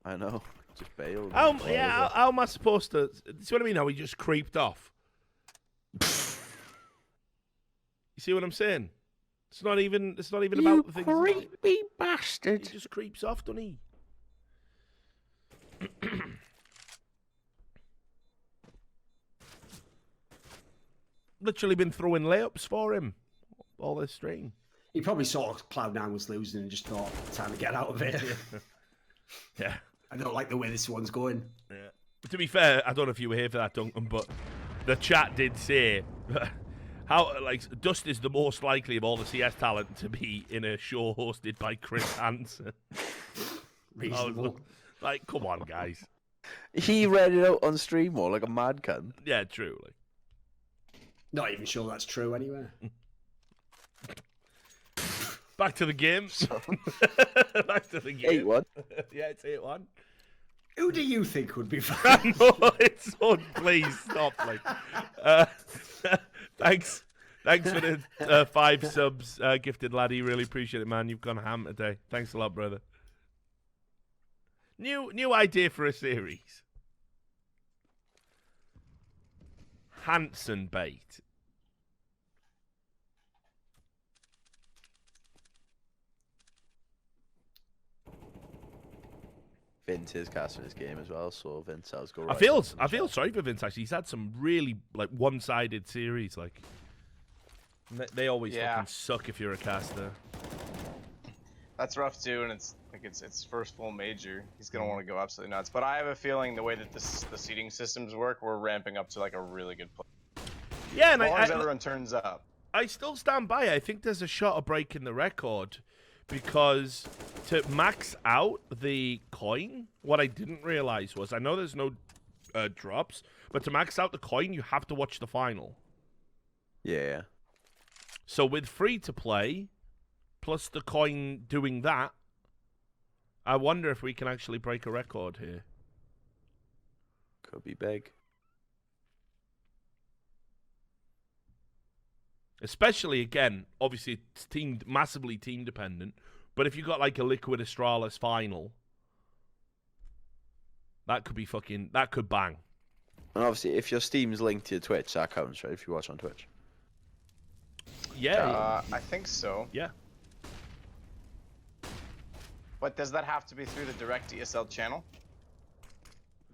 I know. Just bailed. How am I supposed to... See what I mean? How he just creeped off? You see what I'm saying? It's not even about the things... You creepy bastard. He just creeps off, doesn't he? Literally been throwing layups for him all this stream. He probably saw Cloud9 was losing and just thought, time to get out of it. Yeah. I don't like the way this one's going. Yeah. To be fair, I don't know if you were here for that, Duncan, but the chat did say how Dust is the most likely of all the CS talent to be in a show hosted by Chris Hansen. Reasonable. Like, come on, guys. He read it out on stream more like a mad cunt. Yeah, true. Like. Not even sure that's true anyway. Back to the game. Back to the game. 8-1. Yeah, it's 8-1. Who do you think would be fine? No, it's on. Please stop. Like, thanks for the 5 subs, gifted laddie. Really appreciate it, man. You've gone ham today. Thanks a lot, brother. New idea for a series. Hanson bait. Vince is casting his game as well, so Vince has go. I feel sorry for Vince. Actually, he's had some really one-sided series. Like they always fucking suck if you're a caster. That's rough too, and it's it's first full major. He's gonna want to go absolutely nuts. But I have a feeling the way that the seeding systems work, we're ramping up to like a really good play. Yeah, and as long as everyone turns up. I still stand by. I think there's a shot of breaking the record. Because to max out the coin, what I didn't realize was I know there's no drops. But to max out the coin, you have to watch the final. Yeah. So with free to play, plus the coin doing that, I wonder if we can actually break a record here. Could be big. Especially, again, obviously it's massively team dependent, but if you got like a Liquid Astralis final, that could bang. And obviously, if your Steam's linked to your Twitch, that counts, right? If you watch on Twitch. Yeah. I think so. Yeah. But does that have to be through the direct ESL channel?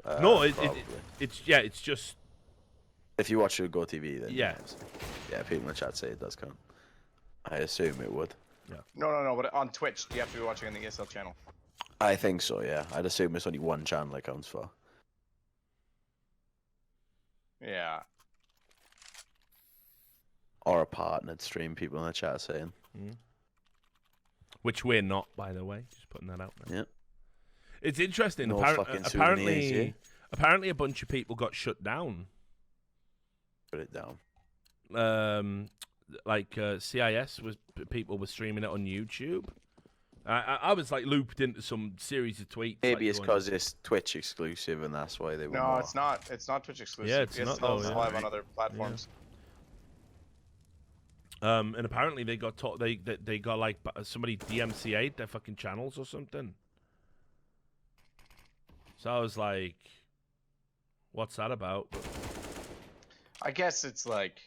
No, Probably. it's just. If you watch it Go TV, then Yeah. Yeah, people in the chat say it does count. I assume it would. Yeah. No. But on Twitch, do you have to be watching on the ESL channel? I think so, yeah. I'd assume it's only one channel it counts for. Yeah. Or a partnered stream, people in the chat are saying. Which we're not, by the way. Just putting that out there. Yeah. It's interesting. No fucking souvenirs, yeah? Apparently, a bunch of people got shut down. Put it down. CIS people were streaming it on YouTube. I was like looped into some series of tweets. Maybe it's because it's Twitch exclusive and that's why they were. No, it's not. It's not Twitch exclusive. Yeah, it's not, though, ESL is yeah. live on other platforms. And apparently they got they got like somebody DMCA'd their fucking channels or something. So I was like, what's that about? I guess it's like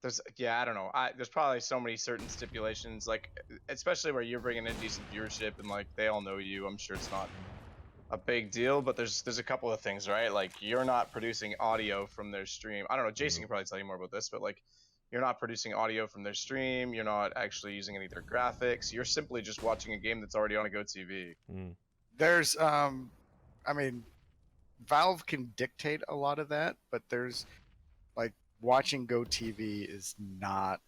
I don't know. There's probably so many certain stipulations, like especially where you're bringing in decent viewership and like they all know you. I'm sure it's not a big deal, but there's a couple of things, right? Like you're not producing audio from their stream. I don't know. Jason can probably tell you more about this, but like you're not producing audio from their stream. You're not actually using any of their graphics. You're simply just watching a game that's already on a GoTV. There's I mean, Valve can dictate a lot of that, but there's like watching GoTV is not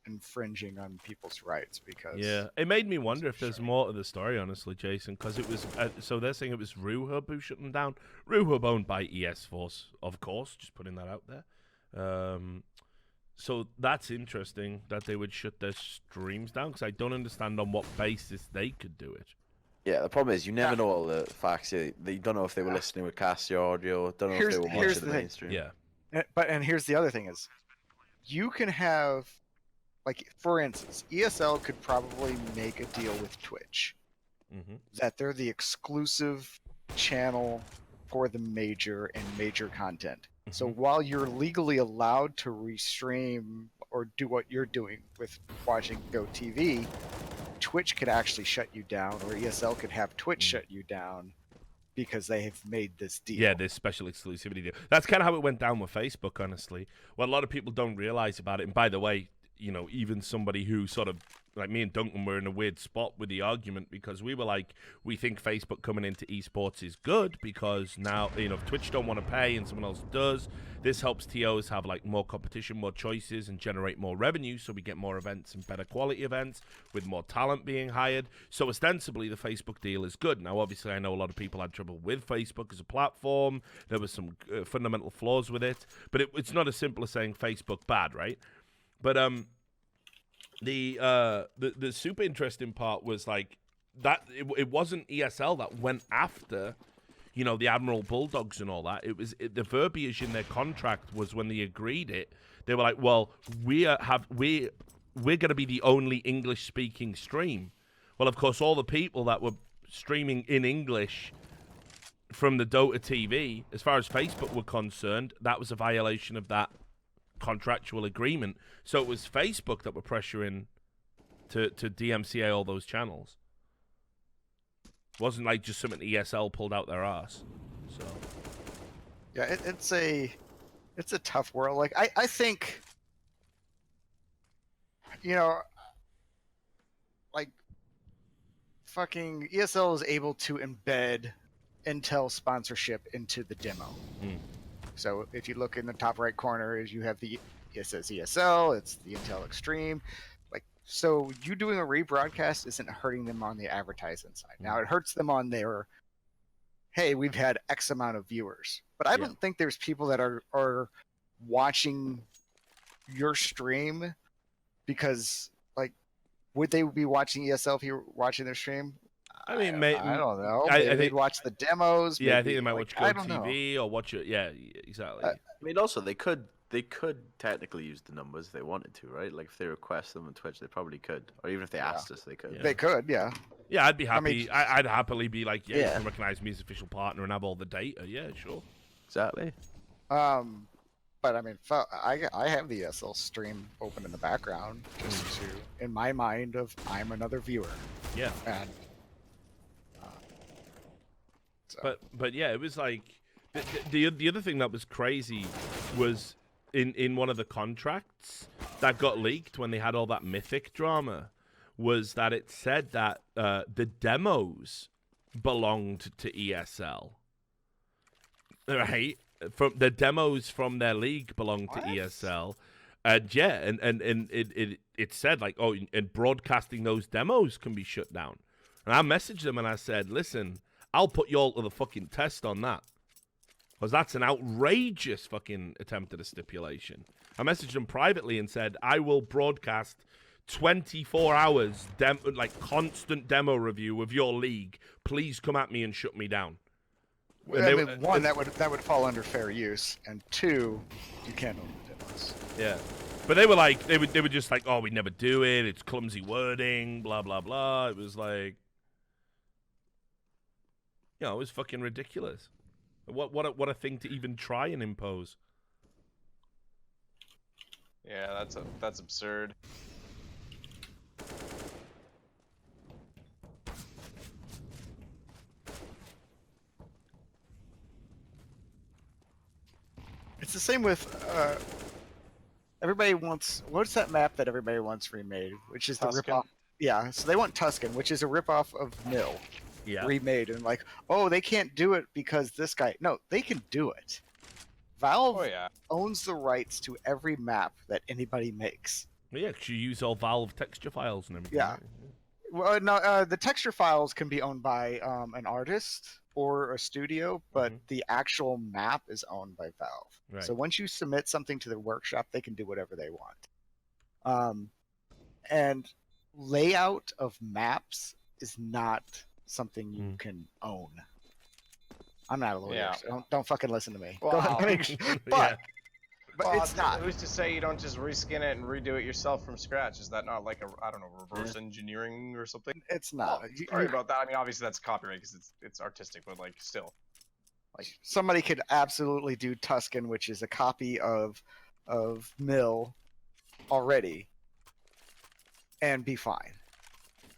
infringing on people's rights because it made me wonder if there's more to the story, honestly, Jason, because it was so they're saying it was RuHub who shut them down. RuHub owned by ES Force, of course, just putting that out there. So that's interesting that they would shut their streams down because I don't understand on what basis they could do it. Yeah, the problem is you never know all the facts. You don't know if they were listening with Casio audio. Don't know if they were watching the mainstream. Yeah. And here's the other thing is, you can have, like, for instance, ESL could probably make a deal with Twitch that they're the exclusive channel for the major and major content. So while you're legally allowed to restream or do what you're doing with watching GoTV, Twitch could actually shut you down, or ESL could have Twitch shut you down because they have made this deal. Yeah, this special exclusivity deal. That's kind of how it went down with Facebook, honestly. What a lot of people don't realize about it, and by the way, you know, even somebody who sort of, like me and Duncan were in a weird spot with the argument because we were like, we think Facebook coming into esports is good because now, you know, if Twitch don't want to pay and someone else does, this helps TOs have like more competition, more choices, and generate more revenue, so we get more events and better quality events with more talent being hired. So ostensibly, the Facebook deal is good. Now, obviously, I know a lot of people had trouble with Facebook as a platform. There was some fundamental flaws with it, but it's not as simple as saying Facebook bad, right? But the super interesting part was like that it wasn't ESL that went after, you know, the Admiral Bulldogs and all that. It was the verbiage in their contract was when they agreed it, they were like, well, we're going to be the only English speaking stream. Well, of course, all the people that were streaming in English from the Dota TV, as far as Facebook were concerned, that was a violation of that contractual agreement. So it was Facebook that were pressuring to DMCA all those channels. It wasn't like just something ESL pulled out their ass. So yeah, it's a tough world. Like I think, you know, like fucking ESL is able to embed Intel sponsorship into the demo. So if you look in the top right corner, is you have it says ESL, it's the Intel Extreme. Like, so you doing a rebroadcast isn't hurting them on the advertising side. Now it hurts them on their hey, we've had X amount of viewers. But I don't think there's people that are watching your stream because, like, would they be watching ESL if you were watching their stream? I mean, I don't know. I Maybe think they'd watch the demos. Yeah, I maybe, think they might like, watch I don't know. GoTV or watch it. Yeah, exactly. I mean, also they could technically use the numbers if they wanted to, right? Like if they request them on Twitch, they probably could, or even if they asked us, they could. They could, yeah. Yeah, I'd be I happy. mean- I'd happily be like, yeah, you Yeah. can recognize me as official partner and have all the data. Yeah, sure. Exactly. But I mean, I have the ESL stream open in the background just to, in my mind, of I'm another viewer. Yeah. And But yeah, it was like the other thing that was crazy was in one of the contracts that got leaked when they had all that Mythic drama was that it said that the demos belonged to ESL, right? From the demos from their league belonged to ESL, and yeah, and it said like, oh, and broadcasting those demos can be shut down. And I messaged them and I said, listen, I'll put you all to the fucking test on that. Because that's an outrageous fucking attempt at a stipulation. I messaged them privately and said, I will broadcast 24 hours, like constant demo review of your league. Please come at me and shut me down. I mean, one, that would fall under fair use, and two, you can't own the demos. Yeah. But they were like, they were just like, oh, we never do it. It's clumsy wording, blah, blah, blah. It was like, you know, it was fucking ridiculous. What a thing to even try and impose. Yeah, that's absurd. It's the same with everybody wants. What's that map that everybody wants remade? Which is Tuscan? the ripoff. Yeah, so they want Tuscan, which is a ripoff of Mill. Yeah. Remade, and like, oh, they can't do it because this guy. No, they can do it. Valve Oh yeah. owns the rights to every map that anybody makes. Yeah, 'cause you use all Valve texture files and everything. Yeah. Well, no, the texture files can be owned by an artist or a studio, but the actual map is owned by Valve. Right. So once you submit something to the workshop, they can do whatever they want. And layout of maps is not something you can own. I'm not a lawyer, Yeah. so don't fucking listen to me. Wow. But Well, it's not. Who's to say you don't just reskin it and redo it yourself from scratch? Is that not like a, I don't know, reverse engineering or something? It's not. Sorry about that. I mean, obviously that's copyright because it's artistic, but like still. Like somebody could absolutely do Tuscan, which is a copy of Mill already, and be fine.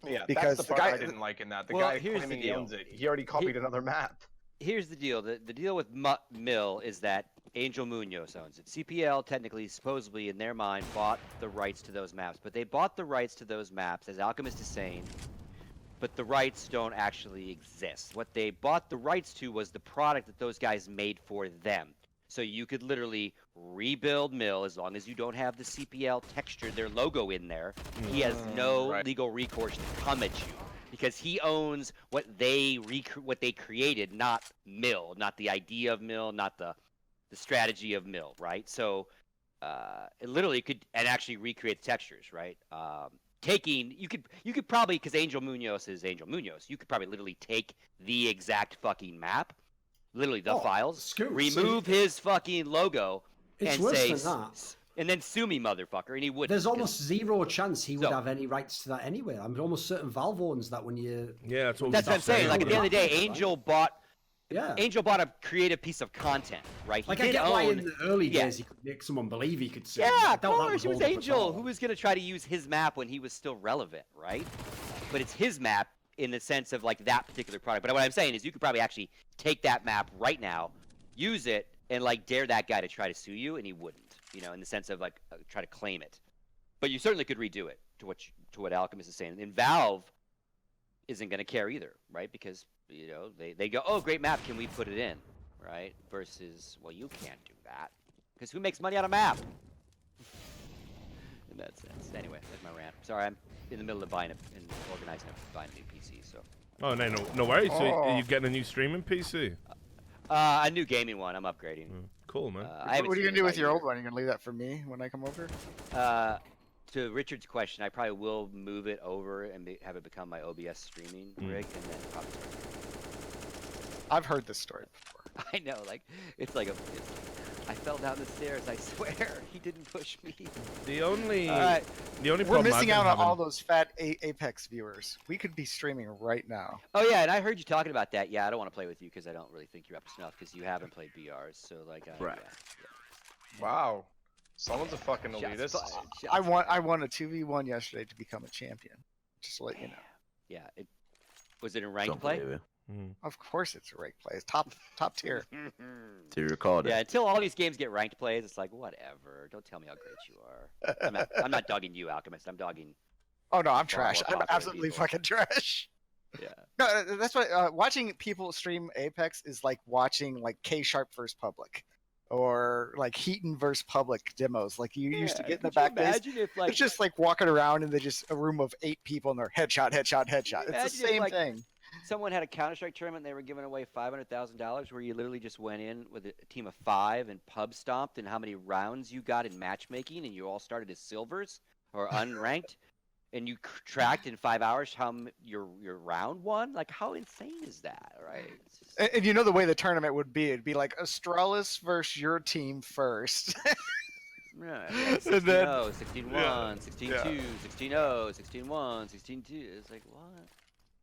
Yeah, Because that's the the part guy I didn't like in that. The Well, guy here's the claiming he deal. owns it, he already copied another map. Here's the deal. The deal with Mill is that Angel Munoz owns it. CPL technically, supposedly, in their mind, bought the rights to those maps. But they bought the rights to those maps, as Alchemist is saying, but the rights don't actually exist. What they bought the rights to was the product that those guys made for them. So you could literally rebuild Mill as long as you don't have the CPL texture, their logo in there. He has no legal recourse to come at you because he owns what they created, not Mill, not the idea of Mill, not the strategy of Mill, right? So it literally could and actually recreate the textures, right? You could probably, because Angel Munoz is Angel Munoz, you could probably literally take the exact fucking map, literally the files, remove his fucking logo, It's and worse say, than that. and then sue me, motherfucker, and he wouldn't. There's almost zero chance he would So- have any rights to that anyway. I'm almost certain Valve owns that when you. Yeah, that's what That's what I'm saying. Like at the end of the day, Angel bought Yeah. Angel bought a creative piece of content, right? He Like I did get own, why in the early yeah. days he could make someone believe he could sue. Yeah, I of doubt that course. It was hold up at Angel all. who was going to try to use his map when he was still relevant, right? But it's his map in the sense of like that particular product. But what I'm saying is you could probably actually take that map right now, use it, and like dare that guy to try to sue you, and he wouldn't, you know, in the sense of like try to claim it. But you certainly could redo it to what Alchemist is saying. And Valve isn't going to care either, right? Because you know they go, oh, great map, can we put it in, right? Versus, well, you can't do that because who makes money on a map? In that sense. Anyway, that's my rant. Sorry, I'm in the middle of buying and organizing buying a new PC, so Oh, no worries. So Oh. you're getting a new streaming PC? A new gaming one. I'm upgrading. Cool, man. I haven't What are you seen gonna do it with about your a old year. one? You gonna leave that for me when I come over? To Richard's question, I probably will move it over and have it become my OBS streaming rig, and then probably. I've heard this story before. I know, like it's like I fell down the stairs. I swear, he didn't push me. The only All right. We're problem missing I've out been on all having- those fat Apex viewers. We could be streaming right now. Oh yeah, and I heard you talking about that. Yeah, I don't want to play with you because I don't really think you're up to snuff because you haven't played BRs. So like, Right. Wow. Someone's a fucking Shots elitist. fired, shots I fired. won a 2v1 yesterday to become a champion. Just to let you know. Yeah. Was it in ranked Don't play? believe it. Of course it's a ranked play. It's top tier. To record it. Yeah, until all these games get ranked plays, it's like whatever. Don't tell me how great you are. I'm not dogging you, Alchemist. I'm dogging. Oh no, I'm Far more trash. I'm popular absolutely people. fucking trash. Yeah. No, that's why watching people stream Apex is like watching like K Sharp versus Public, or like Heaton versus Public demos. Like you used to get in the back base. Imagine if like It's just like walking around in just a room of 8 people and they're headshot, headshot, headshot. It's Imagine the if, same like, thing. someone had a Counter-Strike tournament and they were giving away $500,000 where you literally just went in with a team of 5 and pub stomped, and how many rounds you got in matchmaking, and you all started as silvers or unranked, and you tracked in 5 hours how your round won. Like, how insane is that, right? It's just- And you know the way the tournament would be. It'd be like Astralis versus your team first. Yeah, And 16-0, then- 16-1, yeah. 16-2, 16-0, 16-1, 16-2. It's like, what?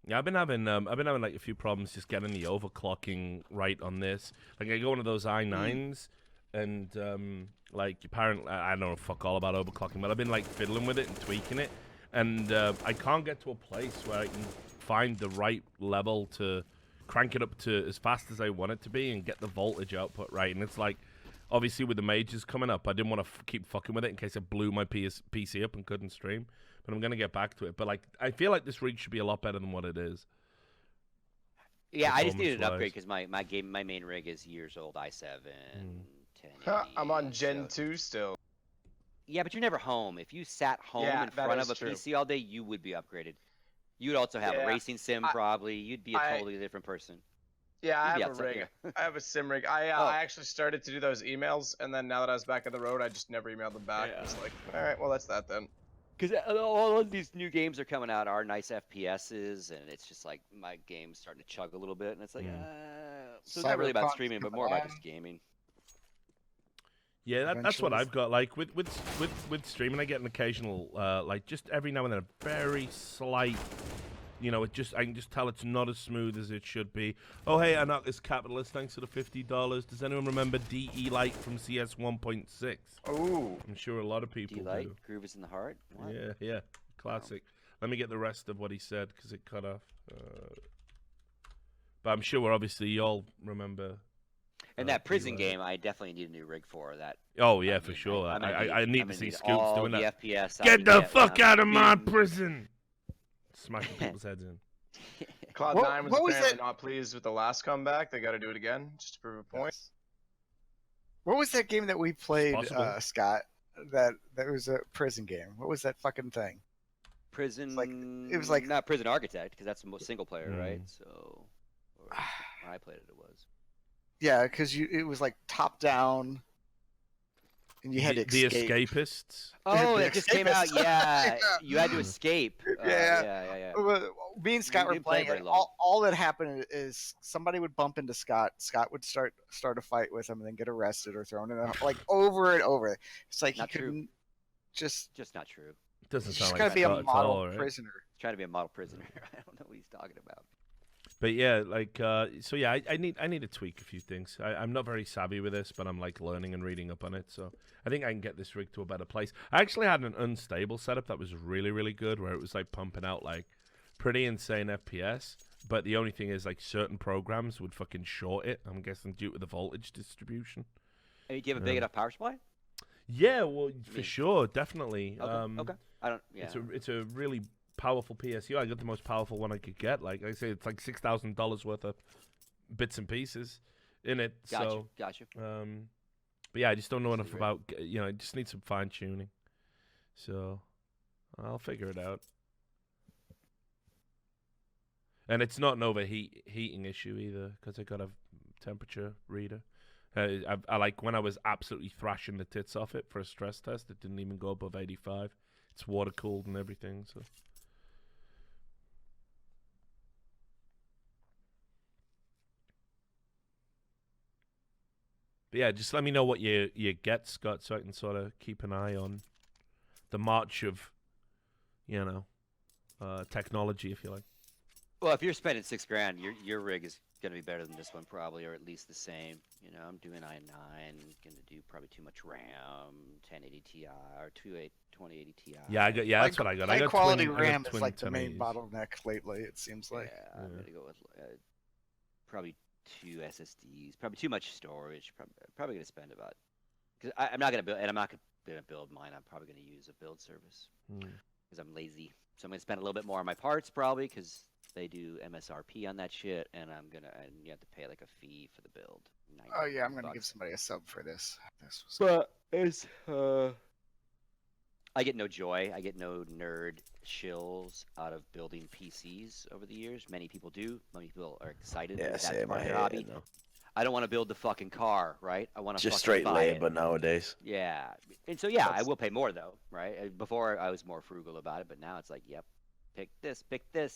Yeah, I've been having like a few problems just getting the overclocking right on this. Like I go into those i9s, and like apparently I don't know fuck all about overclocking, but I've been like fiddling with it and tweaking it, and I can't get to a place where I can find the right level to crank it up to as fast as I want it to be and get the voltage output right. And it's like, obviously with the majors coming up, I didn't want to keep fucking with it in case I blew my PC up and couldn't stream. But I'm gonna get back to it. But like, I feel like this rig should be a lot better than what it is. Yeah, I just needed an Performance-wise. upgrade because my main rig is years old, i7, 1080. I'm on Gen so- 2 still. Yeah, but you're never home. If you sat home Yeah, in that front is of a true. PC all day, you would be upgraded. You'd also have a Yeah, racing sim, probably. You'd be a I- totally different person. Yeah, I You'd be have a outside, rig. yeah. I have a sim rig. I Oh. I actually started to do those emails, and then now that I was back on the road, I just never emailed them back. Yeah. I was like, all right, well that's that then. Because all of these new games are coming out are nice FPSs, and it's just like my game's starting to chug a little bit, and it's like, so it's not really about Cyberpunk's streaming, but coming more about on. just gaming. Yeah, that's what Eventually. I've got. Like with streaming, I get an occasional like just every now and then a very slight. You know, I can just tell it's not as smooth as it should be. Oh, hey, Anarchist Capitalist, thanks for the $50. Does anyone remember DE Light from CS 1.6? Ooh. I'm sure a lot of people D-Light, do. Groove is in the Heart. What? Yeah, classic. Let me get the rest of what he said because it cut off. But I'm sure obviously you all remember. And that prison game, I definitely need a new rig for that. Oh yeah, I for mean, sure. I'm gonna I need I'm to gonna see need Scoops all doing the that. FPS I Get can the get fuck when I'm out of my beating- prison! Smacking people's heads in. Cloud9 was what was apparently that- not pleased with the last comeback. They got to do it again just to prove a point. What was that game that we played, possible. Scott? That was a prison game. What was that fucking thing? Prison. it was like- not Prison Architect because that's the most single player, Mm. right? So or when I played it, it was. Yeah, because it was like top down, and you had to The escape. Escapists. Oh, The that just came out. Escapist. Yeah, Yeah. you had to escape. Yeah. Me and Scott We were didn't play playing very it. long. All that happened is somebody would bump into Scott. Scott would start a fight with him and then get arrested or thrown in like over and over. It's like Not he true. couldn't just. Just not true. Doesn't He's sound just like gotta be a Scott at model all, right? prisoner. He's trying to be a model prisoner. I don't know what he's talking about. But yeah, like so yeah, I need to tweak a few things. I'm not very savvy with this, but I'm like learning and reading up on it. So I think I can get this rig to a better place. I actually had an unstable setup that was really, really good, where it was like pumping out like pretty insane FPS. But the only thing is like certain programs would fucking short it. I'm guessing due to the voltage distribution. Hey, do you have a big enough power supply? Yeah, well, for Me. sure, definitely. Okay. Okay. I don't. Yeah. It's a really powerful PSU. I got the most powerful one I could get. Like I say, it's like $6,000 worth of bits and pieces in it. So, Gotcha. but yeah, I just don't know enough about. I just need some fine tuning. So, I'll figure it out. And it's not an overheating issue either, because I got a temperature reader. I like when I was absolutely thrashing the tits off it for a stress test, it didn't even go above 85. It's water cooled and everything, so. But yeah, just let me know what you get, Scott, so I can sort of keep an eye on the march of, you know, technology, if you like. Well, if you're spending $6,000, your rig is gonna be better than this one probably, or at least the same. You know, I'm doing i9, gonna do probably too much RAM, 1080 Ti or 2080 Ti. Yeah, that's what I got. I High got quality twin, RAM I got is like the main 1080s. bottleneck lately. It seems like. Yeah, I'm gonna go with probably 2 SSDs, probably too much storage. Probably gonna spend about, because I'm not gonna build, and I'm not gonna build mine. I'm probably gonna use a build service because I'm lazy. So I'm gonna spend a little bit more on my parts probably because they do MSRP on that shit, and you have to pay like a fee for the build. Oh yeah, I'm gonna give somebody a sub for this. But it's I get no joy. I get no nerd shills out of building PCs over the years. Many people do. Many people are excited. Yeah, that's same. part I of their hate hobby. it, no. I don't want to build the fucking car, right? I want to Just fucking straight buy labor it. nowadays. Yeah, and so yeah, I will pay more though, right? Before I was more frugal about it, but now it's like, yep, pick this.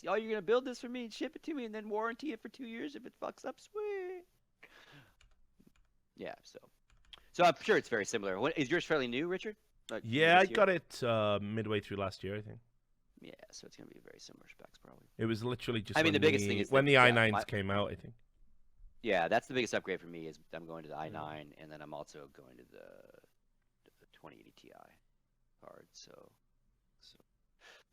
Oh, you're gonna build this for me and ship it to me, and then warranty it for 2 years if it fucks up. Sweet. Yeah, so I'm sure it's very similar. Is yours fairly new, Richard? Like, Yeah, I this year? got it midway through last year, I think. Yeah, so it's gonna be very similar specs probably. It was literally just. I mean, when the biggest thing is when the yeah, i9s came out, I think. Yeah, that's the biggest upgrade for me is I'm going to the i9, and then I'm also going to the 2080 Ti card. So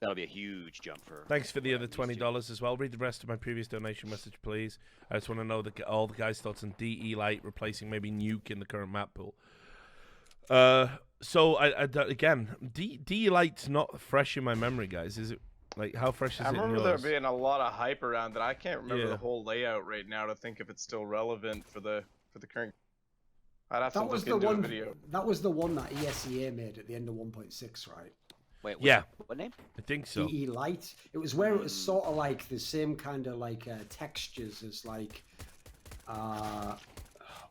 that'll be a huge jump for. Thanks for the other $20 as well. Read the rest of my previous donation message, please. I just want to know all the guys' thoughts on DE Light replacing maybe Nuke in the current map pool. So again, DE Light's not fresh in my memory, guys. Is it? Like, how fresh is it? I remember in there yours? being a lot of hype around that. I can't remember Yeah. the whole layout right now to think if it's still relevant for the current. I'd have to That was look the into a one. video. That was the one that ESEA made at the end of 1.6, right? Wait, Yeah. What name? I think so. DE Light. It was where it was sort of like the same kind of like textures as like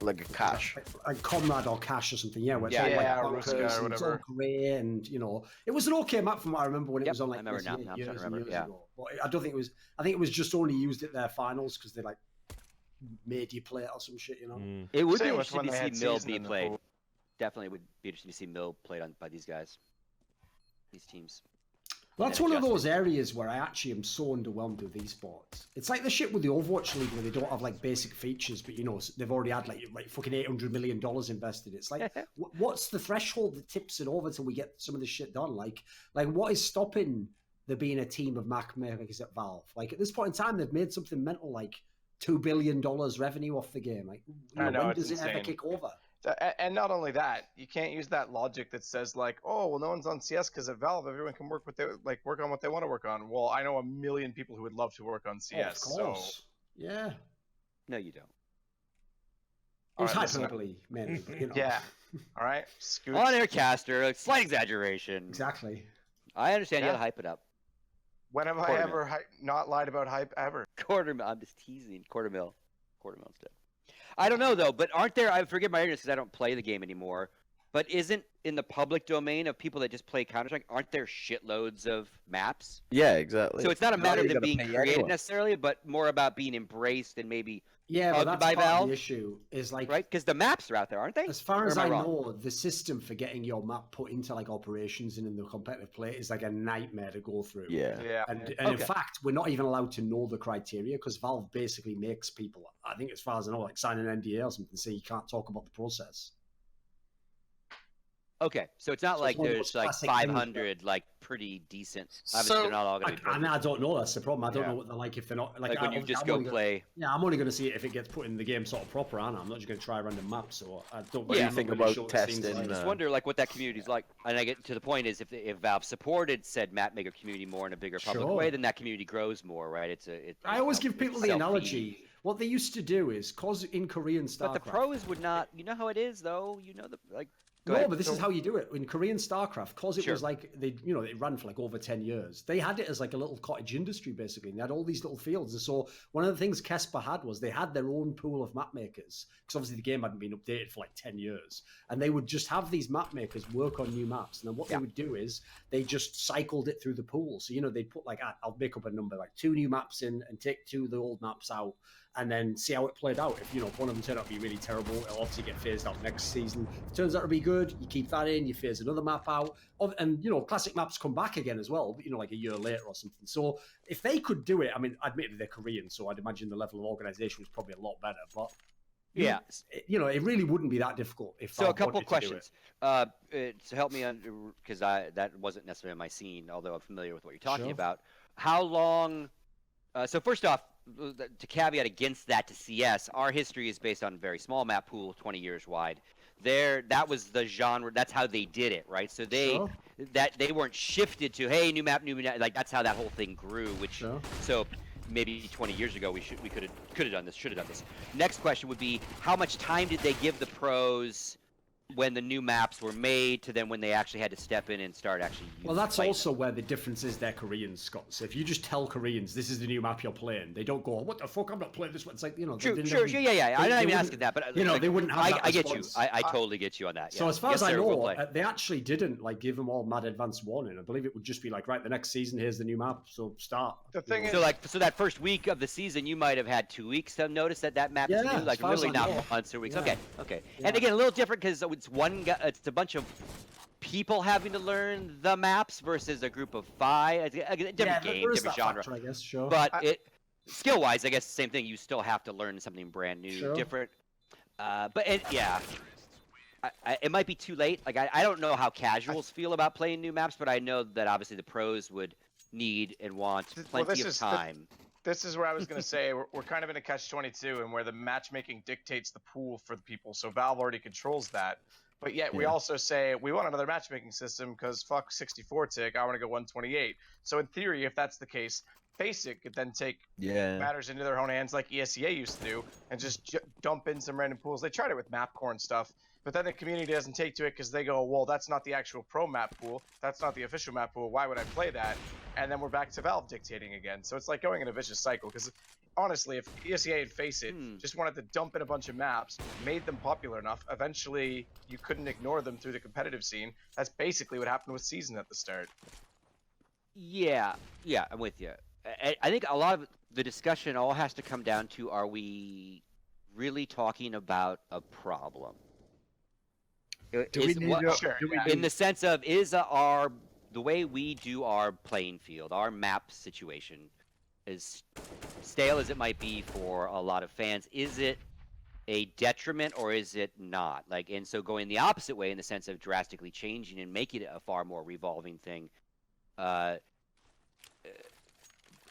Like a cache. like Comrade or Cache or something. Yeah, where it's Yeah, all yeah, like Ruska bunkers or and it's all whatever. grey, and you know, it was an okay map from what I remember when it Yep, was on like I remember now. ESEA Now I'm years starting to and remember, years yeah. ago. But I don't think it was. I think it was just only used at their finals because they like made you play it or some shit, you know. It would be Same with interesting when to they had see Mill season be in the played. pool. Definitely would be interesting to see Mill played by these guys, these teams. Well, that's And one of those adjusted. areas where I actually am so underwhelmed with esports. It's like the shit with the Overwatch League where they don't have like basic features, but you know they've already had like fucking $800 million invested. It's like, what's the threshold that tips it over till we get some of this shit done? Like what is stopping there being a team of Mac makers at Valve? Like at this point in time, they've made something mental like $2 billion revenue off the game. Like, I know, when it's does it ever insane. kick over? And not only that, you can't use that logic that says like, oh, well, no one's on CS because at Valve everyone can work on what they want to work on. Well, I know a million people who would love to work on CS. Oh, of course. Yeah. No, you don't. It was All right, listen up. hyperbole, mainly, but, you know. Yeah. All right. Scoot. On air caster, a slight exaggeration. Exactly. I understand you Yeah. gotta hype it up. When have I Quarter ever not lied about hype ever? Quarter mil. I'm just teasing. Quarter mil instead. I don't know though, but aren't there? I forget my ignorance because I don't play the game anymore. But isn't in the public domain of people that just play Counter-Strike, aren't there shitloads of maps? Yeah, exactly. So it's not a matter of you're them gonna being pay created anyone. necessarily, but more about being embraced and maybe Yeah, but hugged that's by part of Valve, the issue. Is like, right? Because the maps are out there, aren't they? as far Or as am I wrong? know, the system for getting your map put into like operations and in the competitive play is like a nightmare to go through. Yeah. Yeah. And in Okay. fact, we're not even allowed to know the criteria because Valve basically makes people, I think as far as I know, like sign an NDA or something, so you can't talk about the process. Okay, so it's not So like it's one of there's those like classic things 500 like pretty decent. Obviously, So- they're not all gonna be I perfect. don't know. That's the problem. I don't Yeah. know what they're like if they're not Like when you obviously just I'm go only gonna- play. Yeah, I'm only going to see it if it gets put in the game sort of proper, aren't I? I'm not just going to try a random map. So I don't. What do you I'm not think really about sure what it seems testing, like. I just wonder like what that community's like. And I get to the point is if Valve supported said map maker community more in a bigger public Sure. way, then that community grows more, right? I always give it's people the self-feeding. analogy. What they used to do is, cause in Korean StarCraft. But the pros would not. You know how it is, though. You know the like. Go no, ahead. but this is how you do it in Korean StarCraft, because it Sure. was like it ran for like over 10 years. They had it as like a little cottage industry basically, and they had all these little fields. And so one of the things Kesper had was they had their own pool of map makers, because obviously the game hadn't been updated for like 10 years, and they would just have these map makers work on new maps. And then what they would do is they just cycled it through the pool. So they'd put like, I'll make up a number, like 2 new maps in and take 2 of the old maps out, and then see how it played out. If one of them turned out to be really terrible, it'll obviously get phased out next season. If it turns out to be good, you keep that in, you phase another map out. And, classic maps come back again as well, like a year later or something. So if they could do it, I mean, admittedly they're Korean, so I'd imagine the level of organization was probably a lot better. But, it really wouldn't be that difficult if So I a couple wanted to do questions to help me because that wasn't necessarily my scene, although I'm familiar with what you're talking Sure. about. How long? So first off, to caveat against that to CS, our history is based on a very small map pool, 20 years wide. That was the genre. That's how they did it, right? So they weren't shifted to, hey, new map. Like that's how that whole thing grew. So maybe 20 years ago we could have done this, should have done this. Next question would be, how much time did they give the pros when the new maps were made to then when they actually had to step in and start actually using Well, that's also where the difference is. They're Koreans, Scott. So if you just tell Koreans this is the new map you're playing, they don't go, "What the fuck? I'm not playing this one." It's like Sure, yeah. I'm not even asking that, but they wouldn't have. That I get you. response. I totally get you on that. So yeah. as far Yes, as I sir, we'll know, play. they actually didn't give them all mad advance warning. I believe it would just be like, right, the next season, here's the new map, so start. The thing is, so that first week of the season, you might have had 2 weeks to notice that map is new, as far as really I not know. months or weeks. Yeah. Okay. Yeah. And again, a little different because it's one guy, it's a bunch of people having to learn the maps versus a group of 5. Different game, there is different that genre. factor, I guess, sure. But skill-wise, I guess the same thing. You still have to learn something brand new, different. It might be too late. Like I don't know how casuals feel about playing new maps, but I know that obviously the pros would need and want plenty of time. This is where I was going to say we're kind of in a catch-22, and where the matchmaking dictates the pool for the people. So Valve already controls that. But yet we also say we want another matchmaking system because fuck 64 tick, I want to go 128. So in theory, if that's the case, FaZe could then take matters into their own hands like ESEA used to do and just dump in some random pools. They tried it with Mapcore and stuff, but then the community doesn't take to it because they go, well, that's not the actual pro map pool. That's not the official map pool. Why would I play that? And then we're back to Valve dictating again. So it's like going in a vicious cycle because honestly, if ESEA and FaZe just wanted to dump in a bunch of maps, made them popular enough, eventually you couldn't ignore them through the competitive scene. That's basically what happened with Season at the start. Yeah, I'm with you. I think a lot of the discussion all has to come down to, are we really talking about a problem? In the sense of, is the way we do our playing field, our map situation, as stale as it might be for a lot of fans, is it a detriment or is it not? And so going the opposite way in the sense of drastically changing and making it a far more revolving thing.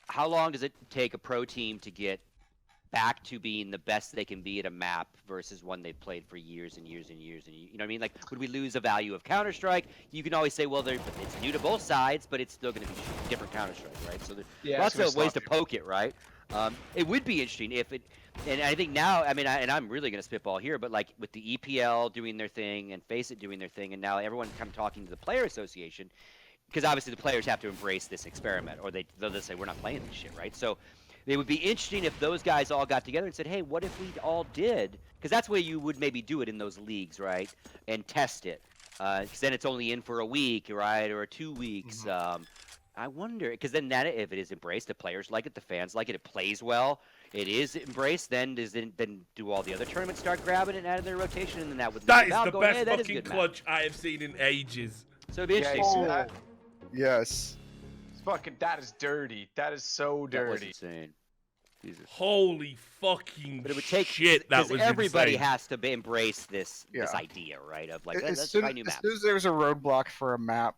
How long does it take a pro team to get back to being the best they can be at a map versus one they've played for years and years and years and you know what I mean? Would we lose the value of Counter-Strike? You can always say, well, it's new to both sides, but it's still going to be different Counter-Strike, right? So there's lots of ways to poke it, right? It would be interesting if it, and I think now, I mean, and I'm really going to spitball here, but with the EPL doing their thing and FaZe doing their thing, and now everyone kind of talking to the player association, because obviously the players have to embrace this experiment, or they'll just say, we're not playing this shit, right? So it would be interesting if those guys all got together and said, hey, what if we all did? Because that's where you would maybe do it in those leagues, right? And test it. Because then it's only in for a week, right? Or 2 weeks. I wonder, because then if it is embraced, the players like it, the fans like it, it plays well, it is embraced, then do all the other tournaments start grabbing it and out of their rotation, and then that would that is the best fucking clutch I have seen in ages. So it'd be interesting. See that? Yes. That is dirty. That is so dirty. That was insane. Jesus. Holy fucking but it would take, shit! That was everybody insane. has to embrace this idea, right? Of let's try new maps. As soon as there's a roadblock for a map,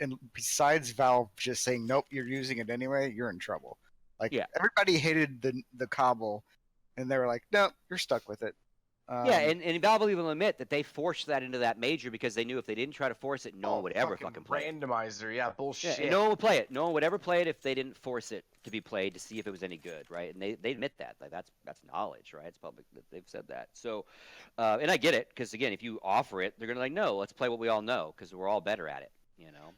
and besides Valve just saying nope, you're using it anyway, you're in trouble. Everybody hated the cobble, and they were like, no, you're stuck with it. Yeah, and Valve will even admit that they forced that into that major because they knew if they didn't try to force it, no one would ever fucking play it. Randomizer, yeah, bullshit. Yeah, and no one would play it. No one would ever play it if they didn't force it to be played to see if it was any good, right? And they admit that. Like that's knowledge, right? It's public. They've said that. So, and I get it because again, if you offer it, they're gonna like, no, let's play what we all know because we're all better at it, you know.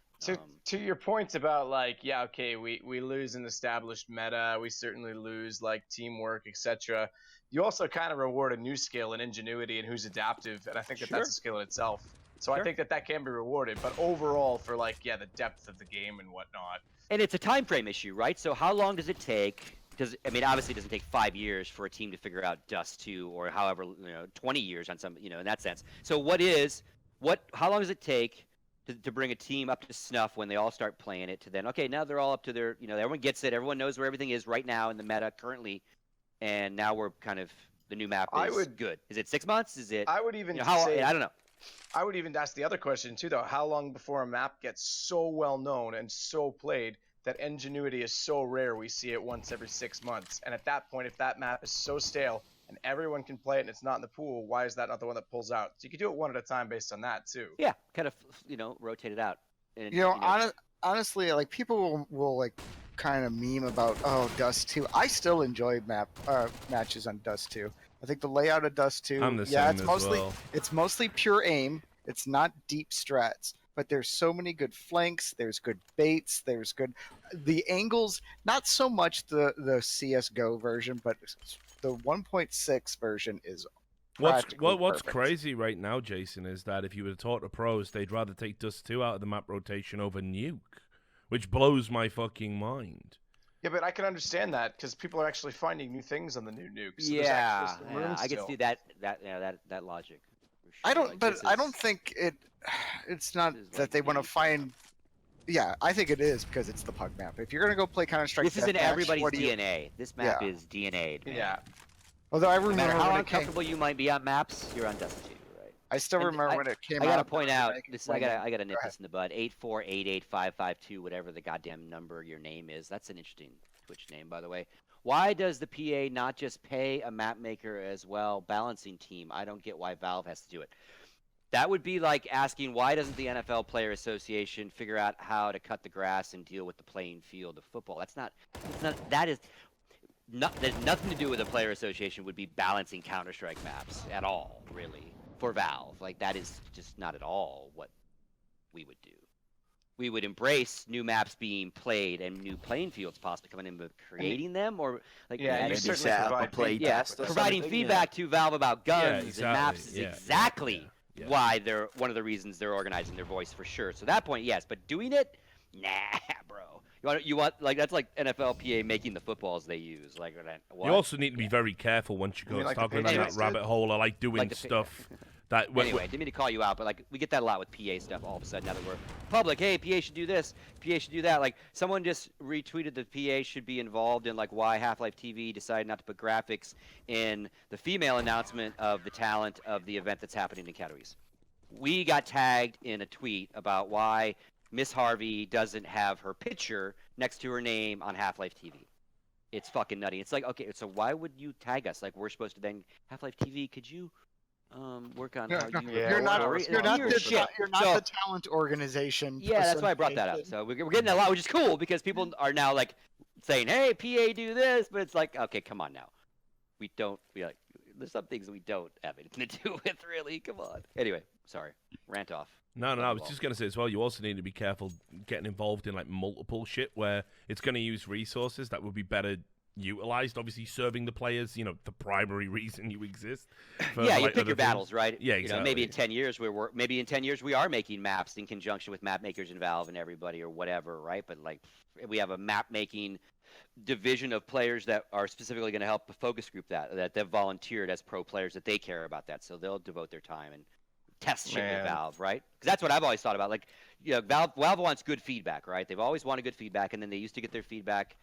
To your point about like, yeah, okay, we lose an established meta, we certainly lose like teamwork, etc. You also kind of reward a new skill and ingenuity and who's adaptive, and I think that's a skill in itself. So I think that can be rewarded, but overall for like, yeah, the depth of the game and whatnot. And it's a time frame issue, right? So how long does it take? Because I mean, obviously, it doesn't take 5 years for a team to figure out Dust 2, or however, 20 years on some, in that sense. So how long does it take to bring a team up to snuff when they all start playing it? To then, okay, now they're all up to their, everyone gets it, everyone knows where everything is right now in the meta currently, and now we're kind of the new map is good. Is it 6 months? Is it? I would even say I don't know. I would even ask the other question too, though. How long before a map gets so well known and so played that ingenuity is so rare we see it once every 6 months? And at that point, if that map is so stale and everyone can play it and it's not in the pool, why is that not the one that pulls out? So you could do it one at a time based on that too. Yeah, kind of rotate it out. And, honestly, like people will like kind of meme about Dust 2. I still enjoy matches on Dust 2. I think the layout of Dust 2, it's mostly pure aim. It's not deep strats, but there's so many good flanks. There's good baits. There's the angles. Not so much the CS:GO version, but the 1.6 version is. What's crazy right now, Jason, is that if you were to talk to pros, they'd rather take Dust 2 out of the map rotation over Nuke, which blows my fucking mind. Yeah, but I can understand that because people are actually finding new things on the new nukes. So I can see that logic. Sure. I don't, I don't think it's not that they want to find. Yeah, I think it is because it's the pug map. If you're gonna go play Counter-Strike, this is in everybody's DNA. This map is DNA'd. Yeah. Although I remember no matter how uncomfortable you might be on maps, you're on Dust 2, right? I still remember when it came out. I gotta point out this. I gotta nip this in the bud. 8488552, whatever the goddamn number your name is. That's an interesting Twitch name, by the way. Why does the PA not just pay a map maker as well, balancing team? I don't get why Valve has to do it. That would be like asking why doesn't the NFL Player Association figure out how to cut the grass and deal with the playing field of football? That has nothing to do with the Player Association would be balancing Counter-Strike maps at all, really, for Valve. Like, that is just not at all what we would do. We would embrace new maps being played and new playing fields possibly coming in, but creating them or like providing feedback to Valve about guns and maps is exactly why they're one of the reasons they're organizing their voice for sure. So that point, yes, but doing it, nah, bro. You want like that's like NFL PA making the footballs they use. Like what? You also need to be very careful once you go talking about that rabbit hole. I like doing stuff. Anyway, didn't mean to call you out, but like we get that a lot with PA stuff. All of a sudden, now that we're public, hey, PA should do this, PA should do that. Like someone just retweeted that PA should be involved in like why Half-Life TV decided not to put graphics in the female announcement of the talent of the event that's happening in Katowice. We got tagged in a tweet about why Miss Harvey doesn't have her picture next to her name on Half-Life TV. It's fucking nutty. It's like, okay, so why would you tag us? Like we're supposed to then Half-Life TV? Could you? Work on how you you're not the talent organization. Yeah, that's why I brought that up. So we're getting a lot, which is cool because people are now like saying, "Hey, PA, do this," but it's like, okay, come on now. There's some things we don't have anything to do with, really. Come on. Anyway, sorry, rant off. No, I was just gonna say as well. You also need to be careful getting involved in like multiple shit where it's gonna use resources that would be better utilized, obviously serving the players, the primary reason you exist. You pick your battles, right? Yeah, exactly. Maybe in 10 years we are making maps in conjunction with map makers and Valve and everybody or whatever, right? But like we have a map making division of players that are specifically going to help a focus group that they've volunteered as pro players that they care about that, so they'll devote their time and test shit with Valve, right? Because that's what I've always thought about. Like, Valve wants good feedback, right? They've always wanted good feedback, and then they used to get their feedback.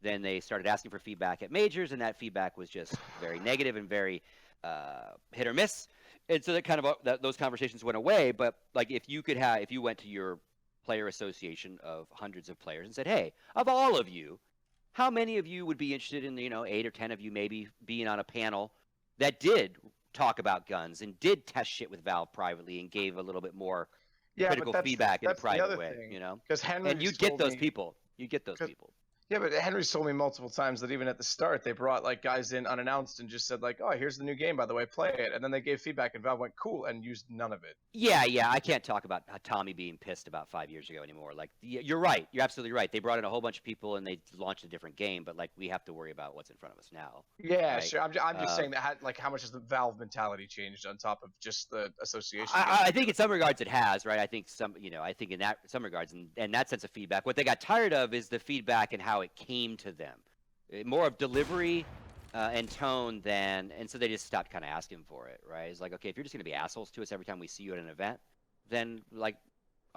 Then they started asking for feedback at majors, and that feedback was just very negative and very hit or miss. And so that kind of those conversations went away. But like, if you went to your player association of hundreds of players and said, "Hey, of all of you, how many of you would be interested in 8 or 10 of you maybe being on a panel that did talk about guns and did test shit with Valve privately and gave a little bit more critical but feedback in a that's the private other way, thing. you know? Because Henry And you'd get those people. You get those people. Yeah, but Henry's told me multiple times that even at the start they brought like guys in unannounced and just said like, "Oh, here's the new game, by the way, play it." And then they gave feedback and Valve went cool and used none of it. Yeah, I can't talk about Tommy being pissed about 5 years ago anymore. Like, you're right. You're absolutely right. They brought in a whole bunch of people and they launched a different game, but like we have to worry about what's in front of us now. Yeah, right? sure. I'm just saying that like how much has the Valve mentality changed on top of just the association? I think in some regards it has, right? I think I think in some regards, and that sense of feedback, what they got tired of is the feedback and how it came to them. More of delivery and tone and so they just stopped kind of asking for it, right? It's like, okay, if you're just going to be assholes to us every time we see you at an event, then like,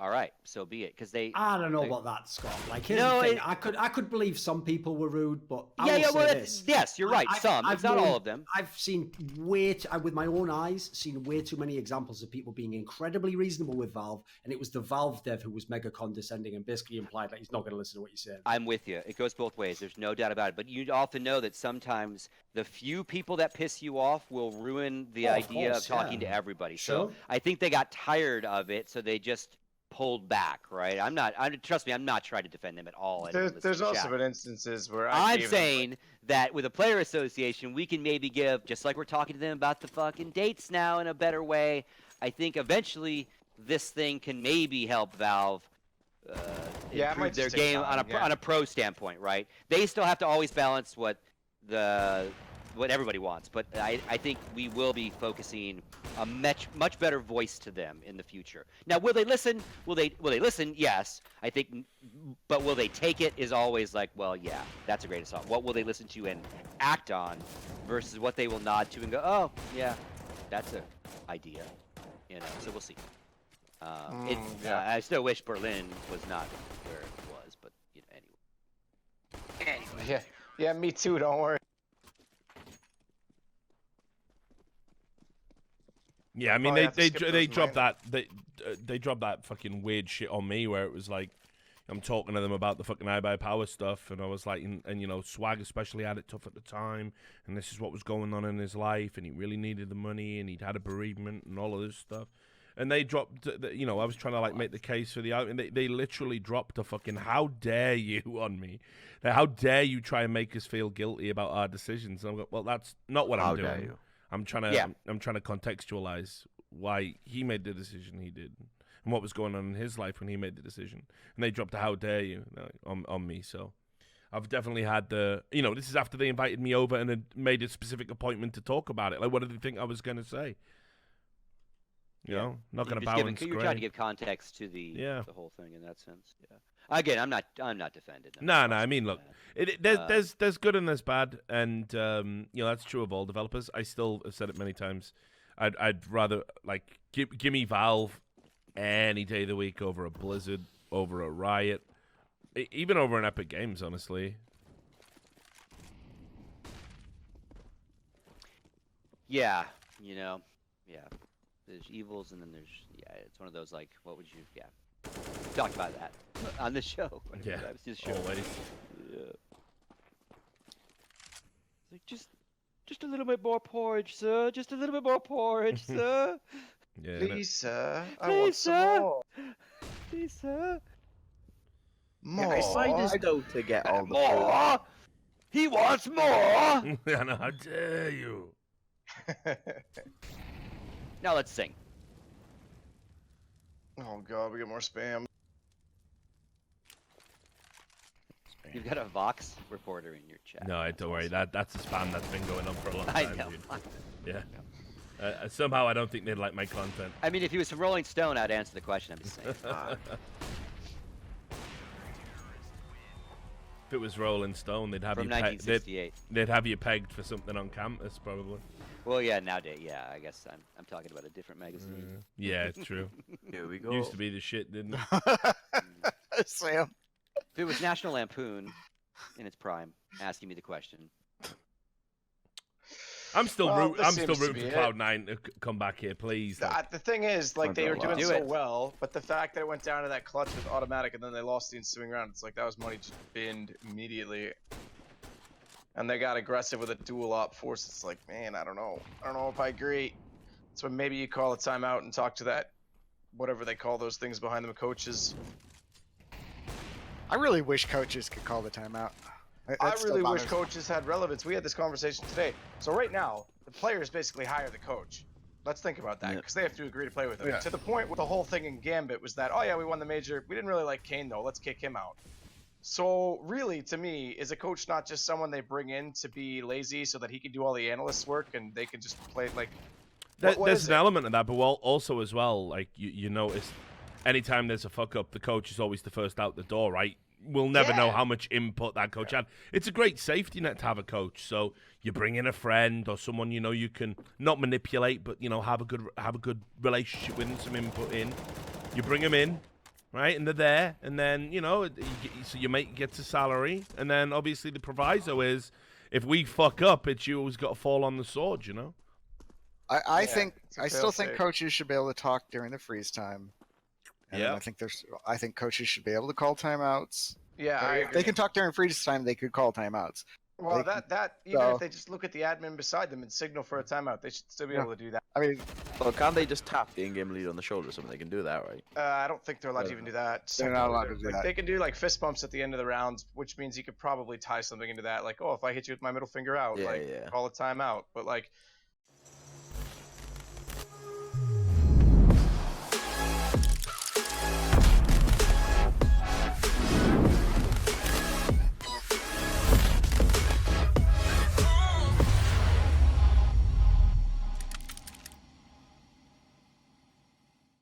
all right, so be it. Because I don't know about that, Scott. Like, here's the thing. I could believe some people were rude, but yes, you're right. It's not all of them. I've seen with my own eyes, seen way too many examples of people being incredibly reasonable with Valve, and it was the Valve dev who was mega condescending and basically implied that he's not going to listen to what you said. I'm with you. It goes both ways. There's no doubt about it. But you often know that sometimes the few people that piss you off will ruin the idea of talking to everybody. Sure. So I think they got tired of it, so they just pulled back, right? Trust me, I'm not trying to defend them at all. There's also been instances where I'm saying that with a player association, we can maybe give, just like we're talking to them about the fucking dates now in a better way. I think eventually this thing can maybe help Valve improve their game on a pro standpoint, right? They still have to always balance what everybody wants, but I think we will be focusing a much better voice to them in the future. Now, will they listen? Will they listen? Yes, I think, but will they take it? Is always like, well, yeah, that's a great assault. What will they listen to and act on, versus what they will nod to and go, oh, yeah, that's an idea, you know. So we'll see. I still wish Berlin was not where it was, but you know, anyway. Yeah, me too. Don't worry. Yeah, I mean they dropped that they dropped that fucking weird shit on me where it was like I'm talking to them about the fucking iBuyPower stuff, and I was like, and you know, Swag especially had it tough at the time, and this is what was going on in his life, and he really needed the money, and he'd had a bereavement and all of this stuff, and they dropped, you know, I was trying to like make the case for the out, and they literally dropped a fucking "how dare you" on me, like, how dare you try and make us feel guilty about our decisions? And I'm like, well, that's not what I'm doing. How dare you? I'm trying to contextualize why he made the decision he did and what was going on in his life when he made the decision. And they dropped a "how dare you" on me. So I've definitely had you know, this is after they invited me over and had made a specific appointment to talk about it. Like, what did they think I was going to say? You know, not going to balance. You're trying to give context to the whole thing in that sense. Yeah. Again, I'm not defended. No. I mean, look, there's good and there's bad, and you know, that's true of all developers. I still have said it many times. I'd rather like give me Valve any day of the week over a Blizzard, over a Riot, even over an Epic Games, honestly. Yeah, you know, yeah. There's evils, and then there's it's one of those like, what would you we talked about that on the show. Yeah, always. Yeah. Like, just a little bit more porridge, sir. Just a little bit more porridge, sir. Yeah. Please, sir. I want some more. Please, sir. More. I find as though to get all the more. He wants more. I know. How dare you? Now let's sing. Oh god, we get more spam. You've got a Vox reporter in your chat. No, don't worry. That's a spam that's been going on for a long time. I know. Dude. Yeah. Somehow I don't think they'd like my content. I mean, if he was from Rolling Stone, I'd answer the question. I'm just saying. If it was Rolling Stone, they'd have from you 1968. They'd have you pegged for something on campus, probably. Well, yeah, nowadays, yeah. I guess I'm talking about a different magazine. Yeah, true. Here we go. Used to be the shit, didn't it? Sam. If it was National Lampoon in its prime, asking me the question. I'm still rooting for Cloud9 to come back here, please. The thing is, like, they were doing so well, but the fact that it went down to that clutch with automatic and then they lost the ensuing round, it's like that was money just binned immediately. and they got aggressive with a dual op force. It's like, man, I don't know if I agree. So maybe you call a timeout and talk to that, whatever they call those things behind them, coaches. I really wish coaches could call the timeout. I really wish coaches had relevance. We had this conversation today. So right now, the players basically hire the coach. Let's think about that, because they have to agree to play with him. Yeah. To the point where the whole thing in Gambit was that, oh yeah, we won the major. We didn't really like Kane though. Let's kick him out. So really, to me, is a coach not just someone they bring in to be lazy so that he can do all the analysts' work and they can just play like. There's an element of that, but also as well, like you notice, anytime there's a fuck up, the coach is always the first out the door, right? We'll never know how much input that coach had. It's a great safety net to have a coach. So you bring in a friend or someone you can not manipulate, but have a good relationship with and some input in. You bring them in, right, and they're there, and then so your mate gets a salary, and then obviously the proviso is if we fuck up, it's you who's got to fall on the sword, I still think coaches should be able to talk during the freeze time. And yeah, I think coaches should be able to call timeouts. Yeah, if they can talk during freeze time, they could call timeouts. Well, if they just look at the admin beside them and signal for a timeout, they should still be able to do that. I mean, well, can't they just tap the in-game lead on the shoulder or something? They can do that, right? I don't think they're allowed to even do that. They're not allowed to do that. They can do like fist bumps at the end of the round, which means you could probably tie something into that. Like, oh, if I hit you with my middle finger out, call a timeout. But like,